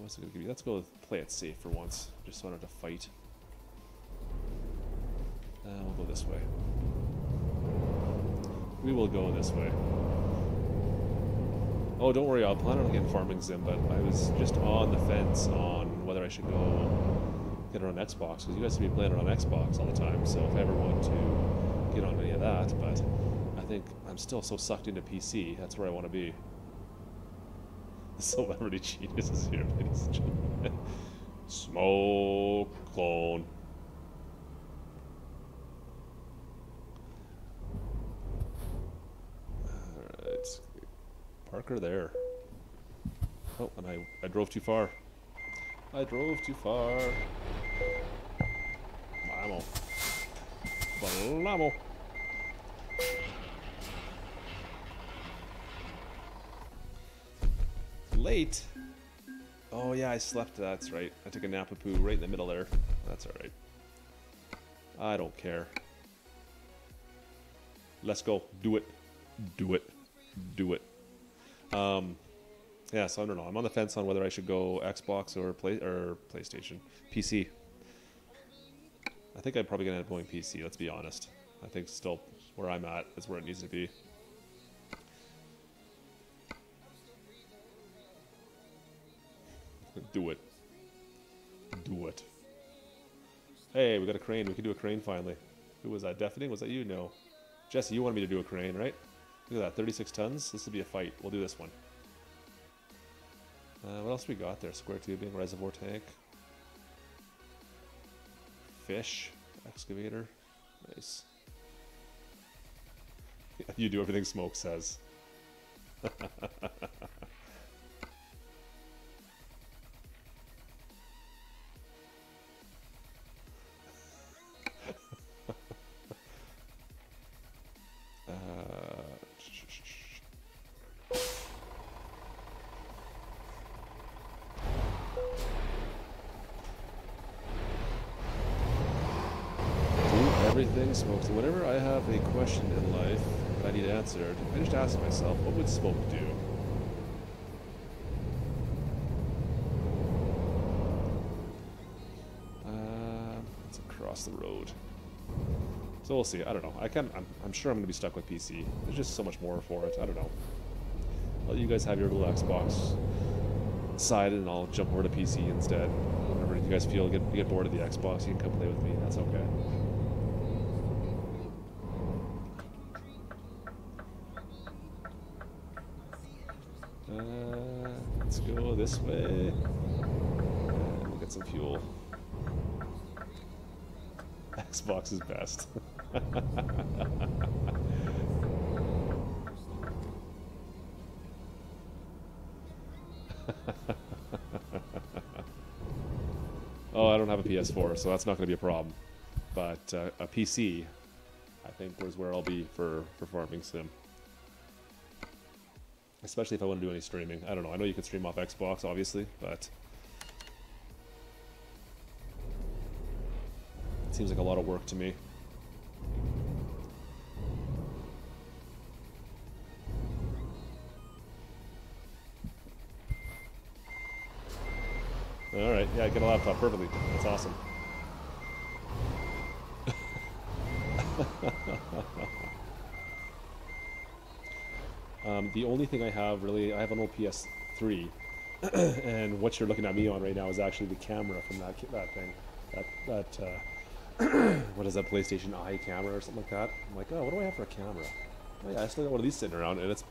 Speaker 2: What's it gonna give me? Let's go play it safe for once, just so I don't have to fight. We'll go this way. We will go this way. Oh, don't worry, I'll plan on getting farming sim, but I was just on the fence on whether I should go get it on Xbox, because you guys seem to be playing it on Xbox all the time, so if I ever want to get on any of that, but I think I'm still so sucked into PC, that's where I want to be. The celebrity genius is here, ladies and gentlemen. Smoke clone. Alright. Parker there. Oh, and I drove too far. I drove too far. Vamos. Vamos. Late. Oh yeah, I slept. That's right. I took a nap of poo right in the middle there. That's all right. I don't care. Let's go. Do it. Do it. Do it. Yeah, so I don't know. I'm on the fence on whether I should go Xbox or PlayStation. PC. I think I'm probably gonna end up going PC. Let's be honest. I think still where I'm at is where it needs to be. Do it. Do it. Hey, we got a crane. We can do a crane finally. Who was that? Deafening? Was that you? No. Jesse, you wanted me to do a crane, right? Look at that. 36 tons. This will be a fight. We'll do this one. What else we got there? Square tubing, reservoir tank. Fish. Excavator. Nice. You do everything Smoke says. Everything Smoke. So whenever I have a question in life that I need answered, I just ask myself, what would Smoke do? It's across the road. So we'll see. I don't know. I'm sure I'm going to be stuck with PC. There's just so much more for it. I don't know. I'll let you guys have your little Xbox side, and I'll jump over to PC instead. Whenever you guys feel you get bored of the Xbox, you can come play with me. That's okay. Let's go this way. And we'll get some fuel. Xbox is best. Oh, I don't have a PS4, so that's not going to be a problem. But a PC, I think, is where I'll be for farming sim. Especially if I want to do any streaming. I don't know. I know you can stream off Xbox, obviously, but... seems like a lot of work to me. Alright, yeah, I get a laptop perfectly. That's awesome. The only thing I have, really, I have an old PS3, and what you're looking at me on right now is actually the camera from that thing. What is that, PlayStation Eye camera or something like that? I'm like, oh, what do I have for a camera? Oh yeah, I still got one of these sitting around, and it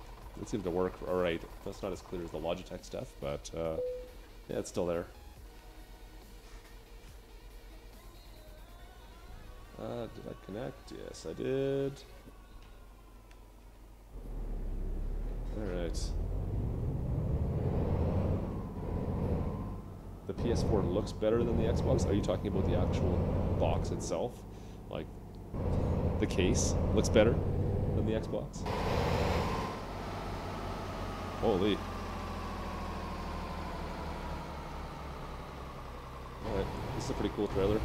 Speaker 2: seems to work alright. That's not as clear as the Logitech stuff, but yeah, it's still there. Did I connect? Yes, I did. Alright. The PS4 looks better than the Xbox? Are you talking about the actual box itself? Like, the case looks better than the Xbox? Holy. Alright, this is a pretty cool trailer.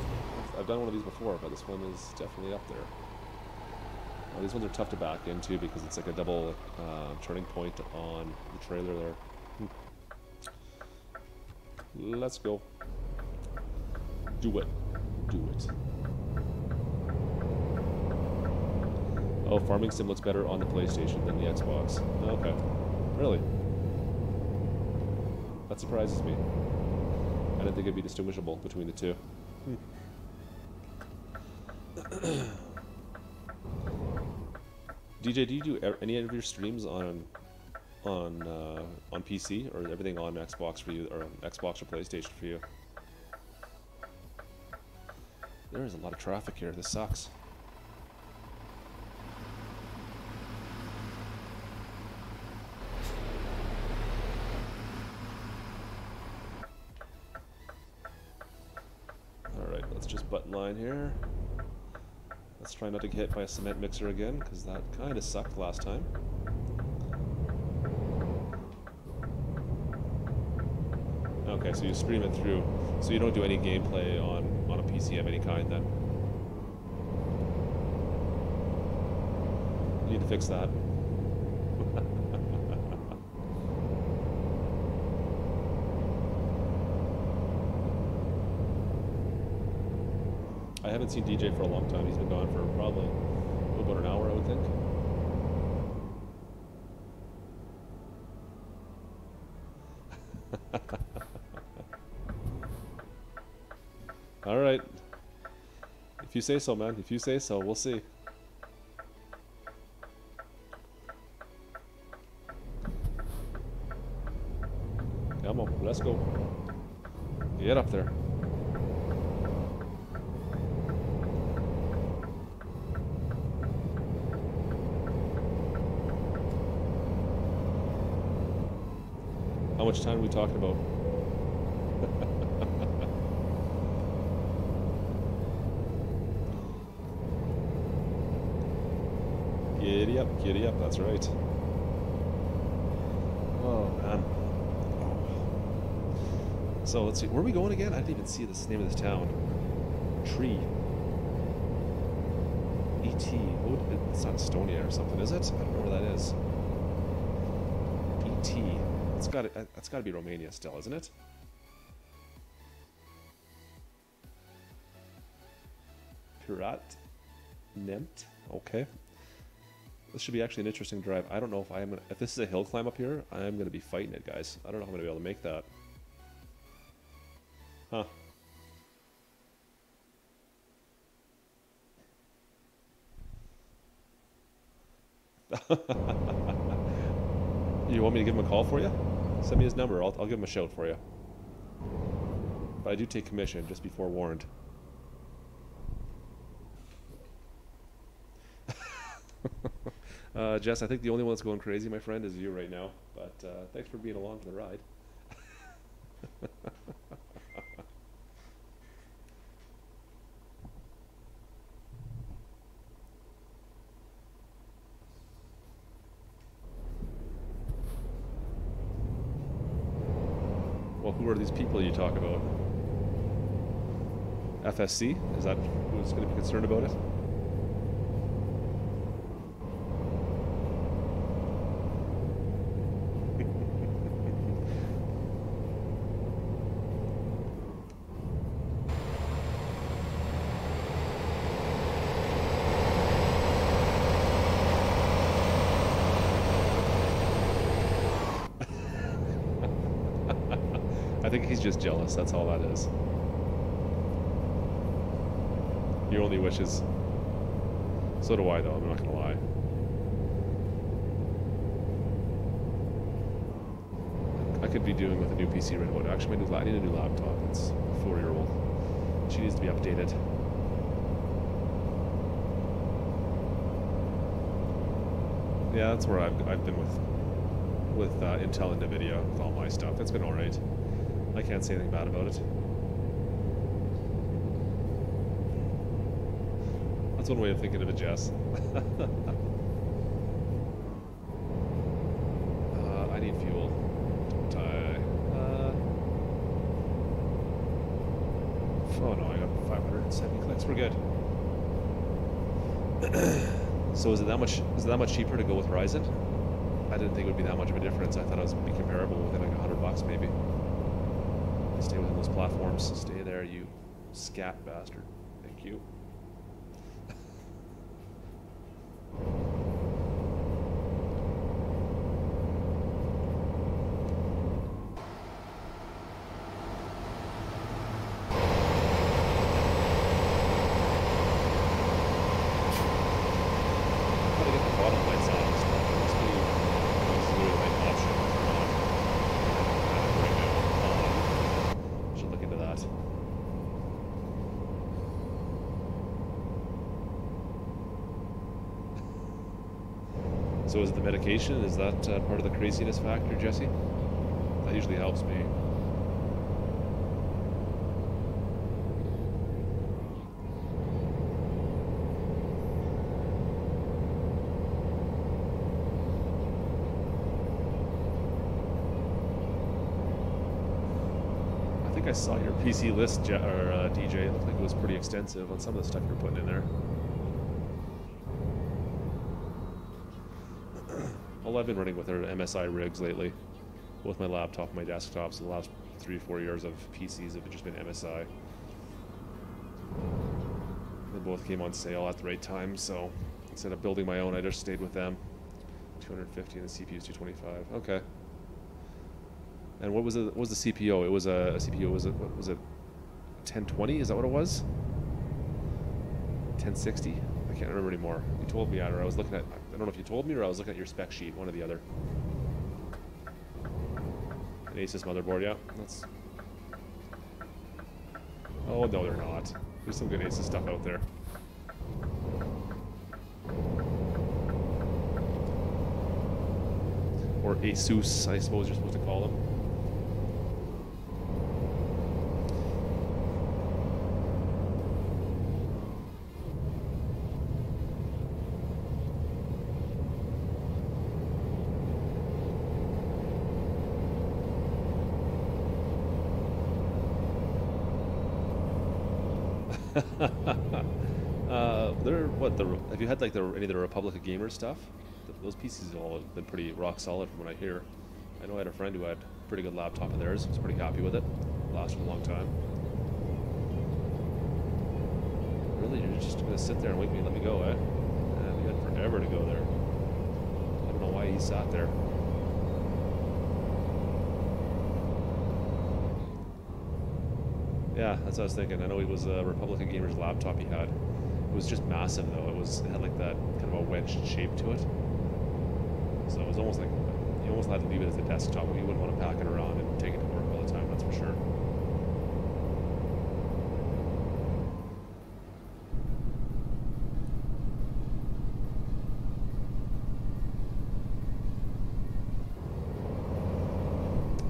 Speaker 2: I've done one of these before, but this one is definitely up there. Oh, these ones are tough to back into because it's like a double turning point on the trailer there. Let's go. Do it. Do it. Oh, Farming Sim looks better on the PlayStation than the Xbox. Okay. Really? That surprises me. I didn't think it'd be distinguishable between the two. DJ, do you do any of your streams on PC, or everything on Xbox for you, or Xbox or PlayStation for you? There is a lot of traffic here. This sucks. Alright, let's just button line here. Let's try not to get hit by a cement mixer again, because that kind of sucked last time. Okay, so you stream it through, so you don't do any gameplay on a PC of any kind then. You need to fix that. I haven't seen DJ for a long time. He's been gone for probably about an hour, I would think. Alright. If you say so, man. If you say so, we'll see. Come on, let's go. Get up there. How much time are we talking about? Giddy up, that's right. Oh, man. So, let's see, where are we going again? I didn't even see the name of this town. Tree. E.T. Oh, it's not Estonia or something, is it? I don't know where that is. E.T. That's got to be Romania still, isn't it? Pirat Nemt. Okay. This should be actually an interesting drive. I don't know if if this is a hill climb up here, I'm gonna be fighting it, guys. I don't know if I'm gonna be able to make that. Huh. You want me to give him a call for you? Send me his number. I'll give him a shout for you. But I do take commission, just be forewarned. Jess, I think the only one that's going crazy, my friend, is you right now. But thanks for being along for the ride. Well, who are these people you talk about? FSC? Is that who's going to be concerned about it? I think he's just jealous, that's all that is. Your only wish is... So do I, though, I'm not gonna lie. I could be doing with a new PC right about it. Actually, I need a new laptop. It's a 4-year-old. She needs to be updated. Yeah, that's where I've been with Intel and NVIDIA with all my stuff. It's been alright. I can't say anything bad about it. That's one way of thinking of it, Jess. I need fuel. Don't I? Oh no, I got 570 clicks. We're good. So is it that much cheaper to go with Ryzen? I didn't think it would be that much of a difference. I thought it was be comparable within like $100 maybe. Stay within those platforms. Stay there, you scat bastard. Thank you. So is the medication, is that part of the craziness factor, Jesse? That usually helps me. I think I saw your PC list, DJ. It looked like it was pretty extensive on some of the stuff you're putting in there. Well, I've been running with our MSI rigs lately, both my laptop and my desktops. The last 3 or 4 years of PCs have just been MSI. They both came on sale at the right time, so instead of building my own, I just stayed with them. 250 and the CPU is 225. Okay. And what was the CPO? It was a CPU. Was it 1020? Is that what it was? 1060? I can't remember anymore. You told me, or I was looking at. I don't know if you told me or I was looking at your spec sheet, one or the other. An Asus motherboard, yeah. That's. Oh no, they're not. There's some good Asus stuff out there. Or Asus, I suppose you're supposed to call them. Have you had like any of the Republic of Gamers stuff? Those PCs have all been pretty rock solid from what I hear. I know I had a friend who had a pretty good laptop of theirs. Was pretty happy with it. Lasted a long time. Really, you're just gonna sit there and wait me and let me go, eh? Man, we had forever to go there. I don't know why he sat there. Yeah, that's what I was thinking. I know it was a Republic of Gamers laptop he had. It was just massive though. It had like that kind of a wedged shape to it. So it was almost like you almost had to leave it as a desktop. You wouldn't want to pack it around and take it to work all the time, that's for sure.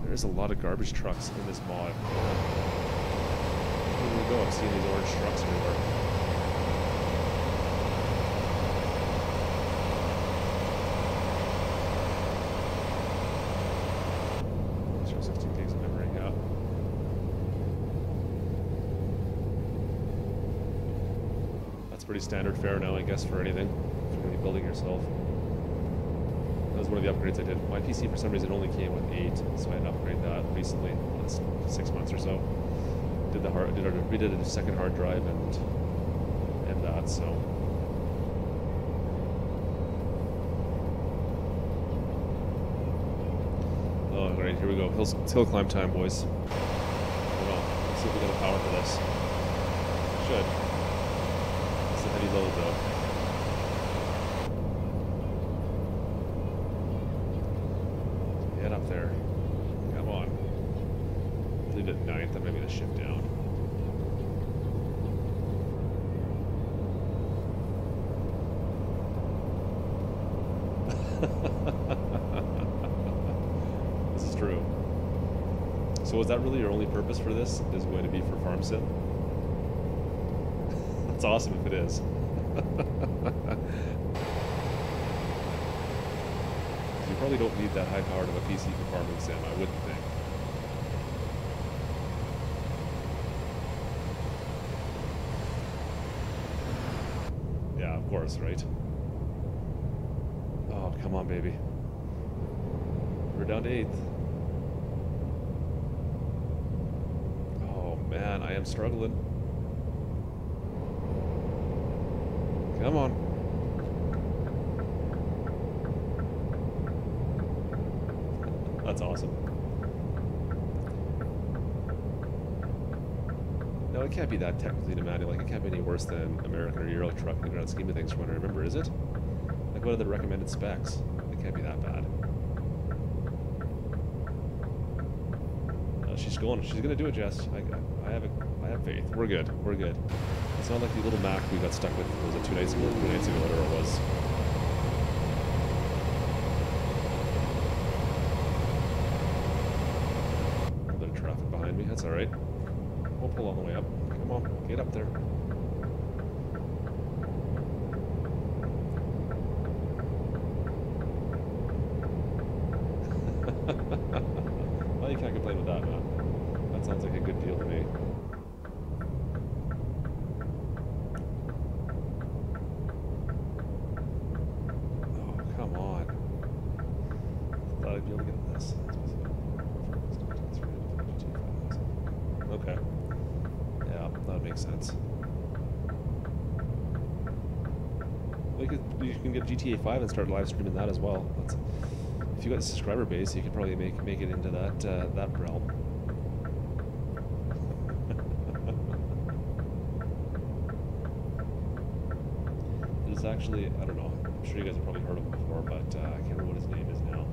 Speaker 2: There's a lot of garbage trucks in this mod. Where do we go? I'm seeing these orange trucks everywhere. 16 gigs of memory, yeah. pretty standard fare now, I guess, for anything. If you're going to be building yourself. That was one of the upgrades I did. My PC, for some reason, only came with 8, so I had to upgrade that recently, last 6 months or so. We did a second hard drive and that, so. Oh, alright, here we go. Hill climb time, boys. Hold on. Let's see if we got a power for this. Should. It's a heavy load, though. Get up there. Come on. Leave it at 9th. I might get a shift down. This is true. So is that really your only purpose for this? Is going to be for farm sim? That's awesome if it is. You probably don't need that high powered of a PC for farming sim, I wouldn't think. Yeah, of course, right? Oh, come on, baby. We're down to 8th. Oh, man, I am struggling. Come on. That's awesome. No, it can't be that technically demanding. Like, it can't be any worse than American or Euro truck in the grand scheme of things from what I remember, is it? Like, what are the recommended specs? It can't be that bad. She's going to do it, Jess. I have faith. We're good. We're good. It's not like the little Mac we got stuck with, was it 2 nights ago or 3 nights ago, whatever it was. A bit of traffic behind me. That's alright. We'll pull all the way up. Come on, get up there. Well, you can't complain with that, man. That sounds like a good deal to me. Oh, come on. Thought I'd be able to get this. Okay. Yeah, that makes sense. You can get GTA 5 and start live streaming that as well. If you got a subscriber base, you could probably make it into that realm. There's actually, I don't know, I'm sure you guys have probably heard of him before, but I can't remember what his name is now.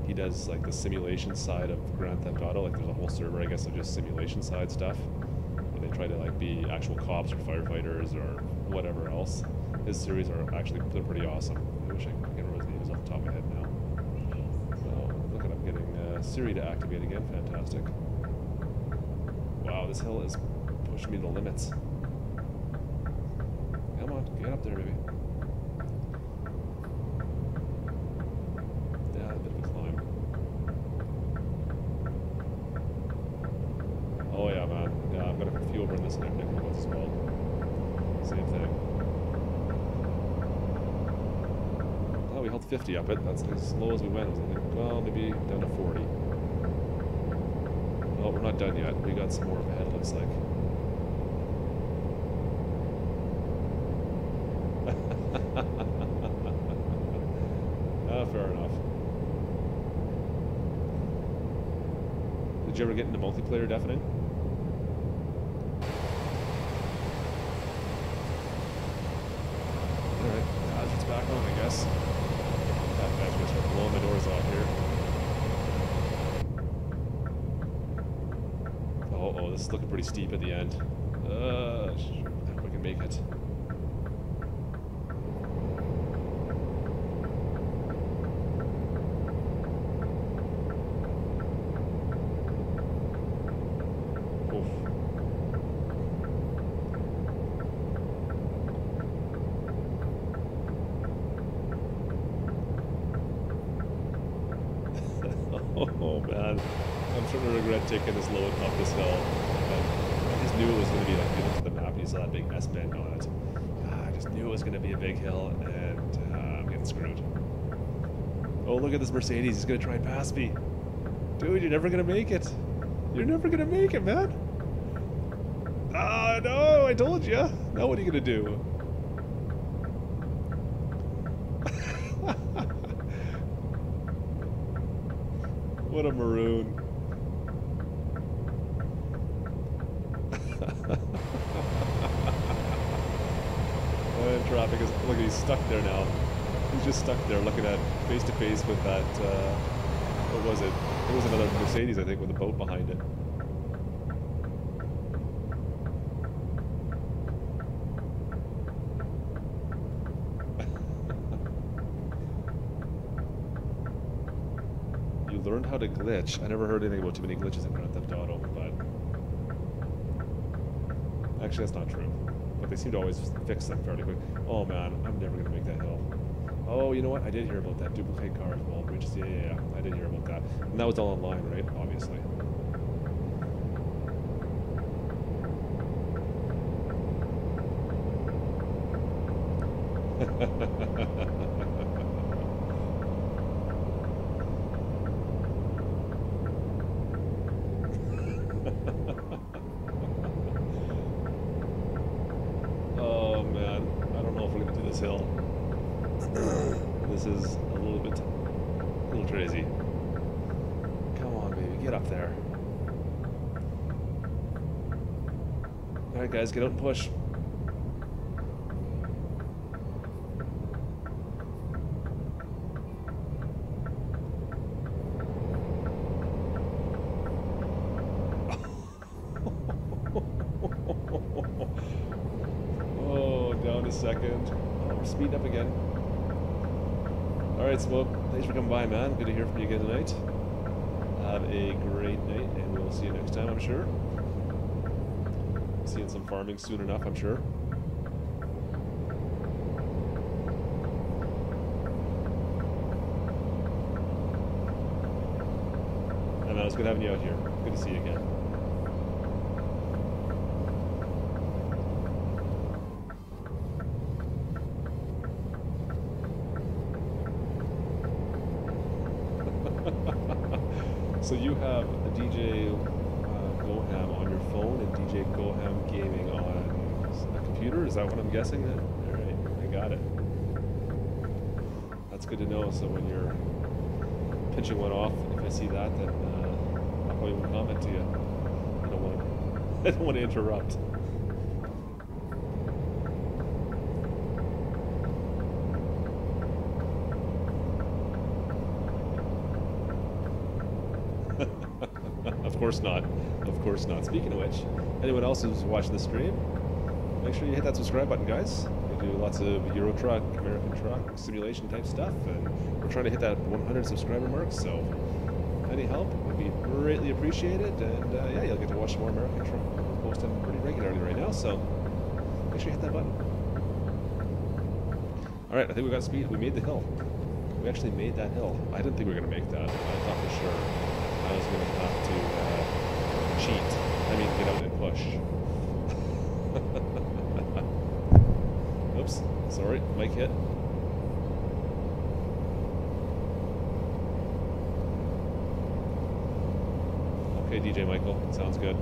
Speaker 2: He does like the simulation side of Grand Theft Auto. Like there's a whole server, I guess, of just simulation side stuff, where they try to like be actual cops or firefighters or whatever else. His series are actually, they're pretty awesome. I wish I could remember his name is off the top of my head now. So look at, I'm getting Siri to activate again. Fantastic. Wow, this hill is pushing me to the limits. Come on, get up there, baby. Yeah, a bit of a climb. Oh yeah, man. Yeah, I'm gonna put a few over in this neck. What's it called? Same thing. Oh, we held 50 up it. That's as low as we went. I was like, well, maybe down to 40. Well, we're not done yet. We got some more up ahead, it looks like. Fair enough. Did you ever get into multiplayer deafening? Alright, it's back on, I guess. That guy's gonna start blowing my doors off here. Oh, this is looking pretty steep at the end. If we can make it. Oh man, I'm starting to regret taking this load up this hill. I just knew it was going to be like, you looked at the map and you saw that big S bend on it. God, just knew it was going to be a big hill, and I'm getting screwed. Oh, look at this Mercedes. He's going to try and pass me. Dude, you're never going to make it. You're never going to make it, man. Ah, no, I told you. Now what are you going to do? What a maroon. And traffic is, look, he's stuck there now. He's just stuck there looking at face to face with that, what was it? It was another Mercedes, I think, with a boat behind it. You learned how to glitch. I never heard anything about too many glitches in Grand Theft Auto, but actually that's not true. But they seem to always fix them fairly quick. Oh man, I'm never gonna make that hill. Oh, you know what? I did hear about that duplicate car as well. Yeah, I did hear about that. And that was all online, right? Obviously. Oh man, I don't know if we're gonna do this hill. This is a little crazy. Come on, baby, get up there. All right, guys, get out and push. Oh, down a second. Oh, we're speeding up again. Alright, Smoke, thanks for coming by, man. Good to hear from you again tonight. Have a great night, and we'll see you next time, I'm sure. Seeing some farming soon enough, I'm sure. And it was good having you out here. Good to see you again. So you have a DJ Goham on your phone and DJ Goham Gaming on a computer? Is that what I'm guessing then? Alright, I got it. That's good to know, so when you're pinching one off, if I see that, then I'll probably won't comment to you. I don't want to interrupt. Of course not. Of course not. Speaking of which, anyone else who's watching the stream, make sure you hit that subscribe button, guys. We do lots of Euro Truck, American Truck, simulation type stuff, and we're trying to hit that 100 subscriber mark, so any help would be greatly appreciated, and yeah, you'll get to watch more American Truck. We're posting pretty regularly right now, so make sure you hit that button. Alright, I think we got speed. We made the hill. We actually made that hill. I didn't think we were going to make that. I thought for sure I was going to have to cheat. I mean, get out and push. Oops. Sorry. Mic hit. Okay, DJ Michael. Sounds good.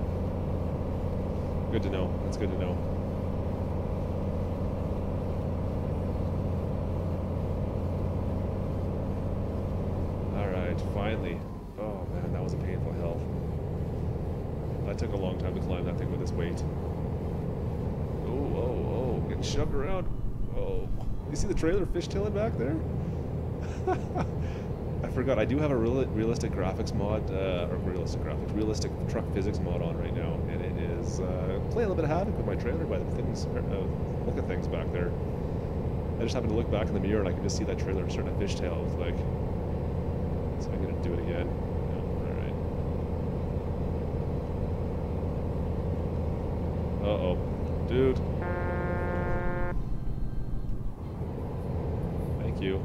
Speaker 2: Good to know. That's good to know. Alright, finally. Oh man, that was a painful hill. That took a long time to climb that thing with this weight. Oh, getting shoved around. Oh, you see the trailer fishtailing back there? I forgot, I do have a realistic graphics mod, realistic truck physics mod on right now, and it is playing a little bit of havoc with my trailer by the things, look at things back there. I just happened to look back in the mirror and I could just see that trailer starting to fishtail. I was like, so I'm gonna do it again. Uh-oh. Dude. Thank you.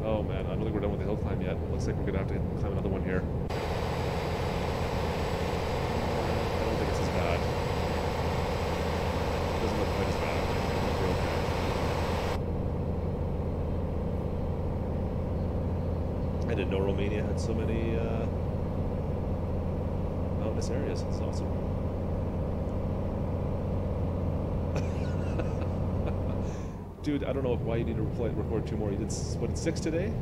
Speaker 2: Oh man, I don't think we're done with the hill climb yet. Looks like we're gonna have to climb another one here. I don't think it's as bad. I didn't know Romania had so many mountainous areas. It's awesome. Dude, I don't know why you need to record 2 more. You did, what, 6 today?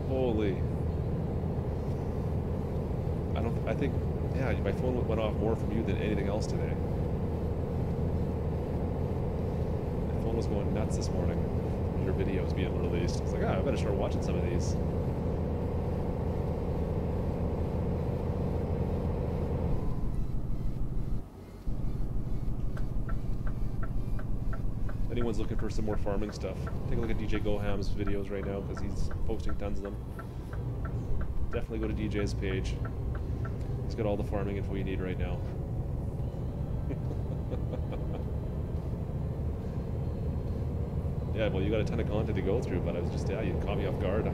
Speaker 2: Holy. I think, yeah, my phone went off more from you than anything else today. My phone was going nuts this morning. Your videos being released. It's like, I better start watching some of these. Anyone's looking for some more farming stuff, take a look at DJ Goham's videos right now because he's posting tons of them. Definitely go to DJ's page. He's got all the farming info you need right now. Yeah, well, you got a ton of content to go through, but I was just, yeah, you caught me off guard.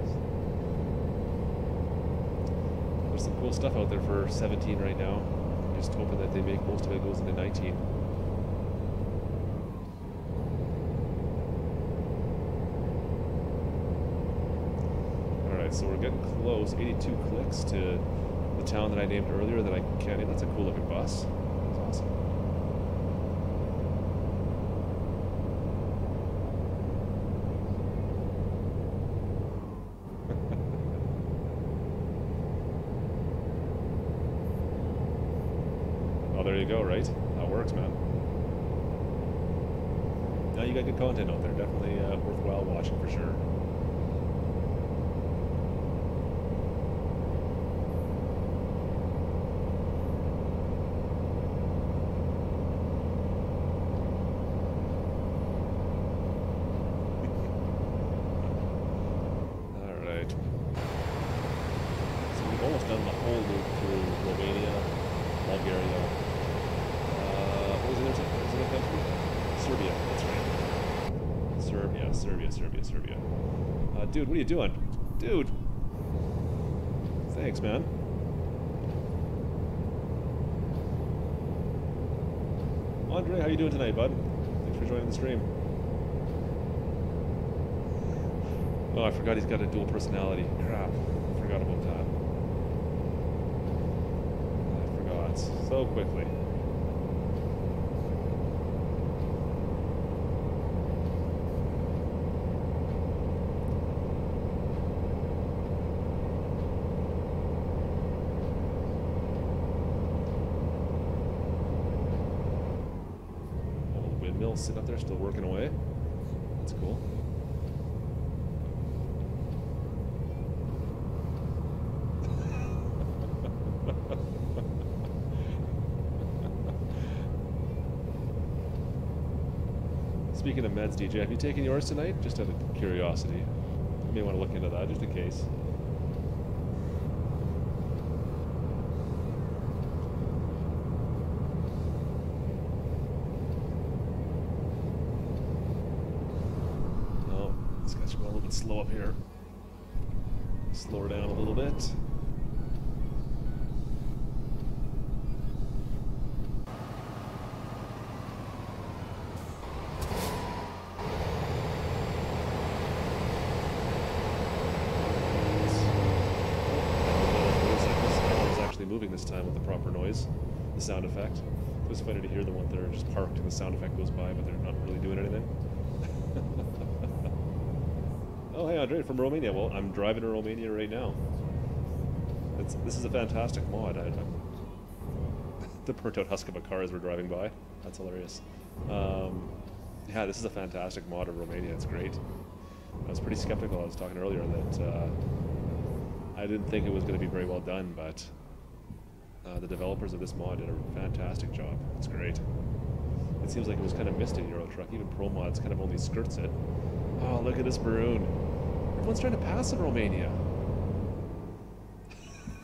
Speaker 2: There's some cool stuff out there for 17 right now. I'm just hoping that they make most of it goes into 19. So we're getting close, 82 clicks to the town that I named earlier that I can't name. That's a cool looking bus. That's awesome. Oh, there you go, right? That works, man. Now you got good content out there. Definitely worthwhile watching for sure. Done the whole loop through Romania, Bulgaria. What was the other country? Serbia, that's right. Serbia. Dude, what are you doing? Dude! Thanks, man. Andre, how you doing tonight, bud? Thanks for joining the stream. Oh, I forgot he's got a dual personality. Crap. I forgot about that. So quickly. Old windmill sitting up there still working away. That's cool. Speaking of meds, DJ, have you taken yours tonight? Just out of curiosity. You may want to look into that, just in case. Oh, this guy's going a little bit slow up here. Slow her down a little bit. Moving this time with the proper noise, the sound effect. It was funny to hear the one that are just parked and the sound effect goes by, but they're not really doing anything. Oh, hey, Andre from Romania. Well, I'm driving to Romania right now. This is a fantastic mod. The burnt out husk of a car as we're driving by. That's hilarious. Yeah, this is a fantastic mod of Romania. It's great. I was pretty skeptical. I was talking earlier that I didn't think it was going to be very well done, but the developers of this mod did a fantastic job. It's great. It seems like it was kind of missed in Euro Truck. Even Pro Mods kind of only skirts it. Oh, look at this Baroon. Everyone's trying to pass in Romania.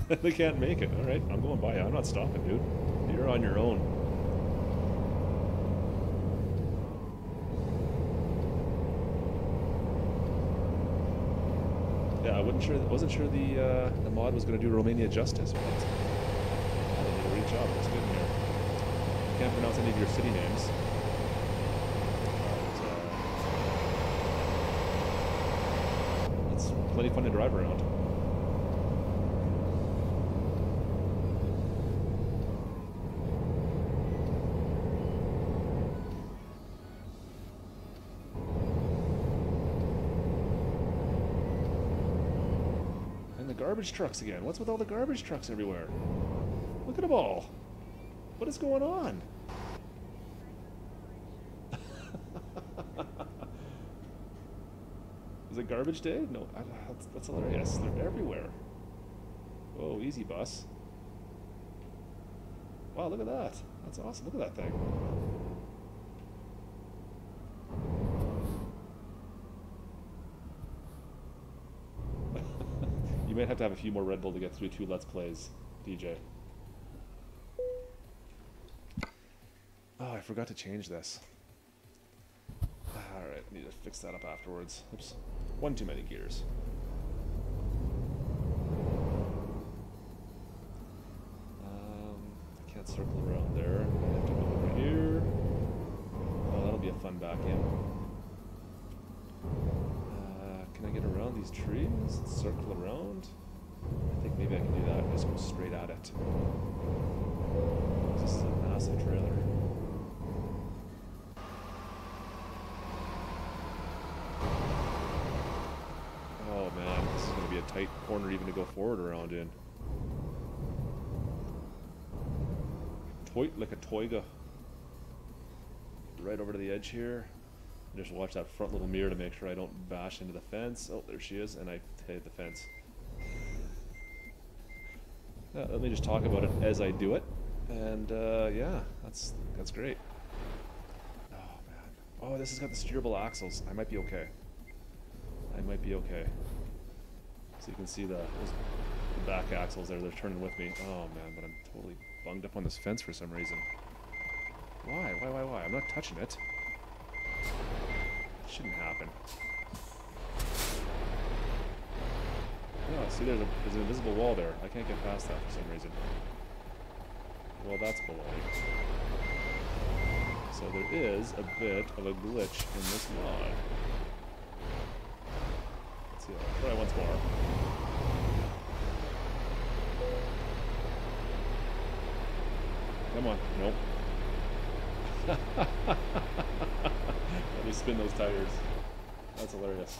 Speaker 2: They can't make it. All right, I'm going by. I'm not stopping, dude. You're on your own. Yeah, I wasn't sure the mod was going to do Romania justice. But they did a great job. It's good in here. Can't pronounce any of your city names. But, it's plenty fun to drive around. And the garbage trucks again. What's with all the garbage trucks everywhere? Look at them all. What is going on? Is it garbage day? No, that's hilarious. They're everywhere. Whoa, easy bus. Wow, look at that. That's awesome. Look at that thing. You might have to have a few more Red Bull to get through 2 Let's Plays, DJ. Oh, I forgot to change this. Alright, I need to fix that up afterwards. Oops. One too many gears. I can't circle around there. I have to go over here. Oh, that'll be a fun back in. Can I get around these trees? Circle around? I think maybe I can do that and just go straight at it. This is a massive trailer. Oh man, this is going to be a tight corner even to go forward around in. Like a toiga. Right over to the edge here. Just watch that front little mirror to make sure I don't bash into the fence. Oh, there she is, and I hit the fence. Let me just talk about it as I do it, and yeah, that's great. Oh man, oh this has got the steerable axles. I might be okay. I might be okay. So you can see the back axles there. They're turning with me. Oh man, but I'm totally bunged up on this fence for some reason. Why? Why? I'm not touching it. Shouldn't happen. Oh, see, there's an invisible wall there. I can't get past that for some reason. Well, that's baloney. So there is a bit of a glitch in this mod. Let's see, I'll try once more. Come on, nope. Let me spin those tires. That's hilarious.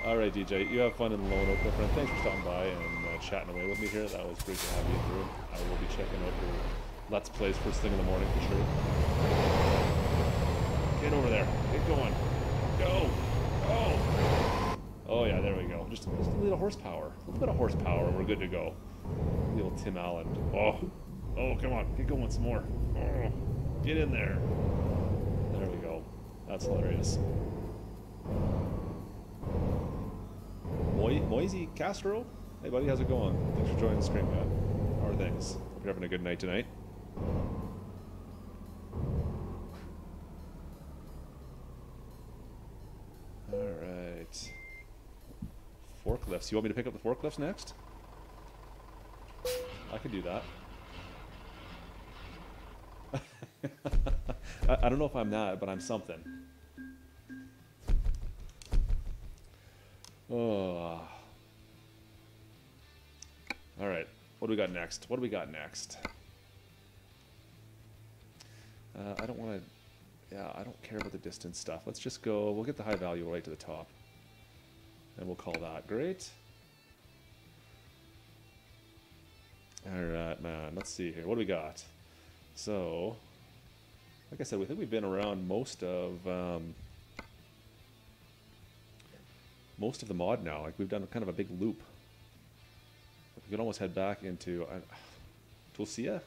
Speaker 2: Alright, DJ, you have fun in Lone Oak, my friend. Thanks for stopping by and chatting away with me here. That was great to have you in the room. I will be checking out your Let's Plays first thing in the morning for sure. Get over there. Get going. Go! Go! Oh yeah, there we go. Just a little horsepower. A little bit of horsepower and we're good to go. The old Tim Allen. Oh! Oh, come on. Get going some more. Oh, get in there. There we go. That's hilarious. Moisey Castro? Hey buddy, how's it going? Thanks for joining the stream, man. How are things? Hope you're having a good night tonight. Alright. Forklifts. You want me to pick up the forklifts next? I could do that. I don't know if I'm that, but I'm something. Oh. Alright, what do we got next? What do we got next? I don't want to... Yeah, I don't care about the distance stuff. Let's just go... We'll get the high value right to the top. And we'll call that great. Alright, man. Let's see here. What do we got? So... Like I said, we think we've been around most of the mod now. Like we've done kind of a big loop. We could almost head back into Tulsia. If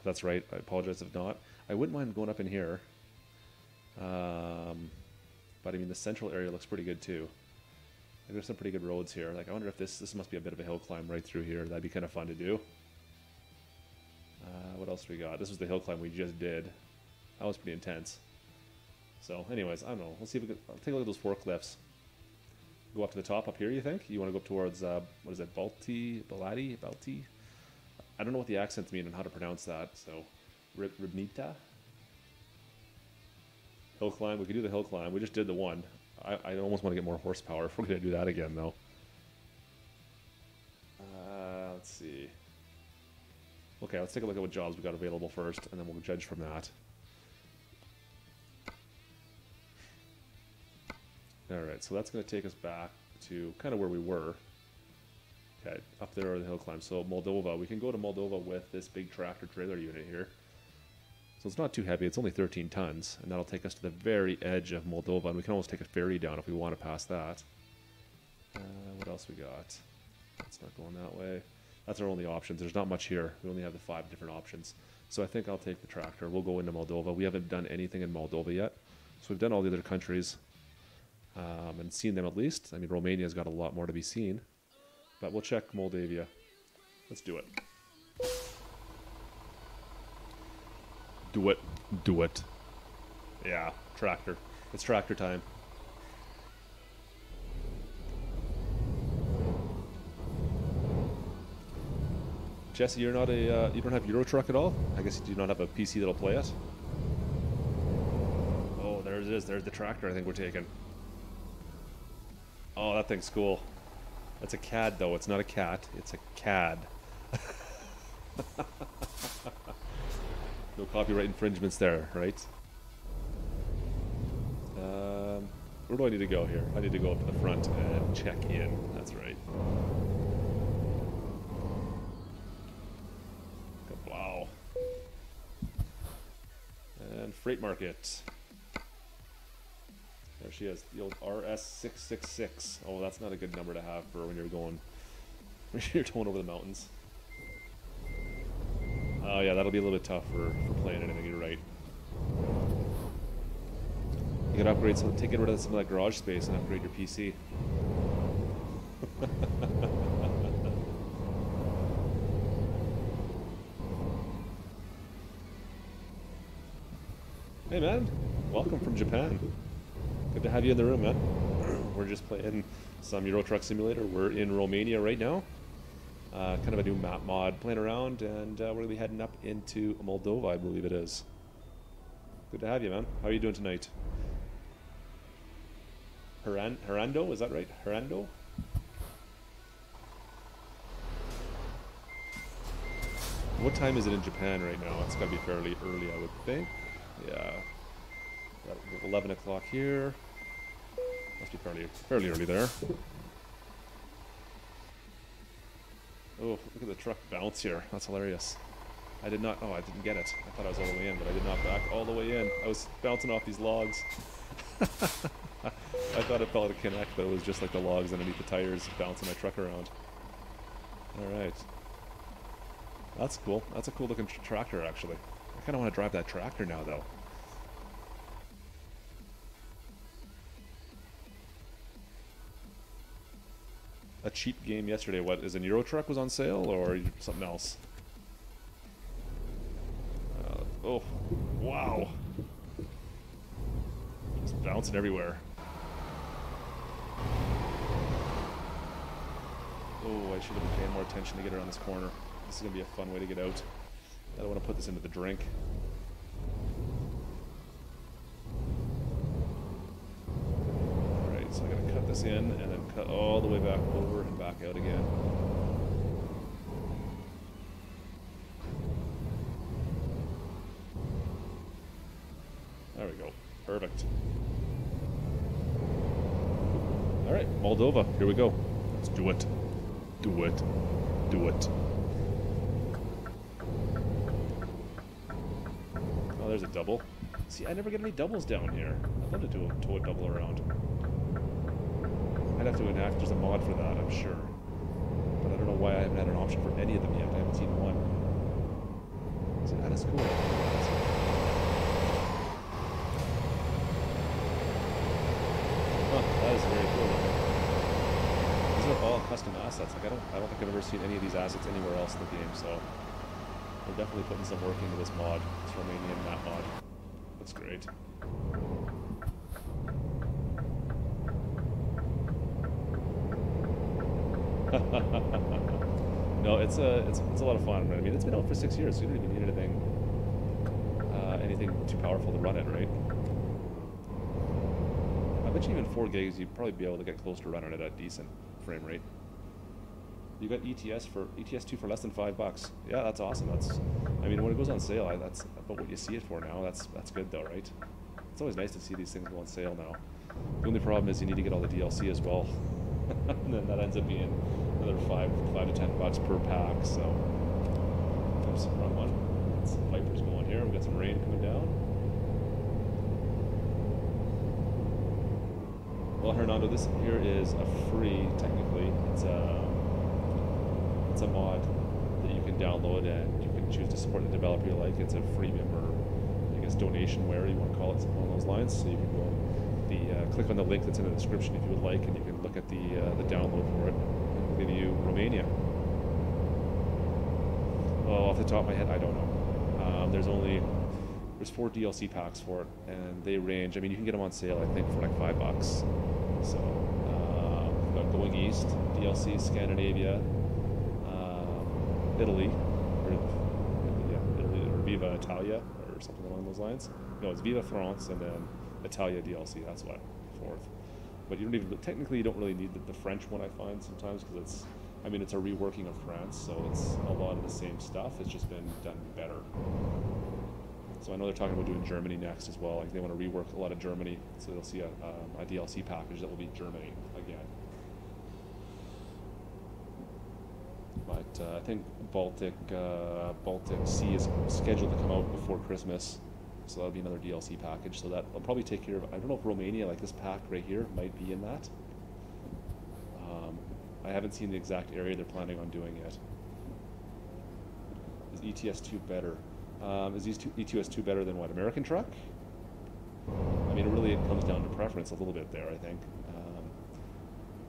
Speaker 2: that's right. I apologize if not. I wouldn't mind going up in here. But I mean, the central area looks pretty good too. Like, there's some pretty good roads here. Like I wonder if this must be a bit of a hill climb right through here. That'd be kind of fun to do. What else we got? This was the hill climb we just did. That was pretty intense. So, anyways, I don't know. We'll see if we can... I'll take a look at those forklifts. Go up to the top up here, you think? You want to go up towards, what is it, Balti? I don't know what the accents mean and how to pronounce that, so... Ribnita? Hill climb. We could do the hill climb. We just did the one. I almost want to get more horsepower if we're going to do that again, though. Let's see... Okay, let's take a look at what jobs we got available first, and then we'll judge from that. Alright, so that's going to take us back to kind of where we were. Okay, up there on the hill climb. So Moldova, we can go to Moldova with this big tractor trailer unit here. So it's not too heavy, it's only 13 tons, and that'll take us to the very edge of Moldova, and we can almost take a ferry down if we want to pass that. What else we got? That's not going that way. That's our only options. There's not much here. We only have the 5 different options. So I think I'll take the tractor. We'll go into Moldova. We haven't done anything in Moldova yet. So we've done all the other countries and seen them at least. I mean, Romania's got a lot more to be seen. But we'll check Moldavia. Let's do it. Do it. Do it. Yeah, tractor. It's tractor time. Jesse, you're not a, you don't have Euro Truck at all? I guess you do not have a PC that'll play it? Oh, there it is. There's the tractor I think we're taking. Oh, that thing's cool. That's a CAD though. It's not a cat. It's a CAD. No copyright infringements there, right? Where do I need to go here? I need to go up to the front and check in. That's right. Wow. And freight market. There she is, the old RS666. Oh, that's not a good number to have for when you're going over the mountains. Oh yeah, that'll be a little bit tough for playing anything, you're right. You gotta upgrade some, take rid of some of that garage space and upgrade your PC. Hey man, welcome from Japan. Good to have you in the room, man. We're just playing some Euro Truck Simulator. We're in Romania right now. Kind of a new map mod playing around, and we're going to be heading up into Moldova, I believe it is. Good to have you, man. How are you doing tonight? Herando, is that right? Herando? What time is it in Japan right now? It's got to be fairly early, I would think. Yeah. Got 11 o'clock here. Must be fairly early there. Oh, look at the truck bounce here. That's hilarious. I didn't get it. I thought I was all the way in, but I did not back all the way in. I was bouncing off these logs. I thought it felt like a connect, but it was just like the logs underneath the tires bouncing my truck around. Alright. That's cool. That's a cool looking tractor, actually. I kind of want to drive that tractor now, though. A cheap game yesterday. What, is an Euro Truck was on sale, or something else? Oh, wow. Just bouncing everywhere. Oh, I should have been paying more attention to get around this corner. This is going to be a fun way to get out. I don't want to put this into the drink. Alright, so I'm going to cut this in and then cut all the way back over and back out again. There we go. Perfect. Alright, Moldova. Here we go. Let's do it. Do it. Do it. Oh, there's a double. See, I never get any doubles down here. I'd love to do a tow double around. I'd have to enact, there's a mod for that, I'm sure. But I don't know why I haven't had an option for any of them yet. I haven't seen one. So that is cool. Huh, that is very cool looking. These are all custom assets. Like I don't think I've ever seen any of these assets anywhere else in the game, so we're definitely putting some work into this mod, this Romanian Map mod. Looks great. No, it's a lot of fun. I mean, it's been out for 6 years, so you don't even need anything too powerful to run it, right? I bet you even 4 gigs, you'd probably be able to get close to running it at a decent frame rate. You got ETS2 for less than $5. Yeah, that's awesome. I mean, when it goes on sale, that's about what you see it for now. That's good though, right? It's always nice to see these things go on sale now. The only problem is you need to get all the DLC as well. And then that ends up being another five to $10 per pack. So, oops, wrong one. Some Vipers going here. We got some rain coming down. Well, Hernando, this here is a free, technically. It's a mod that you can download and you can choose to support the developer you like. It's a freemium or I guess donationware, you want to call it, something along those lines. So you can go click on the link that's in the description if you would like, and you can look at the download for it. It'll give you Romania. Oh, off the top of my head, I don't know. There's 4 DLC packs for it, and they range. I mean, you can get them on sale, I think, for like $5. So we've got Going East DLC, Scandinavia, Italy, Italy, or Viva Italia, or something along those lines. No, it's Viva France, and then Italia DLC. That's what 4th. But you don't even technically you don't really need the French one. I find sometimes because it's a reworking of France, so it's a lot of the same stuff. It's just been done better. So I know they're talking about doing Germany next as well. Like they want to rework a lot of Germany, so you'll see a DLC package that will be Germany again. But I think Baltic Sea is scheduled to come out before Christmas, so that'll be another DLC package. So that'll probably take care of. I don't know if Romania, like this pack right here, might be in that. I haven't seen the exact area they're planning on doing yet. Is ETS2 better? Is ETS2 better than what, American Truck? I mean, it comes down to preference a little bit there, I think.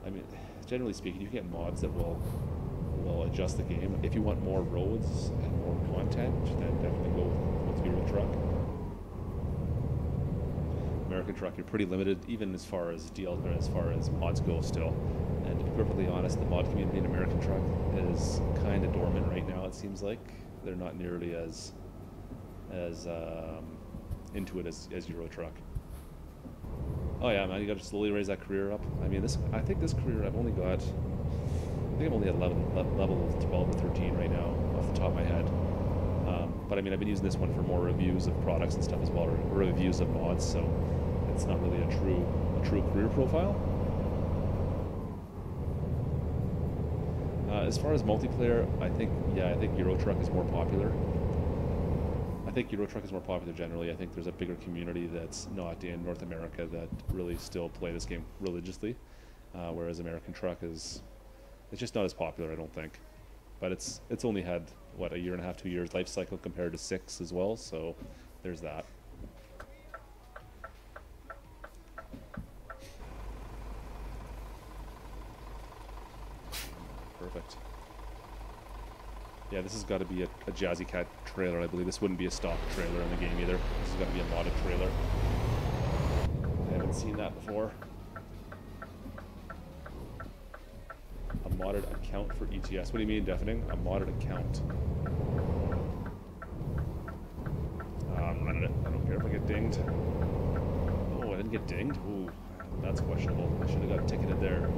Speaker 2: I mean, generally speaking, you can get mods that will adjust the game. If you want more roads and more content, then definitely go with Euro Truck. American Truck, you're pretty limited, even as far as mods go still. And to be perfectly honest, the mod community in American Truck is kind of dormant right now. It seems like they're not nearly as into it as Euro Truck. Oh yeah, man, you got to slowly raise that career up. I mean, I think this career I'm only at level 12 or 13 right now, off the top of my head. But I mean, I've been using this one for more reviews of products and stuff as well, or reviews of mods, so it's not really a true career profile. As far as multiplayer, I think Euro Truck is more popular. I think Euro Truck is more popular generally. I think there's a bigger community that's not in North America that really still play this game religiously, whereas American Truck it's just not as popular, I don't think. But it's only had, what, a year and a half, 2 years life cycle compared to 6 as well, so there's that. Perfect. Yeah, this has got to be a Jazzy Cat trailer, I believe. This wouldn't be a stock trailer in the game either. This has got to be a modded trailer. I haven't seen that before. A modded account for ETS. What do you mean, deafening? A modded account. I'm running it. I don't care if I get dinged. Oh, I didn't get dinged? Ooh, that's questionable. I should have got ticketed there.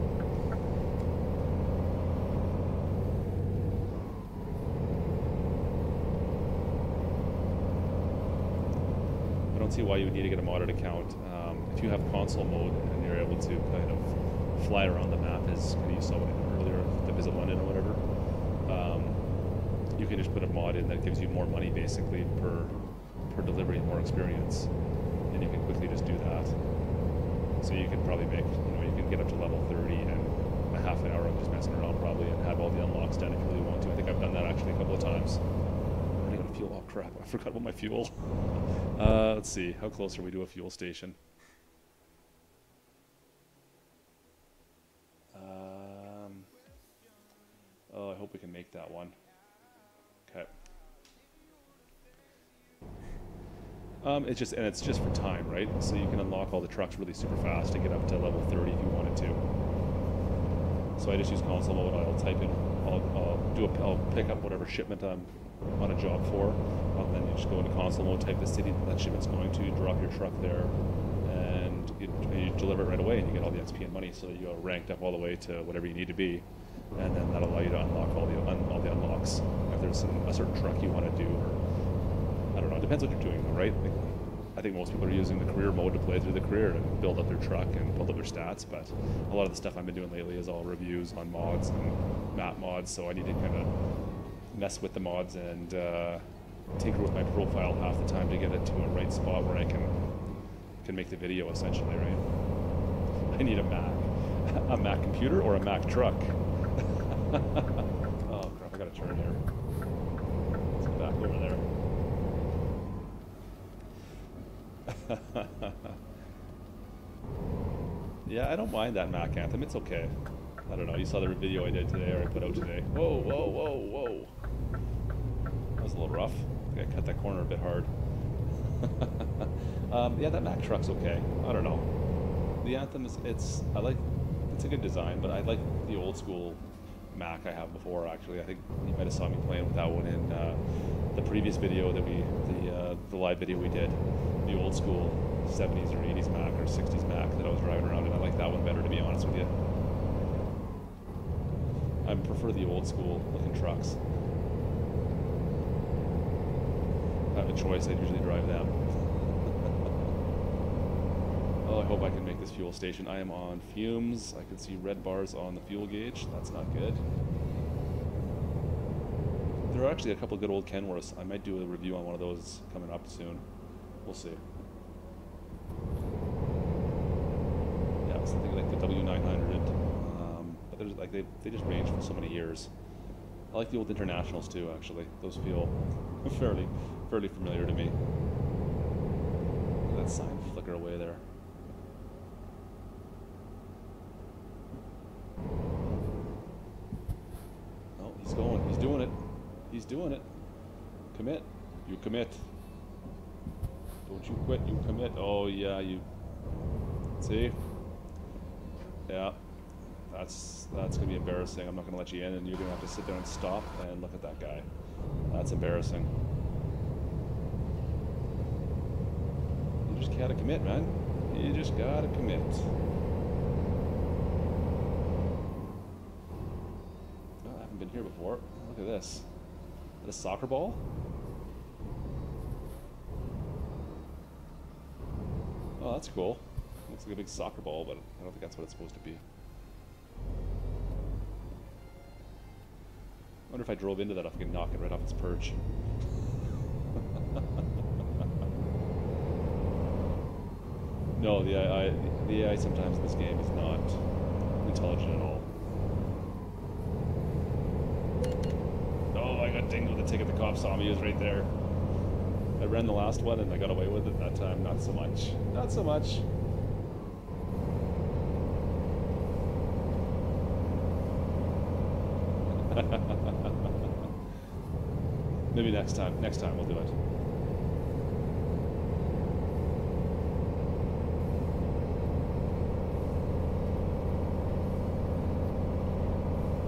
Speaker 2: I don't see why you would need to get a modded account. If you have console mode and you're able to kind of fly around the map, as you saw earlier, the Visit London or whatever, you can just put a mod in that gives you more money basically per delivery and more experience, and you can quickly just do that. So you can probably make, you can get up to level 30 in a half an hour of just messing around probably, and have all the unlocks done if you really want to. I think I've done that actually a couple of times. I'm running out of fuel. Oh crap, I forgot about my fuel. Let's see, how close are we to a fuel station? Oh, I hope we can make that one. Okay. It's just for time, right? So you can unlock all the trucks really super fast to get up to level 30 if you wanted to. So I just use console mode. I'll type in, I'll pick up whatever shipment I'm on a job for, and then you just go into console mode, type the city that shipment's going to, drop your truck there, and you deliver it right away, and you get all the XP and money. So you go ranked up all the way to whatever you need to be, and then that'll allow you to unlock all the unlocks. If there's a certain truck you want to do, or I don't know, it depends what you're doing, though, right? Like, I think most people are using the career mode to play through the career and build up their truck and build up their stats, but a lot of the stuff I've been doing lately is all reviews on mods and map mods, so I need to kind of mess with the mods and tinker with my profile half the time to get it to a right spot where I can make the video essentially, right? I need a Mac computer or a Mac truck. Oh crap, I gotta turn here. Let's get back over there. Yeah, I don't mind that Mac Anthem, it's okay. I don't know, you saw the video I did today, or I put out today. Whoa, whoa, whoa, whoa. That was a little rough. I think I cut that corner a bit hard. Yeah, that Mac truck's okay. I don't know. The Anthem is, it's a good design, but I like the old school Mac I have before, actually. I think you might have saw me playing with that one in the previous video that the live video we did. The old school 70s or 80s Mac or 60s Mac that I was driving around in. I like that one better, to be honest with you. I prefer the old school looking trucks. If I have a choice, I'd usually drive them. Oh, I hope I can make this fuel station. I am on fumes. I can see red bars on the fuel gauge. That's not good. There are actually a couple of good old Kenworths. I might do a review on one of those coming up soon. We'll see. Yeah, something like the W900. But there's like they just range for so many years. I like the old Internationals too, actually. Those feel fairly familiar to me. Look at that sign flicker away there. Oh, he's going. He's doing it. He's doing it. Commit. You commit. Don't you quit. You commit. Oh yeah, you. See? Yeah. That's gonna be embarrassing. I'm not gonna let you in, and you're gonna have to sit there and stop and look at that guy. That's embarrassing. You just gotta commit, man. You just gotta commit. Oh, I haven't been here before. Look at this. Is that a soccer ball? Oh, that's cool. Looks like a big soccer ball, but I don't think that's what it's supposed to be. I wonder if I drove into that, if I could knock it right off its perch. No, the AI sometimes in this game is not intelligent at all. Oh, I got dinged with a ticket. The cop saw me. He was right there. I ran the last one and I got away with it that time. Not so much. Not so much. Maybe next time. Next time we'll do it.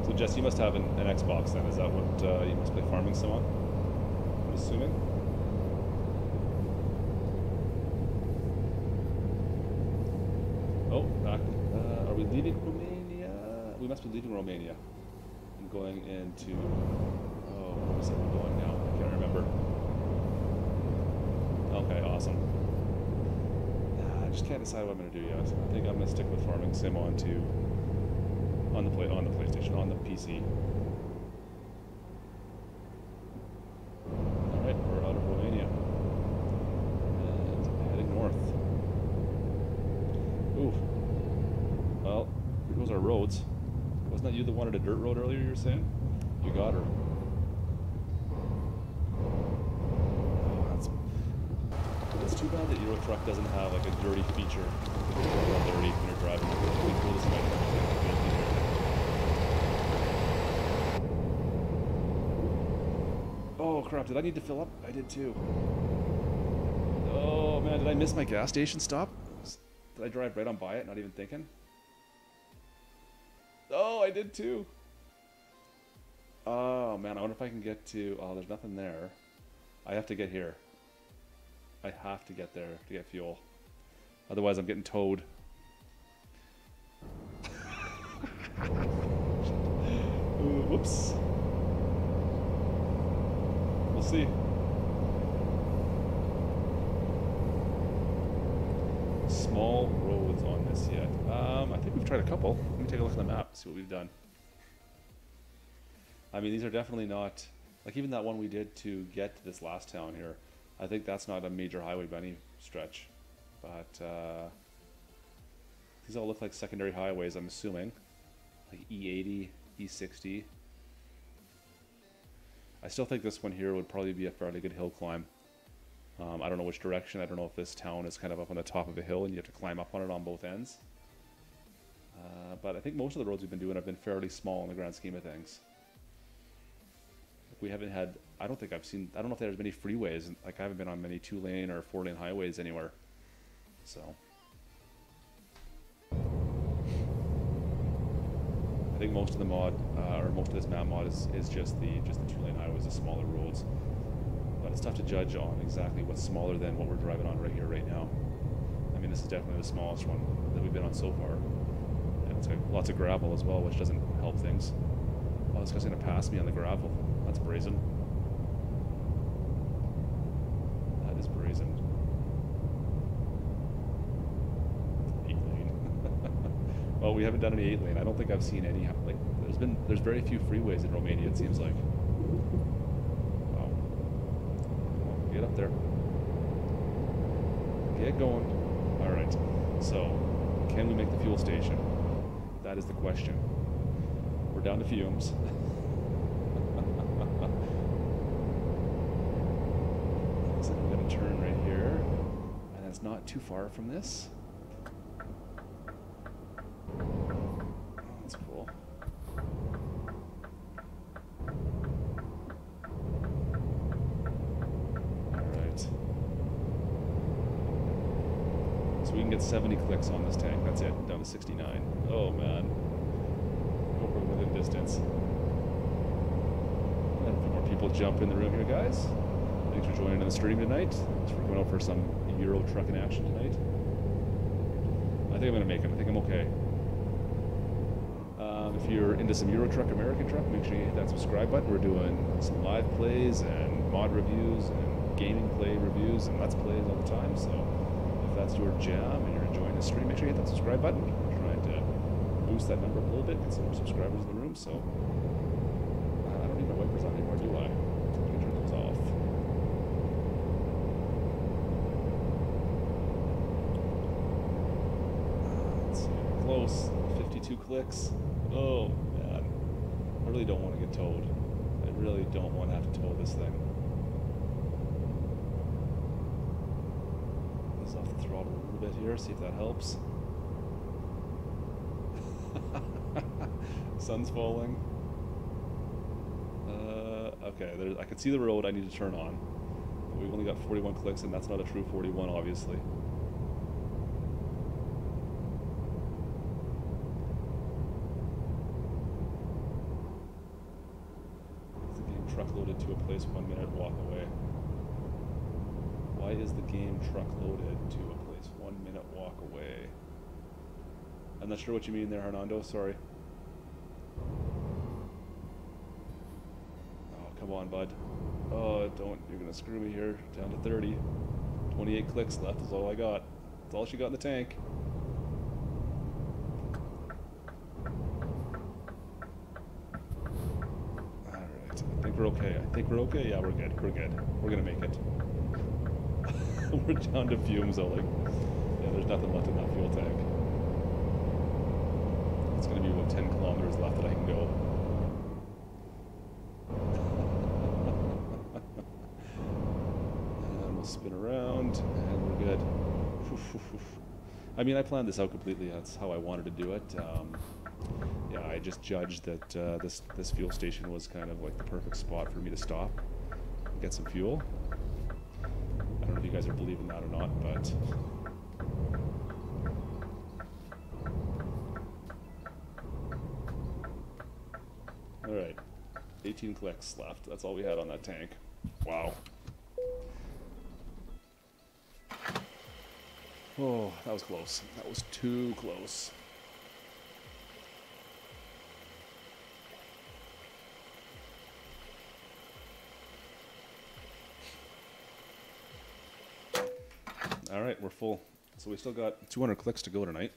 Speaker 2: So Jess, you must have an Xbox then. Is that what you must play Farming Sim on? I'm assuming. Oh, back. Are we leaving Romania? We must be leaving Romania and going into. Oh, where is it we're going now? I can't remember. Okay, awesome. I just can't decide what I'm going to do yet. I think I'm going to stick with Farming Sim on the PlayStation, on the PC. All right, we're out of Romania and heading north. Ooh. Well, here goes our roads. Wasn't that you that wanted a dirt road earlier? You were saying? You got her. It's too bad that Euro Truck doesn't have like a dirty feature. Dirty when you're driving. It'd be cool to see Oh crap, did I need to fill up? I did too. Oh man, did I miss my gas station stop? Did I drive right on by it, not even thinking? Oh, I did too. Oh man, I wonder if I can get to... Oh, there's nothing there. I have to get here. I have to get there to get fuel. Otherwise, I'm getting towed. Whoops. We'll see. small roads on this yet? I think we've tried a couple. Let me take a look at the map, see what we've done. I mean, these are definitely not, like even that one we did to get to this last town here, I think that's not a major highway by any stretch. But these all look like secondary highways, I'm assuming. Like E80, E60. I still think this one here would probably be a fairly good hill climb. I don't know which direction. I don't know if this town is kind of up on the top of a hill and you have to climb up on it on both ends. But I think most of the roads we've been doing have been fairly small in the grand scheme of things. We haven't had, I don't know if there's many freeways. Like I haven't been on many 2-lane or 4-lane highways anywhere. So. I think most of the mod, or most of this map mod is just the 2-lane highways, the smaller roads. But it's tough to judge on exactly what's smaller than what we're driving on right here, right now. I mean, this is definitely the smallest one that we've been on so far. And it's got lots of gravel as well, which doesn't help things. Oh, this guy's gonna pass me on the gravel. That's brazen. That is brazen. 8-lane. Well, we haven't done any 8-lane. I don't think I've seen any. Like, there's very few freeways in Romania. It seems like. Wow. Come on, get up there. Get going. All right. So, can we make the fuel station? That is the question. We're down to fumes. Looks like we're gonna turn right here, and it's not too far from this. That's cool. Alright. So we can get 70 clicks on this tank. That's it. Down to 69. Oh man. Hope we're within distance. And a few more people jump in the room here, guys. Thanks for joining in the stream tonight. Thanks for coming out for some Euro trucking action tonight. I think I'm gonna make it. I think I'm okay. If you're into some Euro Truck, American Truck, make sure you hit that subscribe button. We're doing some live plays and mod reviews and gaming play reviews and let's plays all the time. So if that's your jam and you're enjoying the stream, make sure you hit that subscribe button. We're trying to boost that number up a little bit, get some more subscribers in the room. So I don't need my wipers on anymore, do I? I'm gonna turn those off. Let's see, close. 52 clicks. Oh man, I really don't want to get towed. I really don't want to have to tow this thing. Ease off the throttle a little bit here, see if that helps. Sun's falling. Okay, I can see the road I need to turn on. But we've only got 41 clicks, and that's not a true 41, obviously. Truck-loaded to a place 1 minute walk away. Why is the game truck-loaded to a place 1 minute walk away? I'm not sure what you mean there, Hernando. Sorry. Oh, come on, bud. Oh, don't. You're going to screw me here. Down to 30. 28 clicks left is all I got. That's all she got in the tank. We're okay. I think we're okay. Yeah, we're good. We're good. We're gonna make it. We're down to fumes though. Like, yeah, there's nothing left in that fuel tank. It's gonna be about 10 kilometers left that I can go. And we'll spin around, and we're good. I mean, I planned this out completely. That's how I wanted to do it. Yeah, I just judged that this fuel station was kind of like the perfect spot for me to stop and get some fuel. I don't know if you guys are believing that or not, but all right, 18 clicks left. That's all we had on that tank. Wow. Oh, that was close. That was too close. All right, we're full.
Speaker 1: So we still got 200 clicks to go tonight.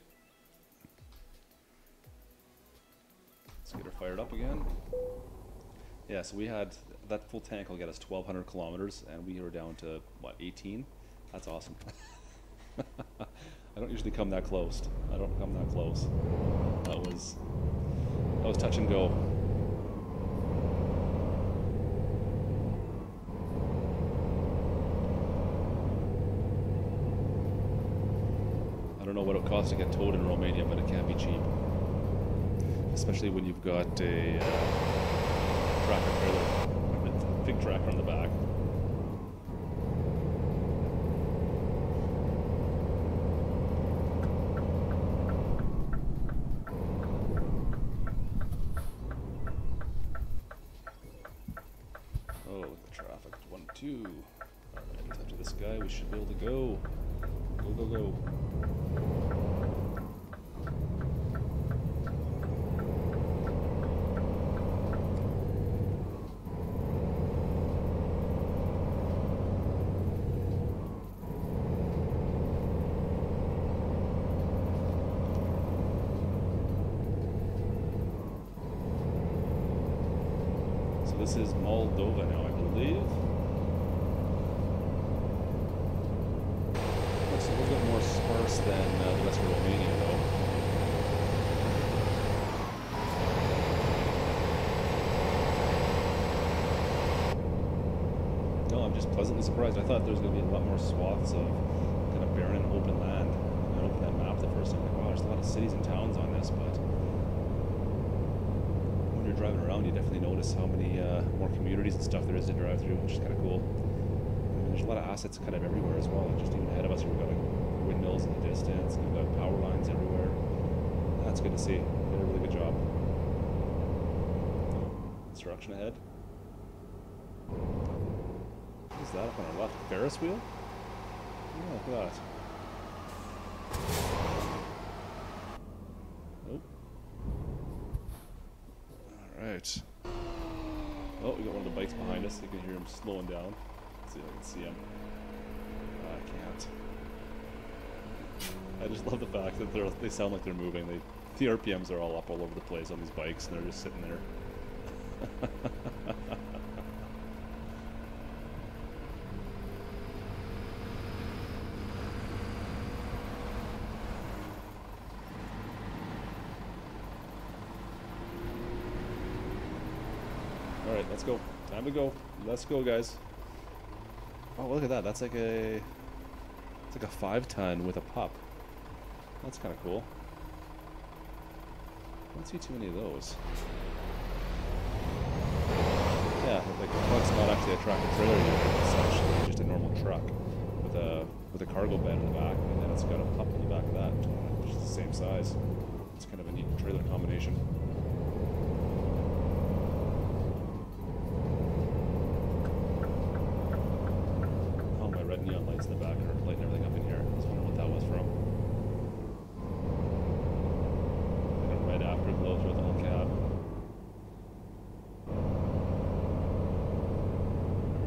Speaker 1: Let's get her fired up again. Yeah, so we had, that full tank will get us 1,200 kilometers, and we were down to, what, 18? That's awesome. I don't usually come that close. I don't come that close. That was touch and go. I don't know what it costs to get towed in Romania, but it can't be cheap. Especially when you've got a tractor trailer with a big tractor on the back. Oh, look at the traffic. 1, 2. Alright, after this guy, we should be able to go. Go, go, go. So this is Moldova now, I believe. Looks a little bit more sparse than the rest of Romania, though. No, I'm just pleasantly surprised. I thought there was going to be a lot more swaths of kind of barren and open land. I opened that map the first time, like, wow, there's a lot of cities and towns on this, but when you're driving around, you definitely notice how many more communities and stuff there is to drive through, which is kind of cool. I mean, there's a lot of assets kind of everywhere as well. Just even ahead of us, we've got like windmills in the distance, we've got power lines everywhere. That's good to see. They did a really good job. Construction ahead. What is that up on our left? Ferris wheel? Yeah, look at that. Nope. Alright. Oh, we got one of the bikes behind us. You can hear him slowing down. Let's see if I can see him. I can't. I just love the fact that they sound like they're moving. The RPMs are all up all over the place on these bikes, and they're just sitting there. Alright, let's go. Time to go. Let's go, guys. Oh, look at that. That's like a... It's like a 5-ton with a pup. That's kind of cool. I don't see too many of those. Yeah, like the truck's not actually a tractor trailer unit. It's actually just a normal truck with a cargo bed in the back, and then it's got a pup in the back of that, which is the same size. It's kind of a neat trailer combination. Oh, my red neon lights in the back are lighting everything up in here. I was wondering what that was from. Like a red afterglow throughout the whole cab.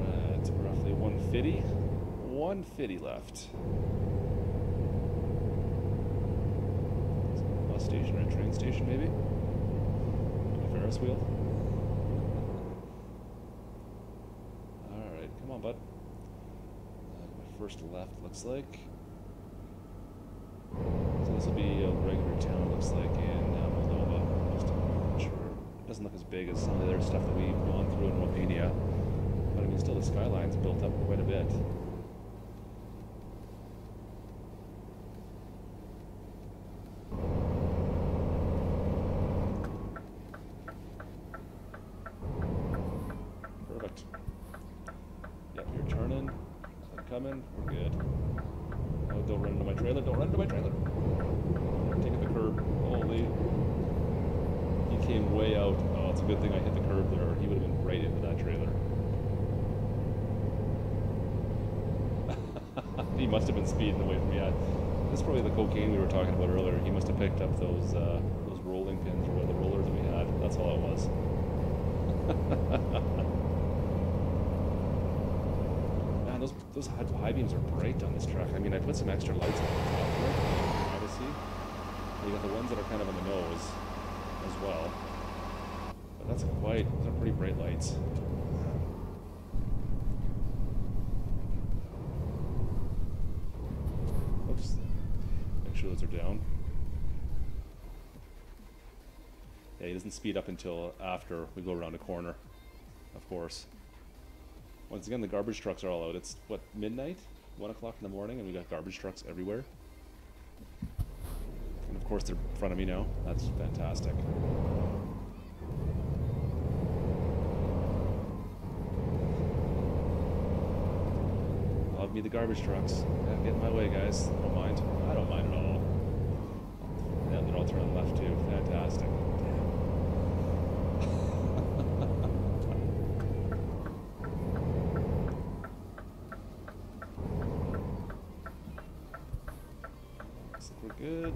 Speaker 1: Alright, roughly 150. 150 left. Bus station or a train station, maybe? A Ferris wheel? Alright, come on, bud. My first left, looks like. So this will be a regular town, looks like, in Moldova. I'm sure. It doesn't look as big as some of the other stuff that we've gone through in Romania. But I mean, still the skyline's built up quite a bit. Perfect. Yep, you're turning. I'm coming. We're good. Oh, don't run into my trailer. Don't run into my trailer. I'm taking the curb. Holy. He came way out. Oh, it's a good thing I hit the curb there. He would have been right into that trailer. He must have been speeding away from me. This is probably the cocaine we were talking about earlier. He must have picked up those rolling pins or the rollers that we had. That's all it was. Man, those high beams are bright on this truck. I mean, I put some extra lights on the top. You got the ones that are kind of on the nose as well. But that's quite, those are pretty bright lights. Oops. Make sure those are down. Yeah, he doesn't speed up until after we go around a corner, of course. Once again, the garbage trucks are all out. It's, what, midnight? 1 o'clock in the morning, and we got garbage trucks everywhere. And of course, they're in front of me now. That's fantastic. Love me the garbage trucks. Yeah, get in my way, guys. Don't mind. I don't mind at all. Yeah, they're all turning left too. Fantastic. Looks like we're good.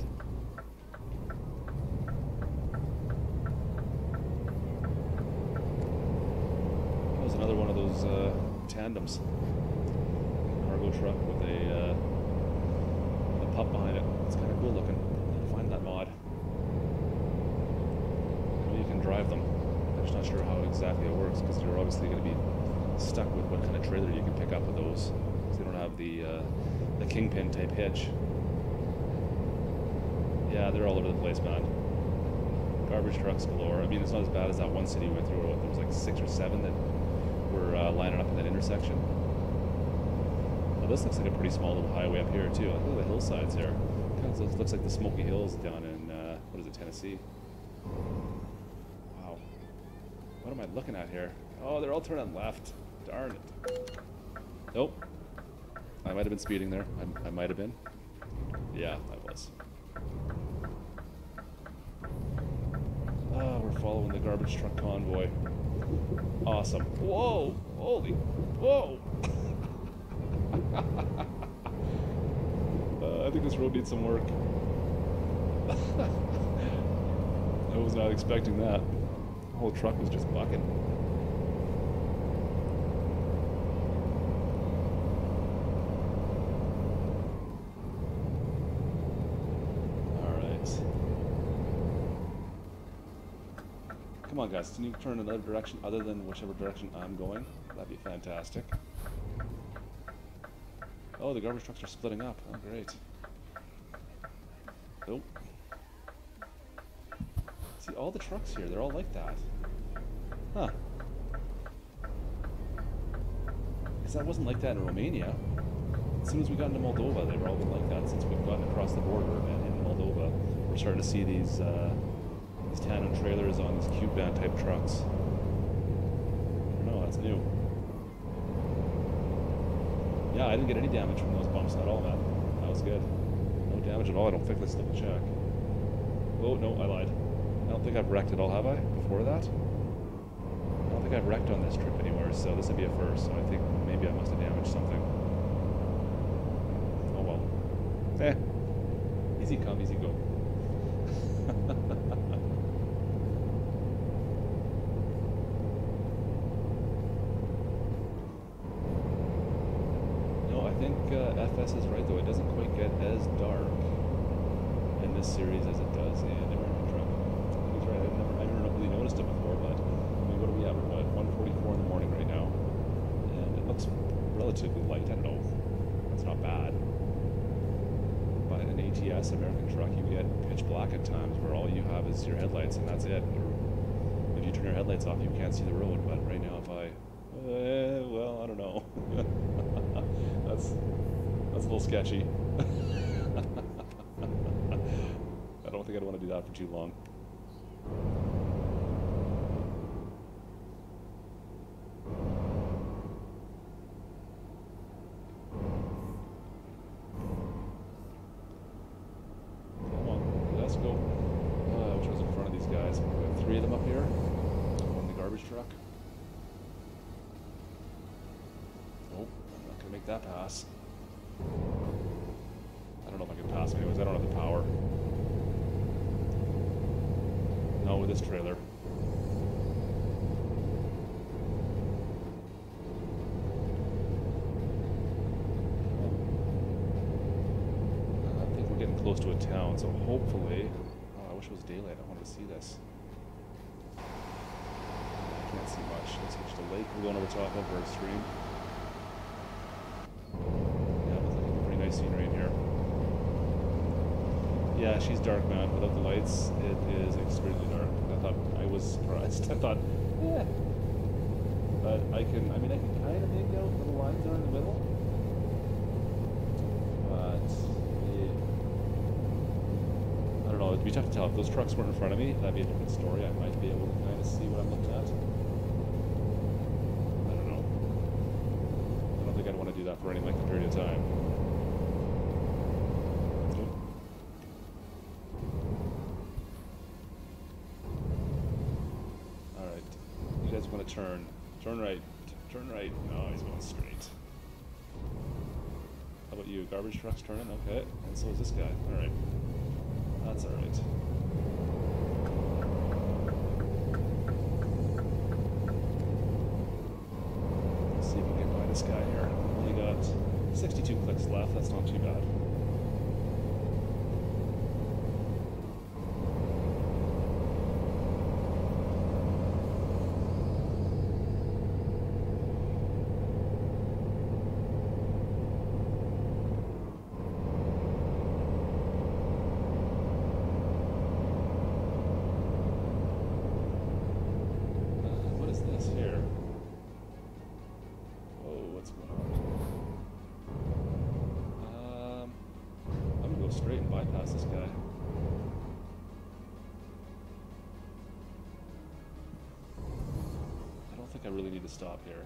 Speaker 1: That was another one of those tandems. Cargo truck with a pup behind it. It's kind of cool looking. I'll find that mod. I know you can drive them. I'm just not sure how exactly it works because you're obviously going to be stuck with what kind of trailer you can pick up with those. Because they don't have the kingpin type hitch. Yeah, they're all over the place, man. Garbage trucks galore. I mean, it's not as bad as that one city we went through. There was like 6 or 7 that were lining up in that intersection. Well, this looks like a pretty small little highway up here too. Look at the hillsides there. Kind of looks like the Smoky Hills down in what is it, Tennessee? Wow. What am I looking at here? Oh, they're all turning left. Darn it. Nope. I might have been speeding there. I might have been. Yeah, I was. Oh, we're following the garbage truck convoy. Awesome. Whoa! Holy! Whoa! I think this road needs some work. I was not expecting that. The whole truck was just bucking. Alright. Come on guys, can you turn another direction other than whichever direction I'm going? That'd be fantastic. Oh, the garbage trucks are splitting up. Oh, great. Nope. See, all the trucks here, they're all like that. Huh. Because that wasn't like that in Romania. As soon as we got into Moldova, they were all been like that since we've gotten across the border. And in Moldova, we're starting to see these tandem trailers on these cube van type trucks. I don't know, that's new. Yeah, I didn't get any damage from those bumps at all, man. That was good. No damage at all, I don't think. Let's double check. Oh, no, I lied. I don't think I've wrecked at all, have I? Before that? I don't think I've wrecked on this trip anywhere, so this would be a first. So I think maybe I must have damaged something. Oh well. Eh. Easy come, easy go. I think FS is right though, it doesn't quite get as dark in this series as it does in American Truck. He's right, I've never really noticed it before, but I mean, what do we have? We're at 1:44 in the morning right now, and it looks relatively light. I don't know, that's not bad. But in ATS, American Truck, you get pitch black at times where all you have is your headlights and that's it. Or if you turn your headlights off, you can't see the road, but right now if I, well, I don't know. That's a little sketchy. I don't think I'd want to do that for too long. Come on, let's go. Which was in front of these guys? We have 3 of them up here on the garbage truck. Nope, I'm not gonna make that pass. I don't know if I can pass anyways, I don't have the power. No, with this trailer. I think we're getting close
Speaker 2: close to a town, so hopefully... Oh, I wish it was daylight. I wanted to see this. I can't see much. Let's switch to lake. We're going over top of our stream. Yeah, it looks like pretty nice scenery in here. Yeah, she's dark, man. Without the lights, it is extremely dark. I thought I was surprised. I thought, yeah. But I can kind of make out where the lines are in the middle. But, yeah. I don't know, it'd be tough to tell. If those trucks weren't in front of me, that'd be a different story. I might be able to kind of see what I'm looking at. I don't know. I don't think I'd want to do that for any length of period of time. Alright. You guys want to turn. Turn right. Turn right. No, he's going straight. How about you? Garbage truck's turning? Okay. And so is this guy. Alright. That's alright. Let's see if we can get by this guy here. Only got 62 clicks left. That's not too bad. Straight and bypass this guy. I don't think I really need to stop here.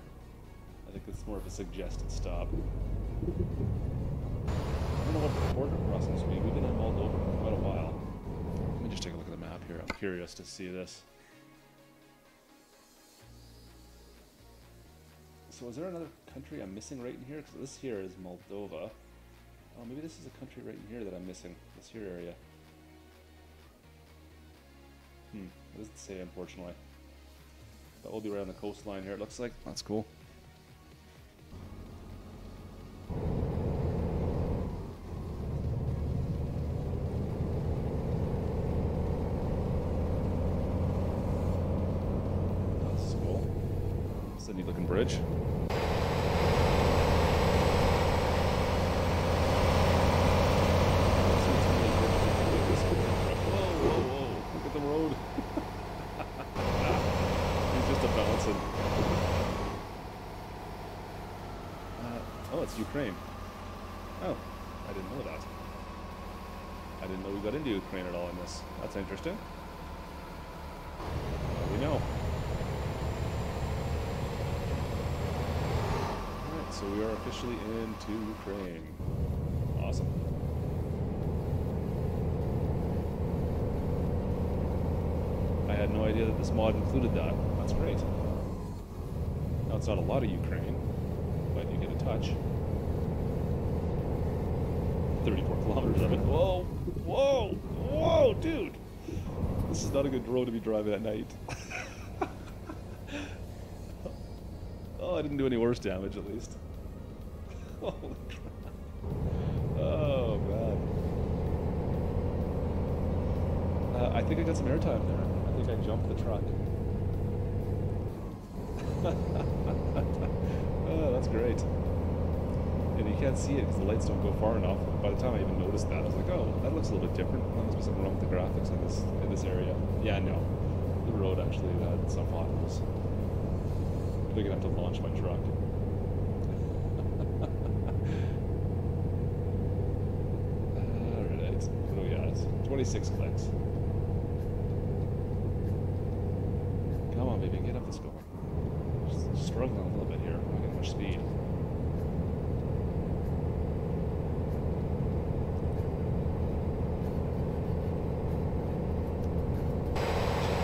Speaker 2: I think it's more of a suggested stop. I don't know what the border crossings will be. We've been in Moldova for quite a while. Let me just take a look at the map here. I'm curious to see this. So is there another country I'm missing right in here? Because this here is Moldova. Oh, maybe this is a country right in here that I'm missing. This here area. It doesn't say, unfortunately. But we'll be right on the coastline here, it looks like. That's cool. That's cool. It's a neat looking bridge. Oh, it's Ukraine. Oh, I didn't know that. I didn't know we got into Ukraine at all in this. That's interesting. Now we know. Alright, so we are officially into Ukraine. Awesome. I had no idea that this mod included that. That's great. Now, it's not a lot of Ukraine, but you get a touch. 34 kilometers of it. Whoa! Whoa! Whoa, dude! This is not a good road to be driving at night. Oh, I didn't do any worse damage, at least. Holy crap. Oh, man. I think I got some airtime there. I think I jumped the truck. Oh, that's great. And you can't see it because the lights don't go far enough. By the time I even noticed that, I was like, oh, that looks a little bit different. There must be something wrong with the graphics in this area. Yeah, no. The road actually had some potholes. Big enough to launch my truck. Alright, what do we got? 26 clicks. Come on, baby, get up this going. Just struggling a little bit here. I'm not getting much speed.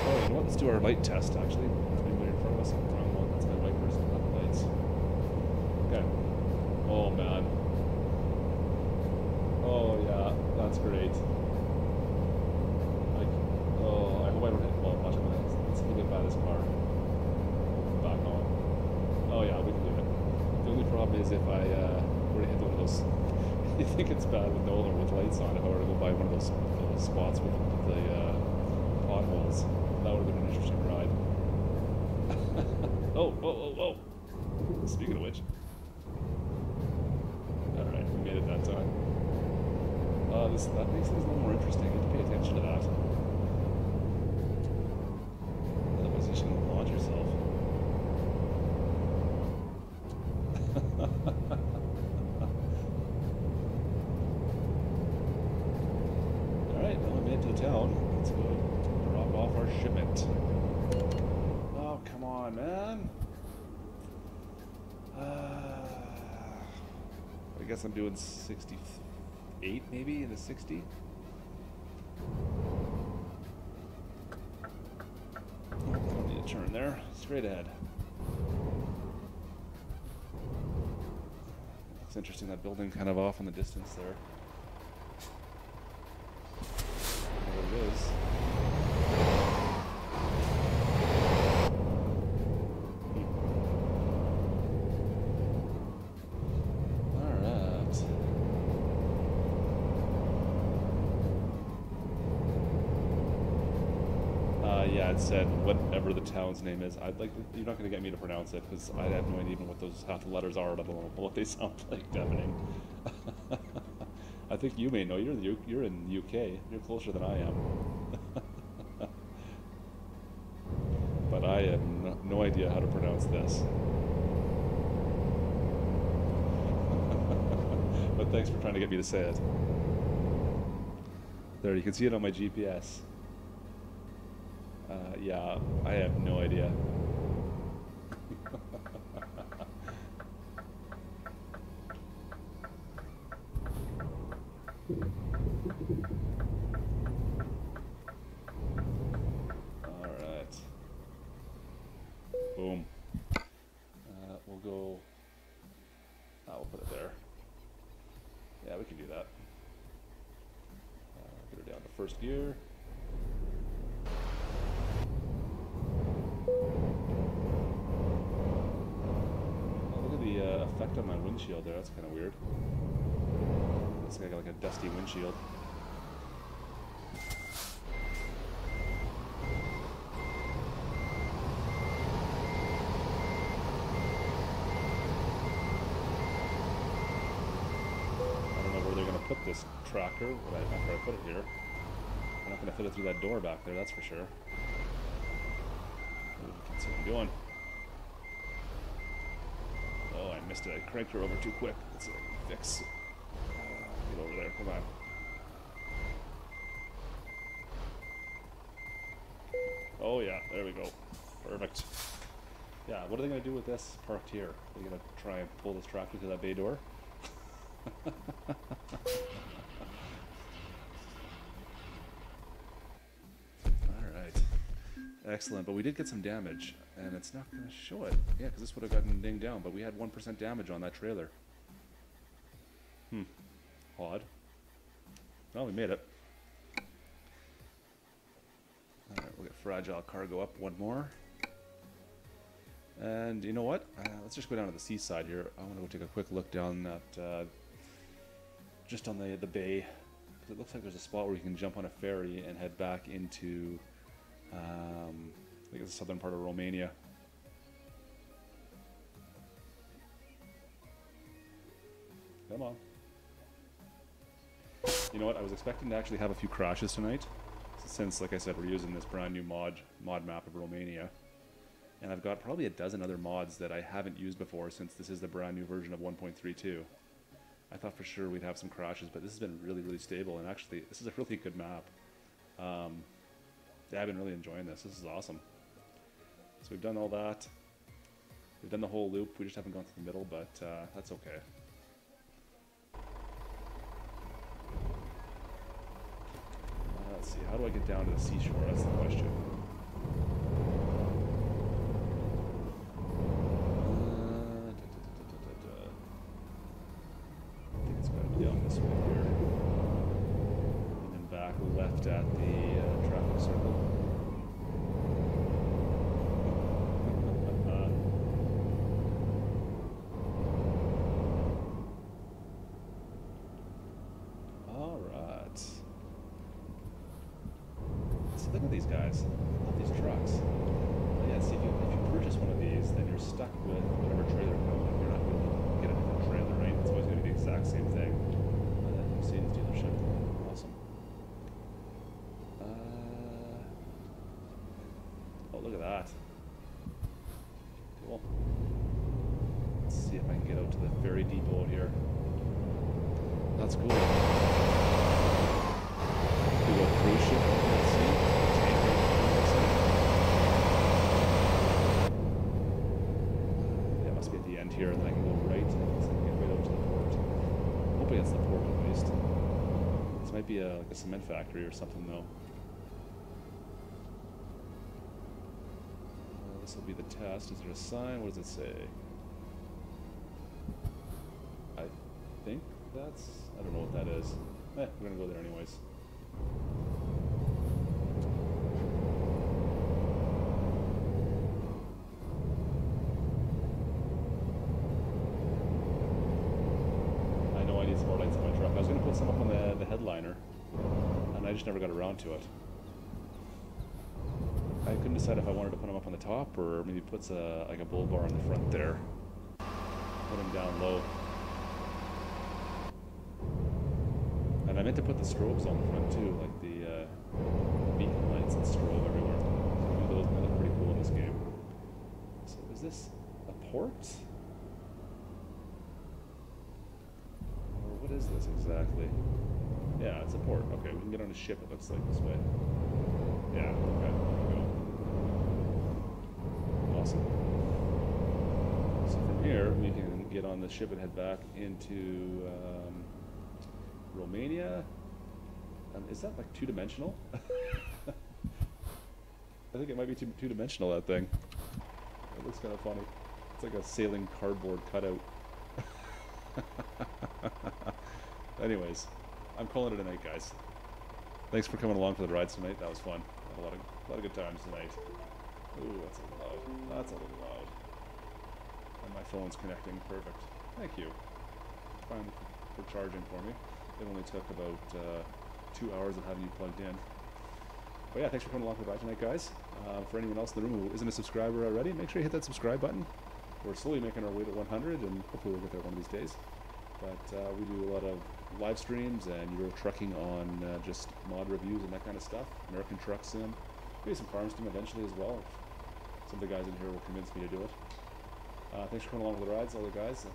Speaker 2: Oh, you know what? Let's do our light test, actually. Anybody in front of us? Wrong one. That's my wipers, not the lights. Okay. Oh, man. Oh, yeah. That's great. Oh, I hope I don't hit. Well, watch my legs. Let's get by this car. Back on. Oh, yeah, we can do it. The only problem is if I were to hit one of those You think it's bad with Nolan with lights on if I were to go by one of those spots with the potholes. That would have been an interesting ride. Oh, oh, oh, oh! Speaking of which. Alright, we made it that time. That makes things a little more interesting. You have to pay attention to that. Otherwise you're just going to launch yourself. Alright, well, we made it to the town. Let's go drop off our shipment. Oh, come on, man. I guess I'm doing 68 maybe in the 60. I don't need a turn there. Straight ahead. Looks interesting, that building kind of off in the distance there. There it is. Yeah, it said whatever the town's name is. I'd like you're not going to get me to pronounce it because I have no idea even what those half the letters are. I don't know what they sound like. Deafening. I think you may know. You're in the UK. You're closer than I am. But I have no idea how to pronounce this. But thanks for trying to get me to say it. There, you can see it on my GPS. Yeah, I have no idea. Alright. Boom. We'll go... we'll put it there. Yeah, we can do that. Put her down to first gear. Effect on my windshield there, that's kind of weird. Looks like I got like a dusty windshield. I don't know where they're going to put this tractor after I put it here. I'm not going to fit it through that door back there, that's for sure. Let's see what I'm doing. Oh, I missed it. I cranked her over too quick. Let's see if I can fix. Get over there. Come on. Oh, yeah. There we go. Perfect. Yeah, what are they going to do with this parked here? Are they going to try and pull this tractor through that bay door? Alright. Excellent. But we did get some damage. And it's not going to show it. Yeah, because this would have gotten dinged down, but we had 1% damage on that trailer. Odd. Well, we made it. Alright, we'll get fragile cargo up one more. And you know what? Let's just go down to the seaside here. I want to go take a quick look down at, just on the bay. Because it looks like there's a spot where you can jump on a ferry and head back into... I think it's the southern part of Romania. Come on. You know what? I was expecting to actually have a few crashes tonight. Since, like I said, we're using this brand new mod map of Romania. And I've got probably a dozen other mods that I haven't used before since this is the brand new version of 1.32. I thought for sure we'd have some crashes, but this has been really, really stable. And actually, this is a really good map. Yeah, I've been really enjoying this. This is awesome. So we've done all that. We've done the whole loop. We just haven't gone through the middle, but that's okay. Let's see. How do I get down to the seashore? That's the question. I think it's got to be down this way here. And then back left at the traffic circle.
Speaker 1: Look at these guys. I love these trucks. But yeah, see, if you purchase one of these, then you're stuck with whatever trailer code. You're not going to get a different trailer, right? It's always going to be the exact same thing. Mercedes dealership. Awesome. Oh, look at that. Cool. Let's see if I can get out to the ferry depot here. That's cool. Big old cruise ship. Let's see. Tanker. Yeah, it must be at the end here, and then I can go right and get right out to the port. Hoping it's the port at least. This might be like a cement factory or something, though. This will be the test. Is there a sign? What does it say? I think that's... I don't know what that is. We're going to go there anyways. I know I need some more lights on my truck. I was going to put some up on the headliner, and I just never got around to it. I couldn't decide if I wanted to put them up on the top or maybe put like a bull bar on the front there. Put them down low. And I meant to put the strobes on the front too, like the beacon lights and strobe everywhere. So those might look pretty cool in this game. So is this a port? Or what is this exactly? Yeah, it's a port. Okay, we can get on a ship, it looks like, this way. Yeah, okay, there we go. Awesome. So from here, we can get on the ship and head back into Romania. Is that like two-dimensional? I think it might be two-dimensional, that thing. It looks kind of funny. It's like a sailing cardboard cutout. Anyways, I'm calling it a night, guys. Thanks for coming along for the rides tonight. That was fun. Had a lot of good times tonight. Ooh, that's a little loud. That's a little loud. And my phone's connecting. Perfect. Thank you. Fine for charging for me. It only took about 2 hours of having you plugged in. But yeah, thanks for coming along for the ride tonight, guys. For anyone else in the room who isn't a subscriber already, make sure you hit that subscribe button. We're slowly making our way to 100, and hopefully we'll get there one of these days. But we do a lot of live streams and Euro trucking on just mod reviews and that kind of stuff. American Truck Sim. Maybe some farm sim eventually as well. Some of the guys in here will convince me to do it. Thanks for coming along with the rides, all the guys.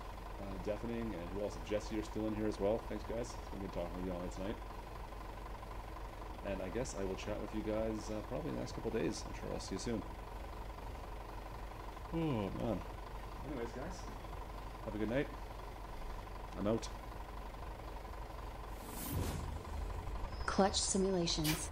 Speaker 1: Deafening, and who else? Jesse, you're still in here as well. Thanks, guys. It's been good talking with you all night tonight. And I guess I will chat with you guys probably in the next couple of days. I'm sure I'll see you soon. Oh, man. Anyways, guys, have a good night. I'm out.
Speaker 3: Klutch Simulations.